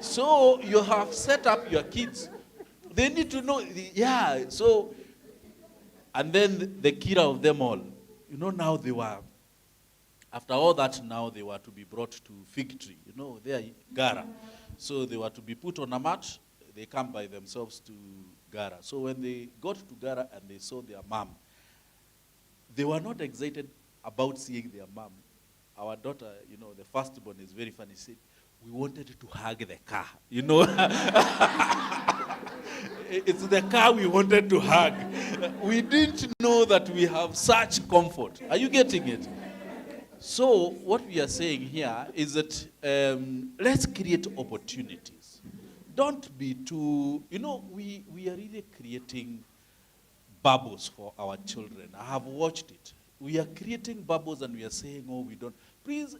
So you have set up your kids. They need to know, so, and then the killer of them all, you know, now they were, after all that, now they were to be brought to Fig Tree. You know, they are Gara. So they were to be put on a mat. They come by themselves to Gara. So when they got to Gara and they saw their mom, they were not excited about seeing their mom. Our daughter, you know, the firstborn is very funny. She said, we wanted to hug the car, you know. It's the car we wanted to hug. We didn't know that we have such comfort. Are you getting it? So what we are saying here is that let's create opportunities. Don't be too, you know, we are really creating bubbles for our children. I have watched it. We are creating bubbles and we are saying, oh, we don't. Please,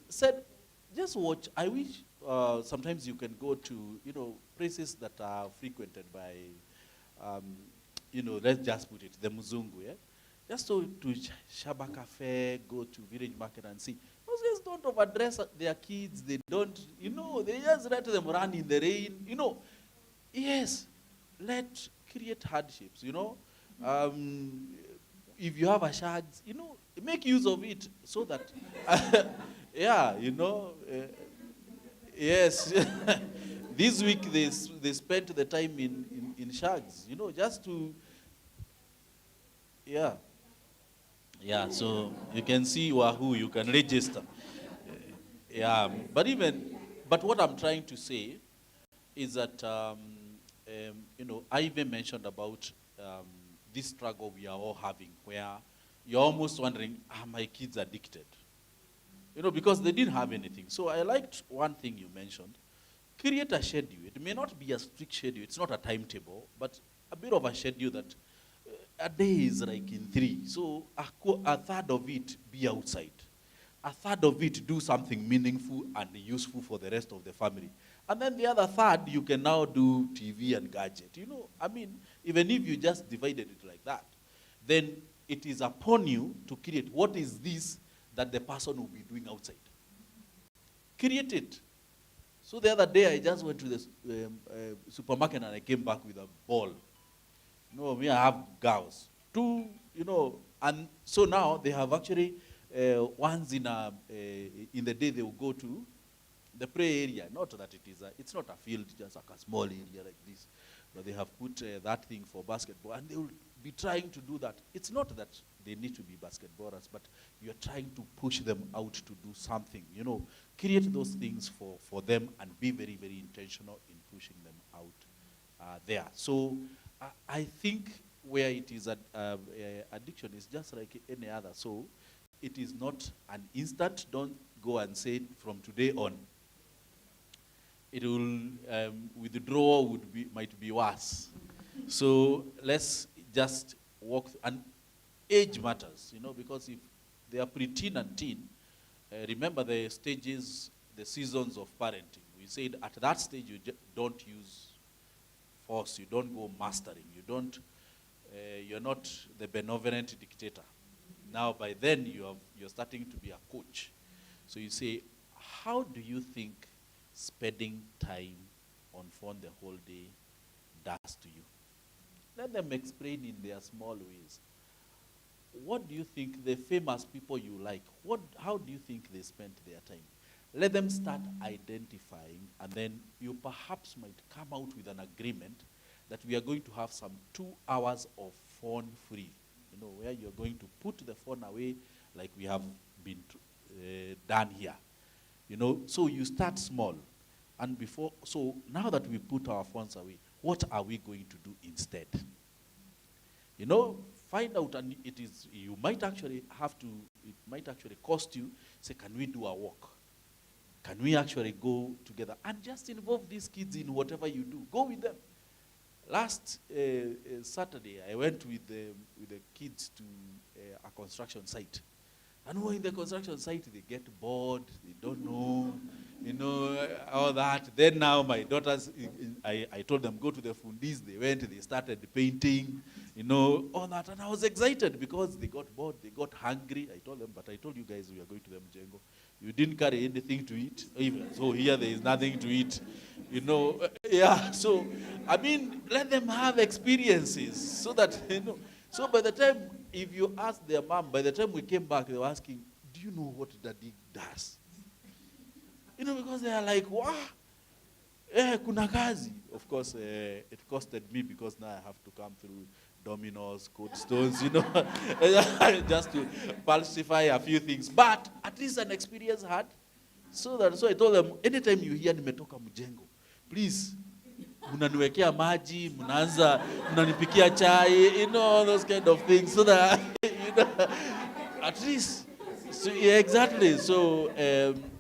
just watch. I wish sometimes you can go to, you know, places that are frequented by, you know, let's just put it, the Muzungu, yeah? Just to Shaba Cafe, go to Village Market and see. Those guys don't overdress their kids. They don't, you know, they just let them run in the rain. You know, yes, let's create hardships, you know. If you have a shags, you know, make use of it so that, yeah, you know, yes. This week they spent the time in shags, you know, just to, yeah. Yeah, so you can see Wahoo, you can register. Yeah, but what I'm trying to say is that, you know, I even mentioned about this struggle we are all having, where you're almost wondering, are my kids addicted? You know, because they didn't have anything. So I liked one thing you mentioned. Create a schedule. It may not be a strict schedule. It's not a timetable, but a bit of a schedule that a day is like in 3. So a third of it be outside. A third of it do something meaningful and useful for the rest of the family. And then the other third, you can now do TV and gadget. You know, I mean, even if you just divided it like that, then it is upon you to create what is this that the person will be doing outside. Create it. So the other day, I just went to the supermarket and I came back with a ball. You know, me, I have girls. 2, you know, and so now they have actually, once in the day they will go to the play area. Not that it is, it's not a field, just like a small area like this. But they have put that thing for basketball, and they will be trying to do that. It's not that they need to be basketballers, but you're trying to push them out to do something. You know, create those things for them and be very, very intentional in pushing them out there. So I think where it is addiction is just like any other. So it is not an instant. Don't go and say from today on. It will withdrawal might be worse. So let's just walk. And age matters, you know, because if they are preteen and teen, remember the stages, the seasons of parenting. We said at that stage you don't use force, you don't go mastering, you don't. You're not the benevolent dictator. Now by then you're starting to be a coach. So you say, how do you think spending time on phone the whole day does to you? Let them explain in their small ways. What do you think the famous people you like, how do you think they spent their time? Let them start identifying, and then you perhaps might come out with an agreement that we are going to have some 2 hours of phone free, you know, where you're going to put the phone away like we have been done here. You know, so you start small. And so now that we put our phones away, what are we going to do instead? You know, find out, and you might actually it might actually cost you, say, can we do a walk? Can we actually go together? And just involve these kids in whatever you do. Go with them. Last Saturday, I went with the kids to a construction site. And when in the construction site, they get bored, they don't know, you know, all that. Then now my daughters, I told them, go to the fundis. They went, they started painting, you know, all that. And I was excited because they got bored, they got hungry. I told them, but I told you guys we are going to the Mjengo. You didn't carry anything to eat. So here there is nothing to eat, you know. Yeah, so, I mean, let them have experiences so that, you know. So by the time, if you ask their mom, by the time we came back, they were asking, do you know what Daddy does? You know, because they are like, wow, kuna kazi. Of course, it costed me because now I have to come through Domino's, Cold Stones, you know, just to falsify a few things. But at least an experience had. So I told them, anytime you hear nimetoka Mjengo, please, mnaniwekea maji, mnanipikia chai, you know, those kind of things, so that, you know, at least, so, yeah, exactly. So,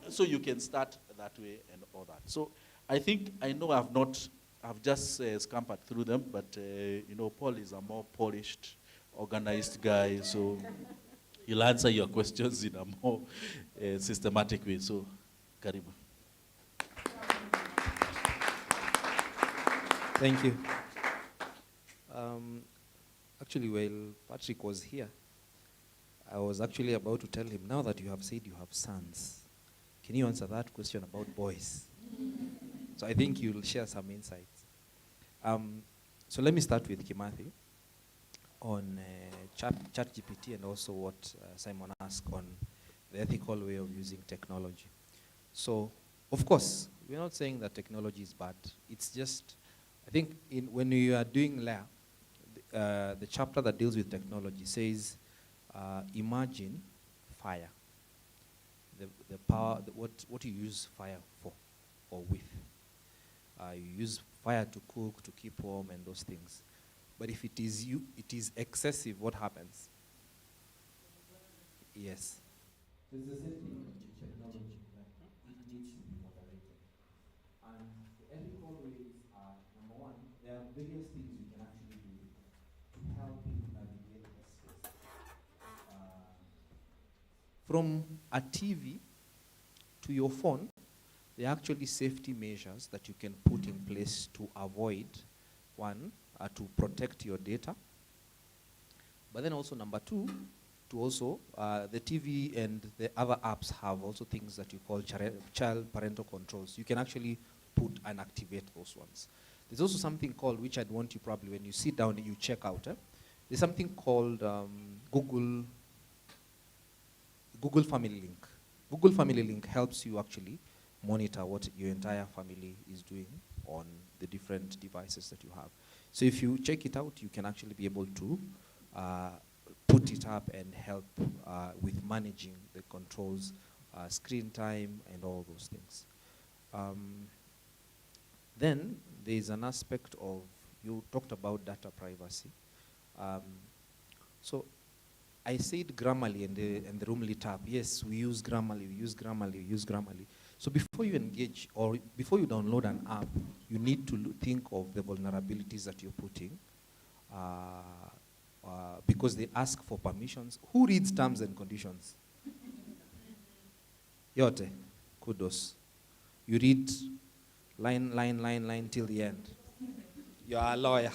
so you can start that way and all that. So I think, I know I've just scampered through them, but, you know, Paul is a more polished, organized guy, so he'll answer your questions in a more systematic way. So, karibu. Thank you. Actually, while Patrick was here, I was actually about to tell him, now that you have said you have sons, can you answer that question about boys? So I think you'll share some insights. So let me start with Kimathi on ChatGPT and also what Simon asked on the ethical way of using technology. So, of course, we're not saying that technology is bad. It's just, I think when you are doing LAIR, the chapter that deals with technology says, imagine fire, the power, what you use fire for or with. You use fire to cook, to keep warm, and those things. But if it is excessive, what happens? Yes. So it's the same thing with technology, like it needs to be moderated. And the ethical ways are, number one, there are various things you can actually do to help you navigate the space. From a TV to your phone, there are actually safety measures that you can put in place to avoid, one, to protect your data. But then also number two, to also, the TV and the other apps have also things that you call child parental controls. You can actually put and activate those ones. There's also something called, which I'd want you probably when you sit down and you check out, there's something called Google Family Link. Google Family Link helps you actually monitor what your entire family is doing on the different devices that you have. So if you check it out, you can actually be able to put it up and help with managing the controls, screen time, and all those things. Then there's an aspect of, you talked about data privacy. So I said Grammarly and the room lit up. Yes, we use Grammarly, we use Grammarly, we use Grammarly. So before you engage or before you download an app, you need to think of the vulnerabilities that you're putting because they ask for permissions. Who reads terms and conditions? Yote, kudos. You read line till the end. You are a lawyer.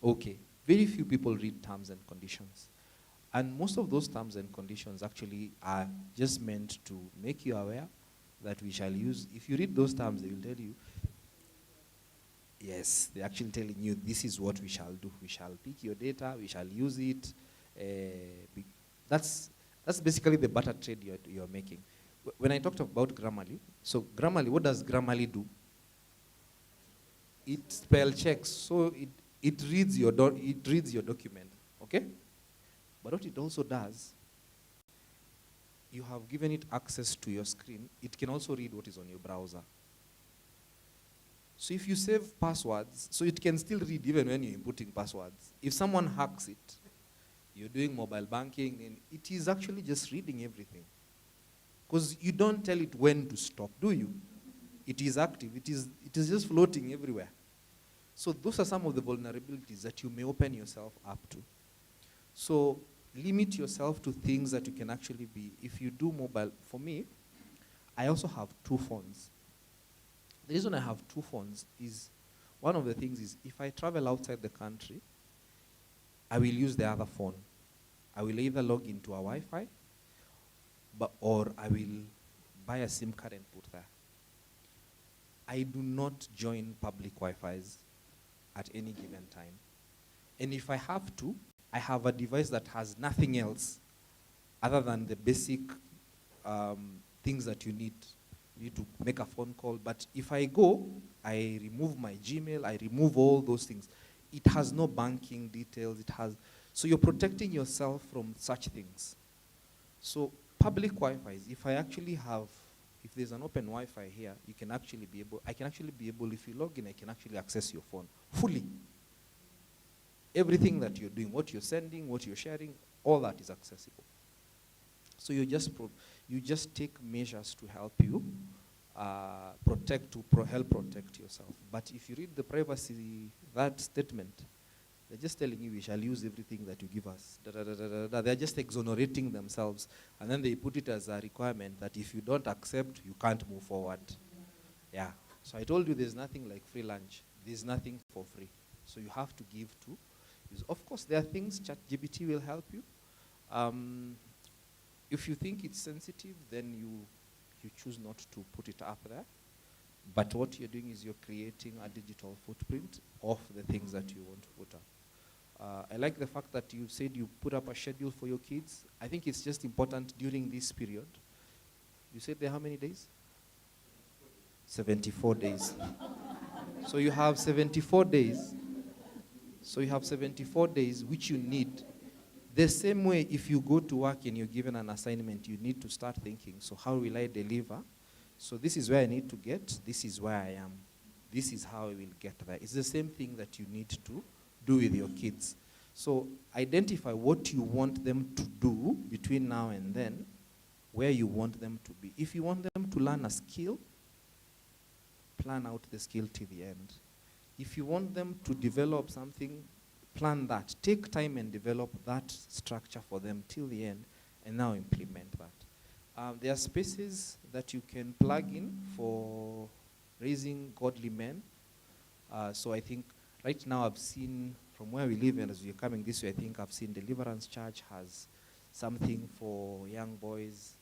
Okay. Very few people read terms and conditions. And most of those terms and conditions actually are just meant to make you aware that we shall use. If you read those terms, they will tell you, yes, they're actually telling you this is what we shall do. We shall pick your data, we shall use it. That's basically the barter trade you're making. When I talked about Grammarly, so Grammarly, what does Grammarly do? It spell checks, so it reads your document, okay? But what it also does, you have given it access to your screen. It can also read what is on your browser. So if you save passwords, so it can still read even when you're inputting passwords. If someone hacks it, you're doing mobile banking, and it is actually just reading everything. Because you don't tell it when to stop, do you? It is active. It is just floating everywhere. So those are some of the vulnerabilities that you may open yourself up to. So limit yourself to things that you can actually be. If you do mobile, for me, I also have 2 phones. The reason I have 2 phones is, one of the things is, if I travel outside the country, I will use the other phone. I will either log into a Wi-Fi, or I will buy a SIM card and put there. I do not join public Wi-Fis at any given time. And if I have to, I have a device that has nothing else other than the basic things that you need. You need to make a phone call. But if I go, I remove my Gmail, I remove all those things. It has no banking details. So you're protecting yourself from such things. So public Wi-Fis, if there's an open Wi-Fi here, I can actually be able, if you log in, I can actually access your phone fully. Everything that you're doing, what you're sending, what you're sharing, all that is accessible. So you just take measures to help you help protect yourself. But if you read the privacy, that statement, they're just telling you we shall use everything that you give us. They're just exonerating themselves, and then they put it as a requirement that if you don't accept, you can't move forward. Yeah. So I told you there's nothing like free lunch. There's nothing for free. So you have to give to. Of course, there are things ChatGPT will help you. If you think it's sensitive, then you choose not to put it up there. But what you're doing is you're creating a digital footprint of the things that you want to put up. I like the fact that you said you put up a schedule for your kids. I think it's just important during this period. You said there how many days? 74 days. So you have 74 days. So you have 74 days which you need. The same way if you go to work and you're given an assignment, you need to start thinking, so how will I deliver? So this is where I need to get, this is where I am. This is how I will get there. It's the same thing that you need to do with your kids. So identify what you want them to do between now and then, where you want them to be. If you want them to learn a skill, plan out the skill till the end. If you want them to develop something, plan that. Take time and develop that structure for them till the end, and now implement that. There are spaces that you can plug in for raising godly men. So I think right now I've seen, from where we live and as we're coming this way, I think I've seen Deliverance Church has something for young boys.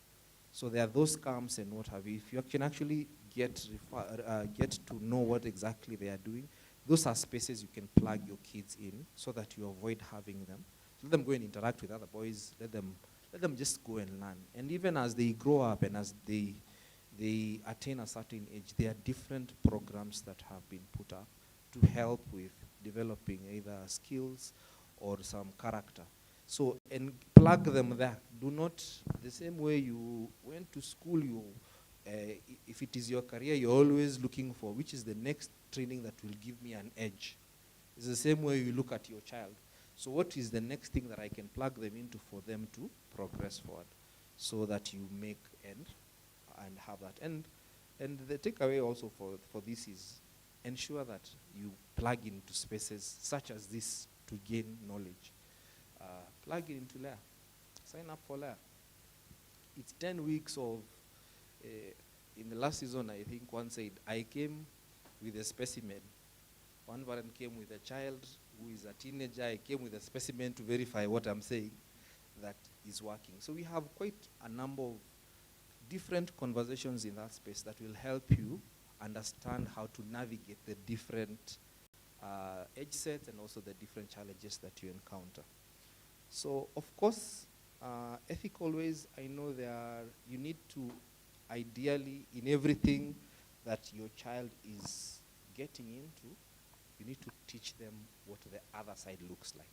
So there are those camps and what have you. If you can actually get to know what exactly they are doing, those are spaces you can plug your kids in so that you avoid having them. Let them go and interact with other boys. Let them just go and learn. And even as they grow up and as they attain a certain age, there are different programs that have been put up to help with developing either skills or some character. So, and plug them there. Do not, the same way you went to school, if it is your career, you're always looking for which is the next training that will give me an edge. It's the same way you look at your child. So what is the next thing that I can plug them into for them to progress forward, so that you make and have that. And the takeaway also for this is ensure that you plug into spaces such as this to gain knowledge. Plug it into Leah. Sign up for Leah. It's 10 weeks of, in the last season, I think one said, I came with a specimen. One parent came with a child who is a teenager. I came with a specimen to verify what I'm saying that is working. So we have quite a number of different conversations in that space that will help you understand how to navigate the different edge sets and also the different challenges that you encounter. So, of course, ethical ways, I know you need to, ideally, in everything that your child is getting into, you need to teach them what the other side looks like.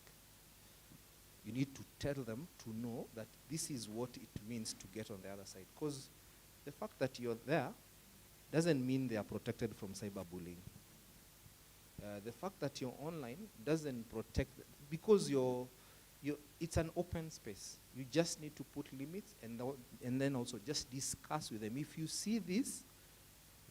You need to tell them to know that this is what it means to get on the other side. Because the fact that you're there doesn't mean they are protected from cyberbullying. The fact that you're online doesn't protect them, because it's an open space. You just need to put limits and then also just discuss with them. If you see this,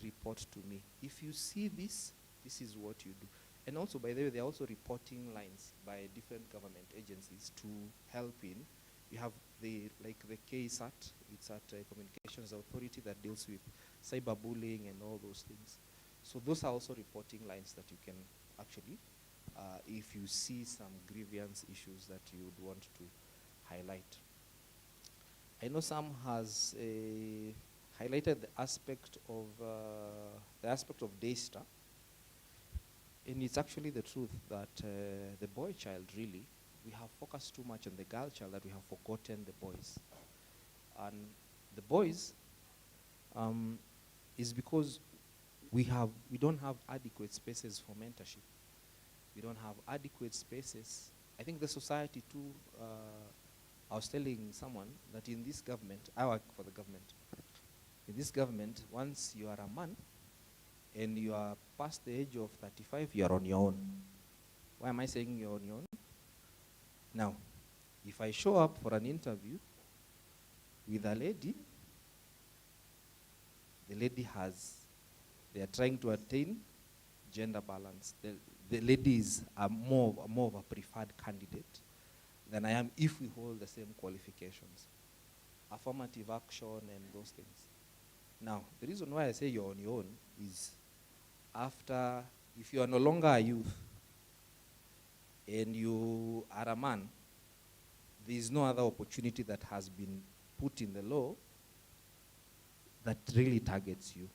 report to me. If you see this, this is what you do. And also, by the way, they're also reporting lines by different government agencies to help in. You have the KSAT, it's at Communications Authority that deals with cyberbullying and all those things. So those are also reporting lines that you can actually, if you see some grievance issues that you would want to highlight. I know Sam has highlighted the aspect of Daystar. And it's actually the truth that the boy child, really, we have focused too much on the girl child that we have forgotten the boys. And the boys is because we don't have adequate spaces for mentorship. We don't have adequate spaces. I think the society too, I was telling someone that in this government, I work for the government. In this government, once you are a man, and you are past the age of 35, you are on your own. Why am I saying you're on your own? Now, if I show up for an interview with a lady, the lady they are trying to attain gender balance. The ladies are more of a preferred candidate than I am if we hold the same qualifications. Affirmative action and those things. Now, the reason why I say you're on your own is if you are no longer a youth and you are a man, there is no other opportunity that has been put in the law that really targets you.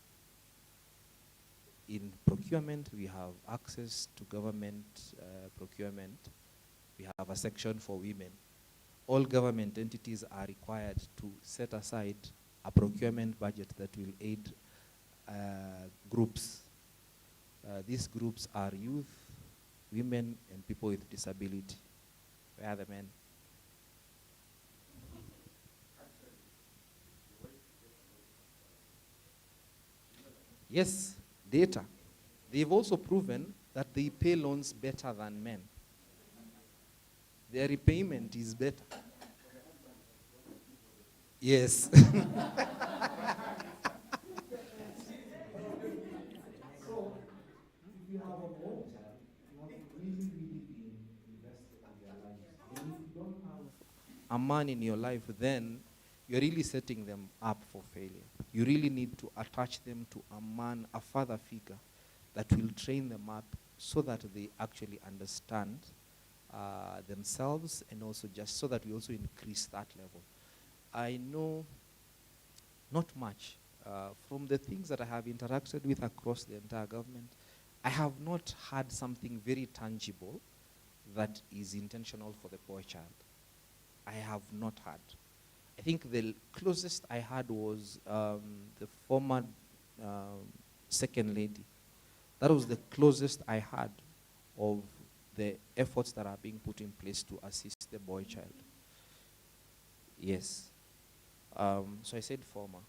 In procurement, we have access to government procurement. We have a section for women. All government entities are required to set aside a procurement budget that will aid groups. These groups are youth, women, and people with disability. Where are the men? Yes, data. They've also proven that they pay loans better than men. Their repayment is better. Yes. A man in your life, then you're really setting them up for failure. You really need to attach them to a man, a father figure, that will train them up so that they actually understand themselves, and also just so that we also increase that level. I know not much. From the things that I have interacted with across the entire government, I have not had something very tangible that is intentional for the boy child. I have not had. I think the closest I had was the former second lady. That was the closest I had of the efforts that are being put in place to assist the boy child. Yes. So I said former.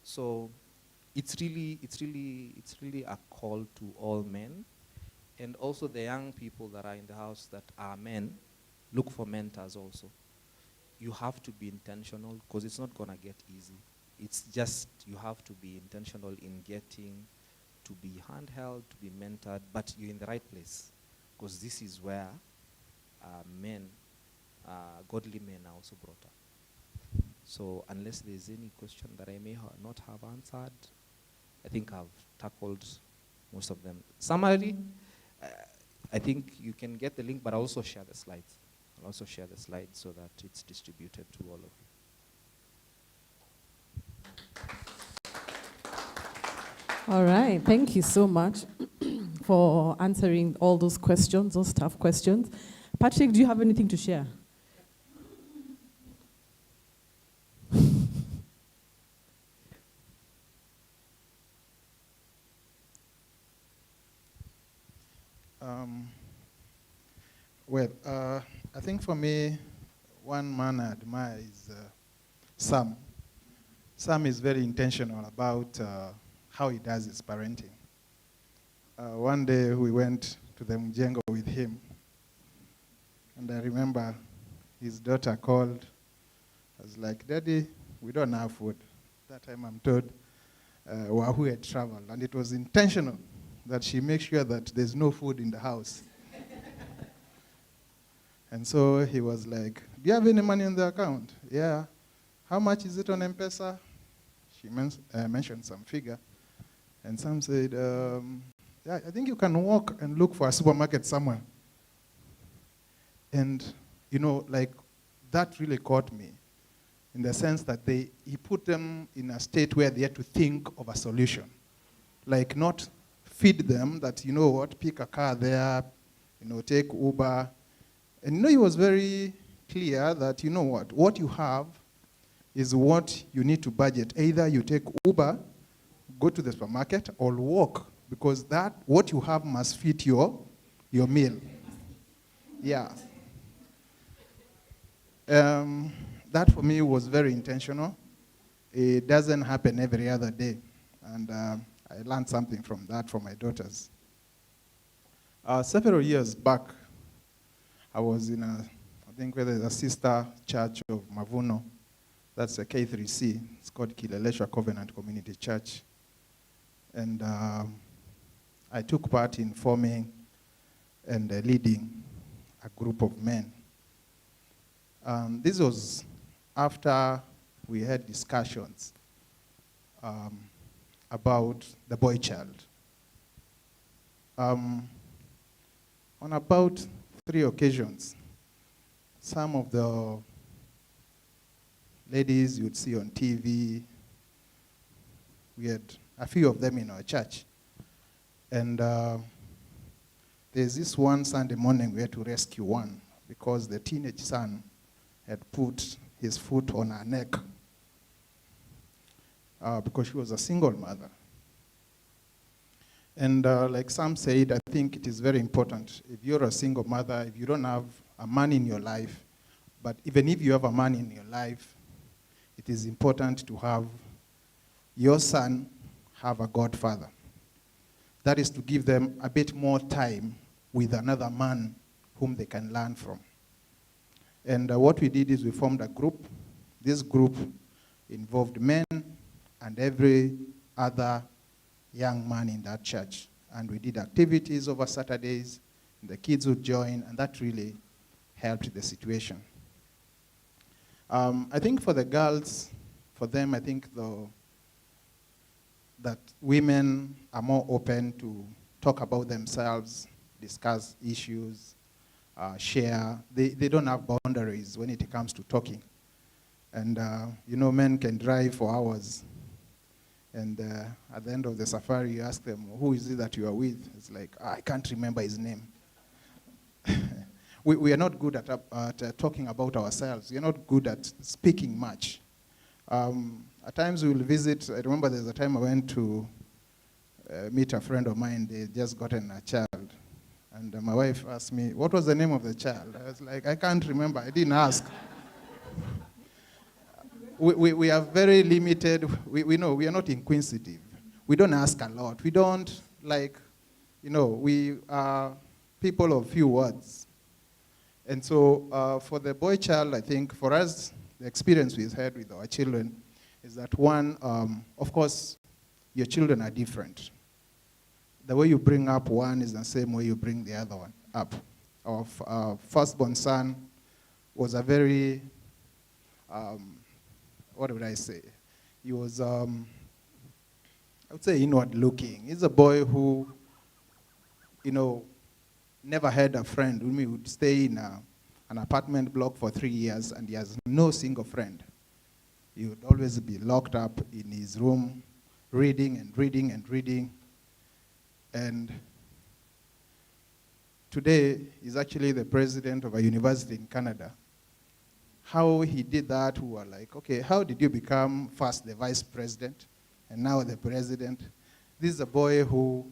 So it's really a call to all men, and also the young people that are in the house that are men. Look for mentors also. You have to be intentional, because it's not gonna get easy. It's just you have to be intentional in getting to be handheld, to be mentored, but you're in the right place, because this is where men, godly men are also brought up. So unless there's any question that I may not have answered, I think I've tackled most of them. Summary, I think you can get the link, but I'll also share the slides. I'll also share the slides so that it's distributed to all of you. All right, thank you so much for answering all those questions, those tough questions. Patrick, do you have anything to share? I think for me, one man I admire is Sam. Sam is very intentional about how he does his parenting. One day we went to the Mjengo with him, and I remember his daughter called. I was like, "Daddy, we don't have food." That time I'm told Wahu had traveled, and it was intentional that she makes sure that there's no food in the house. And so he was like, "Do you have any money in the account?" "Yeah." "How much is it on M-Pesa?" She mentioned some figure. And Sam said, "Yeah, I think you can walk and look for a supermarket somewhere." And, you know, like, that really caught me, in the sense that he put them in a state where they had to think of a solution. Like, not feed them that, you know what, pick a car there, you know, take Uber. And you know, he was very clear that, you know what you have is what you need to budget. Either you take Uber, go to the supermarket, or walk, because that, what you have must fit your meal. Yeah. That for me was very intentional. It doesn't happen every other day. And I learned something from that from my daughters. Several years back, I was in I think where there's a sister church of Mavuno. That's a K3C. It's called Kileleshwa Covenant Community Church. And I took part in forming and leading a group of men. This was after we had discussions about the boy child. On about 3 occasions, some of the ladies you'd see on TV, we had a few of them in our church. And there's this one Sunday morning we had to rescue one because the teenage son had put his foot on her neck because she was a single mother. And like Sam said, I think it is very important. If you're a single mother, if you don't have a man in your life, but even if you have a man in your life, it is important to have your son have a godfather. That is to give them a bit more time with another man whom they can learn from. And what we did is we formed a group. This group involved men and every other young man in that church. And we did activities over Saturdays. The kids would join, and that really helped the situation. I think for the girls, for them, I think that women are more open to talk about themselves, discuss issues, share. They don't have boundaries when it comes to talking. And, men can drive for hours. And at the end of the safari, you ask them, who is it that you are with? It's like, I can't remember his name. We are not good at talking about ourselves. We are not good at speaking much. At times we will visit. I remember there's a time I went to meet a friend of mine. They just gotten a child. And my wife asked me, what was the name of the child? I was like, I can't remember. I didn't ask. We are very limited. We know we are not inquisitive. We don't ask a lot. We don't we are people of few words. And so for the boy child, I think for us, the experience we've had with our children is that one, of course, your children are different. The way you bring up one is the same way you bring the other one up. Our firstborn son was a very, what would I say? He was, I would say, inward looking. He's a boy who, never had a friend. We would stay in an apartment block for 3 years, and he has no single friend. He would always be locked up in his room, reading and reading and reading. And today, he's actually the president of a university in Canada. How he did that, we were like, okay, how did you become first the vice president and now the president? This is a boy who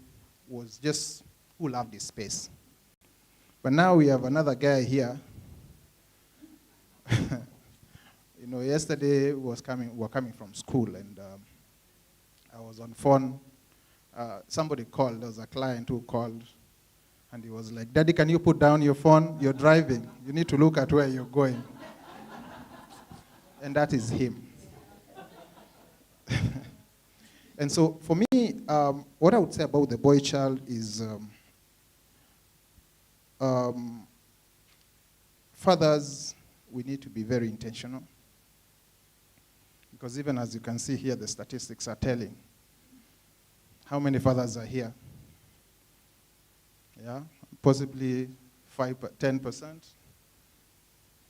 loved his space. But now we have another guy here. Yesterday we were coming from school, and I was on phone. Somebody called. There was a client who called, and he was like, Daddy, can you put down your phone? You're driving. You need to look at where you're going. And that is him. And so for me, what I would say about the boy child is fathers, we need to be very intentional. Because even as you can see here, the statistics are telling. How many fathers are here? Yeah, possibly 10%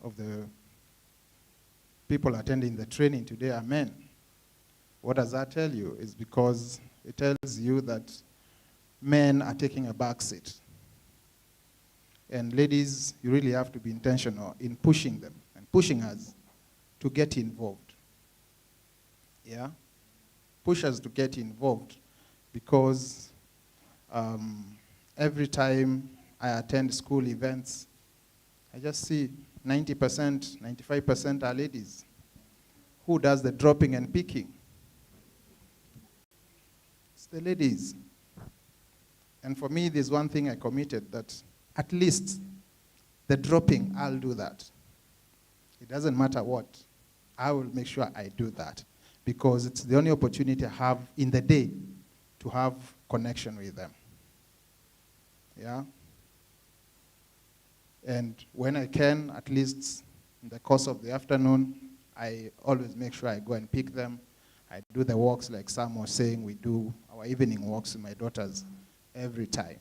of the people attending the training today are men. What does that tell you? It's because it tells you that men are taking a back seat. And ladies, you really have to be intentional in pushing them and pushing us to get involved. Yeah? Push us to get involved, because every time I attend school events, I just see 90%, 95% are ladies. Who does the dropping and picking? It's the ladies. And for me, there's one thing I committed, that at least the dropping, I'll do that. It doesn't matter what. I will make sure I do that, because it's the only opportunity I have in the day to have connection with them. Yeah? And when I can, at least in the course of the afternoon, I always make sure I go and pick them. I do the walks like Sam was saying. We do our evening walks with my daughters every time,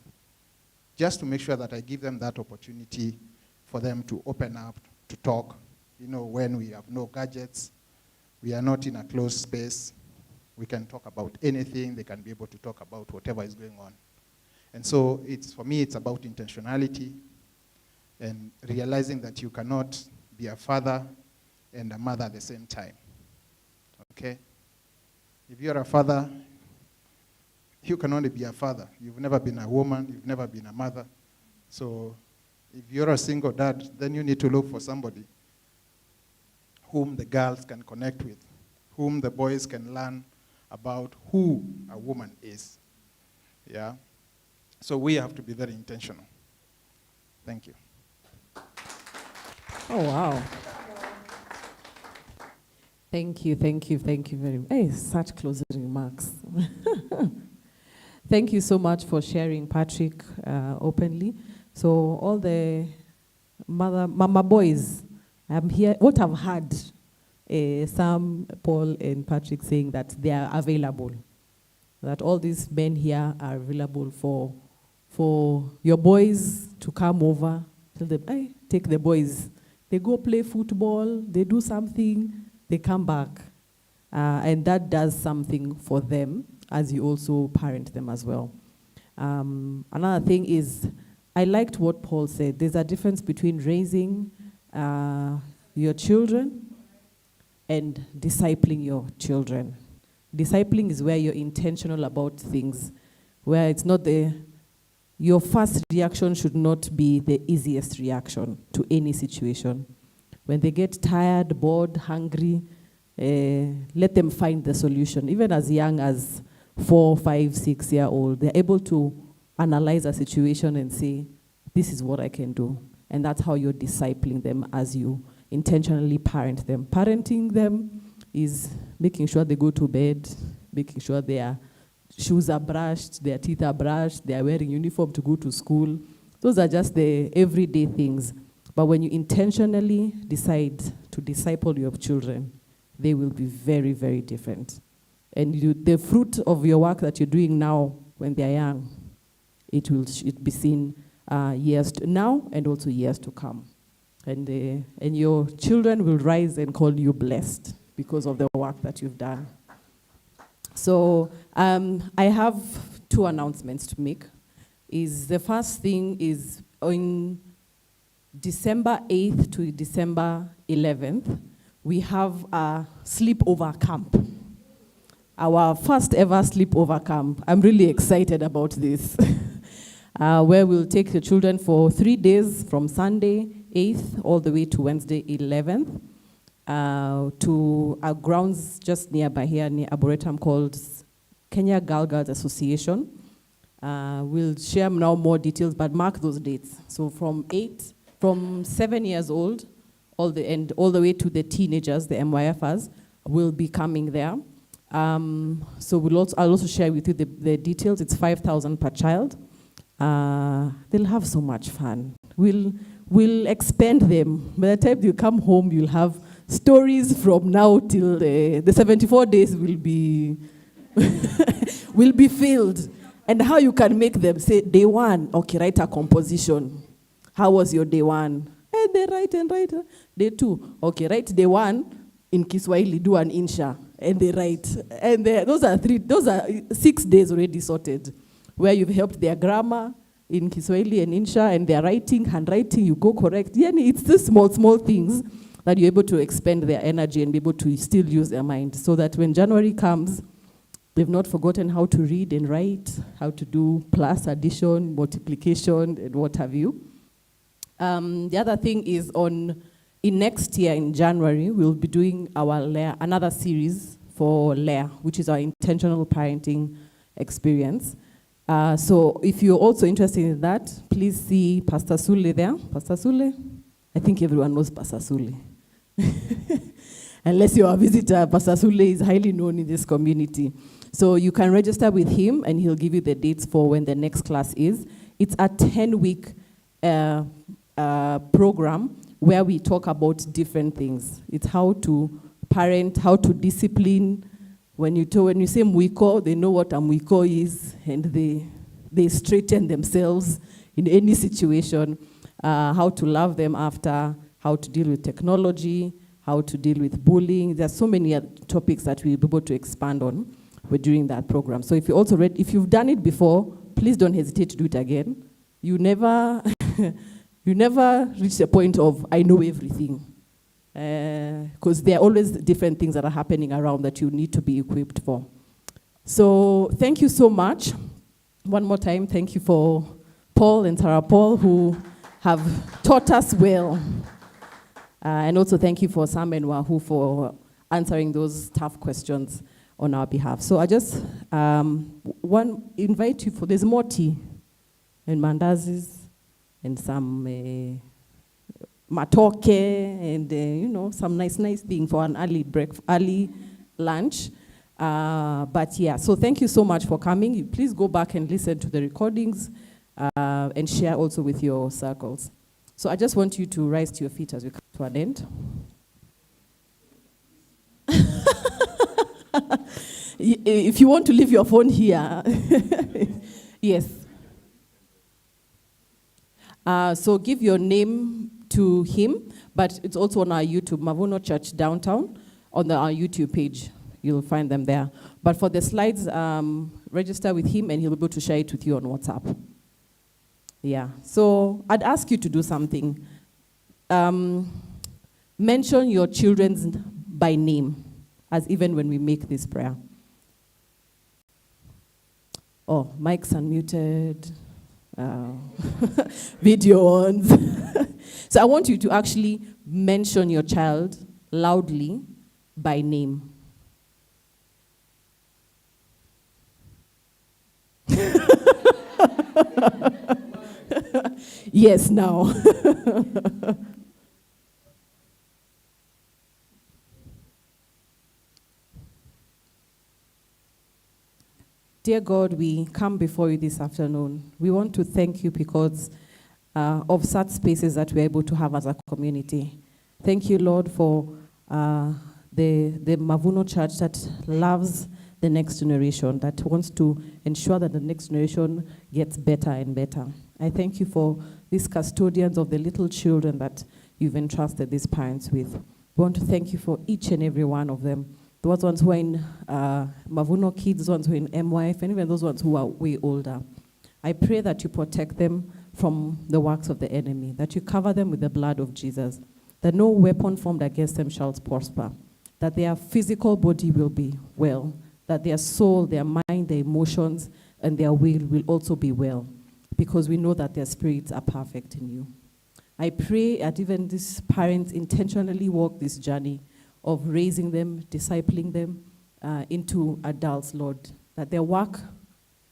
just to make sure that I give them that opportunity for them to open up, to talk. When we have no gadgets, we are not in a closed space, we can talk about anything. They can be able to talk about whatever is going on. And so for me, it's about intentionality and realizing that you cannot be a father and a mother at the same time. Okay? If you're a father, you can only be a father. You've never been a woman, you've never been a mother. So if you're a single dad, then you need to look for somebody whom the girls can connect with, whom the boys can learn about who a woman is. Yeah? So we have to be very intentional. Thank you. Oh, wow. Thank you very much. Hey, such closing remarks. Thank you so much for sharing, Patrick, openly. So all the mama boys, I'm here. What I've heard, Sam, Paul, and Patrick saying that they are available, that all these men here are available for your boys to come over. Tell them, hey, take the boys. They go play football, they do something, they come back. And that does something for them as you also parent them as well. Another thing is, I liked what Paul said. There's a difference between raising your children and discipling your children. Discipling is where you're intentional about things, where it's not your first reaction should not be the easiest reaction to any situation. When they get tired, bored, hungry, let them find the solution. Even as young as 4, 5, 6 year old, they're able to analyze a situation and say, this is what I can do. And that's how you're discipling them as you intentionally parent them. Parenting them is making sure they go to bed, making sure their shoes are brushed, their teeth are brushed, they are wearing uniform to go to school. Those are just the everyday things. But when you intentionally decide to disciple your children, they will be very, very different. And the fruit of your work that you're doing now when they're young, it will be seen years now and also years to come. And your children will rise and call you blessed because of the work that you've done. So I have 2 announcements to make. The first thing is on December 8th to December 11th, we have a sleepover camp. Our first ever sleepover camp. I'm really excited about this. Where we'll take the children for 3 days from Sunday 8th all the way to Wednesday 11th. To our grounds just nearby here, near Arboretum, called Kenya Girl Guides Association. We'll share now more details, but mark those dates. So from 7 years old, all the way to the teenagers, the MYFers, will be coming there. So I'll also share with you the details. It's 5,000 per child. They'll have so much fun. We'll expand them. By the time you come home, you'll have stories from now till the 74 days will be will be filled. And how you can make them say, day 1, okay, write a composition. How was your day 1? And they write and write. Day 2, okay, write day 1 in Kiswahili, do an insha. And they write. And those are 6 days already sorted, where you've helped their grammar in Kiswahili and insha, and their writing, handwriting, you go correct. Yeah, it's the small things that you're able to expend their energy and be able to still use their mind, so that when January comes, they've not forgotten how to read and write, how to do plus, addition, multiplication, and what have you. The other thing is in next year, in January, we'll be doing our another series for LAIR, which is our intentional parenting experience. So if you're also interested in that, please see Pastor Sule there. Pastor Sule? I think everyone knows Pastor Sule. Unless you're a visitor, Pastor Sule is highly known in this community. So you can register with him, and he'll give you the dates for when the next class is. It's a 10-week program where we talk about different things. It's how to parent, how to discipline. When you say mwiko, they know what a mwiko is, and they straighten themselves in any situation. How to love them after, how to deal with technology, how to deal with bullying. There are so many topics that we'll be able to expand on during that program. So if you've done it before, please don't hesitate to do it again. You never reach the point of, I know everything. Because there are always different things that are happening around that you need to be equipped for. So thank you so much. One more time, thank you for Paul and Sarah Paul, who have taught us well. And also thank you for Sam and Wahu for answering those tough questions on our behalf. So I just invite you there's more tea and mandazis and some matoke and some nice thing for an early lunch. But yeah, so thank you so much for coming. Please go back and listen to the recordings and share also with your circles. So I just want you to rise to your feet as we come to an end. If you want to leave your phone here, yes. So give your name to him, but it's also on our YouTube, Mavuno Church Downtown, on our YouTube page. You'll find them there. But for the slides, register with him and he'll be able to share it with you on WhatsApp. Yeah, so I'd ask you to do something. Mention your children by name, as even when we make this prayer. Oh, mic's unmuted. Video on. So I want you to actually mention your child loudly by name. Yes, now. Dear God, we come before you this afternoon. We want to thank you because of such spaces that we're able to have as a community. Thank you, Lord, for the Mavuno Church that loves the next generation, that wants to ensure that the next generation gets better and better. I thank you for these custodians of the little children that you've entrusted these parents with. We want to thank you for each and every one of them. Those ones who are in Mavuno Kids, those ones who are in MYF, and even those ones who are way older. I pray that you protect them from the works of the enemy, that you cover them with the blood of Jesus, that no weapon formed against them shall prosper, that their physical body will be well, that their soul, their mind, their emotions, and their will also be well, because we know that their spirits are perfect in you. I pray that even these parents intentionally walk this journey of raising them, discipling them into adults, Lord, that their work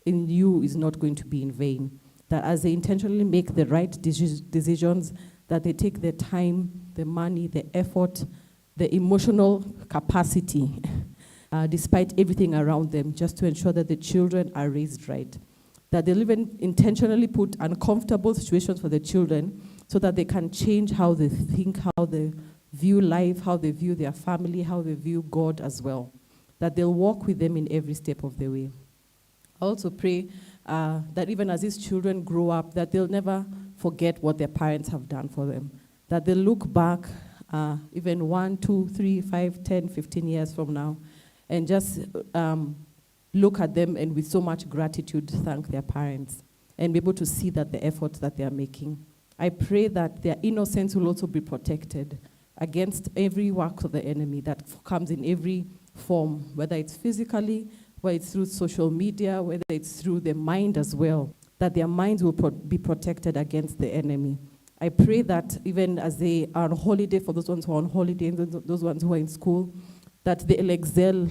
in you is not going to be in vain, that as they intentionally make the right decisions, that they take the time, the money, the effort, the emotional capacity, despite everything around them, just to ensure that the children are raised right, that they'll even intentionally put uncomfortable situations for the children so that they can change how they think, how they view life, how they view their family, how they view God as well, that they'll walk with them in every step of the way. I also pray that even as these children grow up, that they'll never forget what their parents have done for them, that they'll look back even 1, 2, 3, 5, 10, 15 years from now, and just look at them and with so much gratitude thank their parents and be able to see that the efforts that they are making. I pray that their innocence will also be protected against every work of the enemy that comes in every form, whether it's physically, whether it's through social media, whether it's through the mind as well, that their minds will be protected against the enemy. I pray that even as they are on holiday, for those ones who are on holiday and those ones who are in school, that they'll excel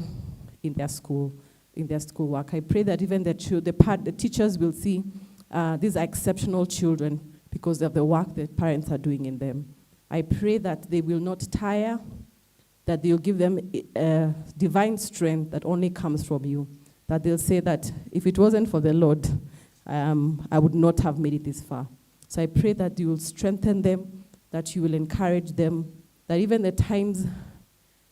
in their school, in their schoolwork. I pray that even the teachers will see these are exceptional children because of the work that parents are doing in them. I pray that they will not tire, that they'll give them divine strength that only comes from you, that they'll say that if it wasn't for the Lord, I would not have made it this far. So I pray that you will strengthen them, that you will encourage them, that even the times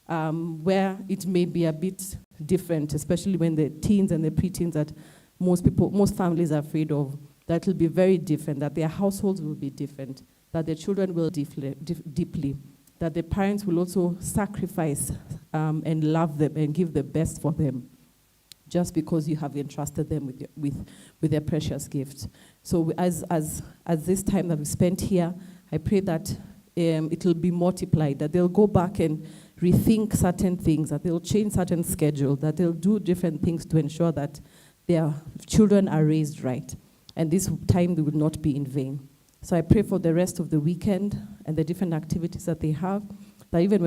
where it may be a bit different, especially when the teens and the preteens that most families are afraid of, that will be very different, that their households will be different, that their children will deeply, that the parents will also sacrifice and love them and give the best for them, just because you have entrusted them with their precious gifts. So as this time that we spent here, I pray that it will be multiplied, that they'll go back and rethink certain things, that they'll change certain schedules, that they'll do different things to ensure that their children are raised right. And this time will not be in vain. So I pray for the rest of the weekend and the different activities that they have, that even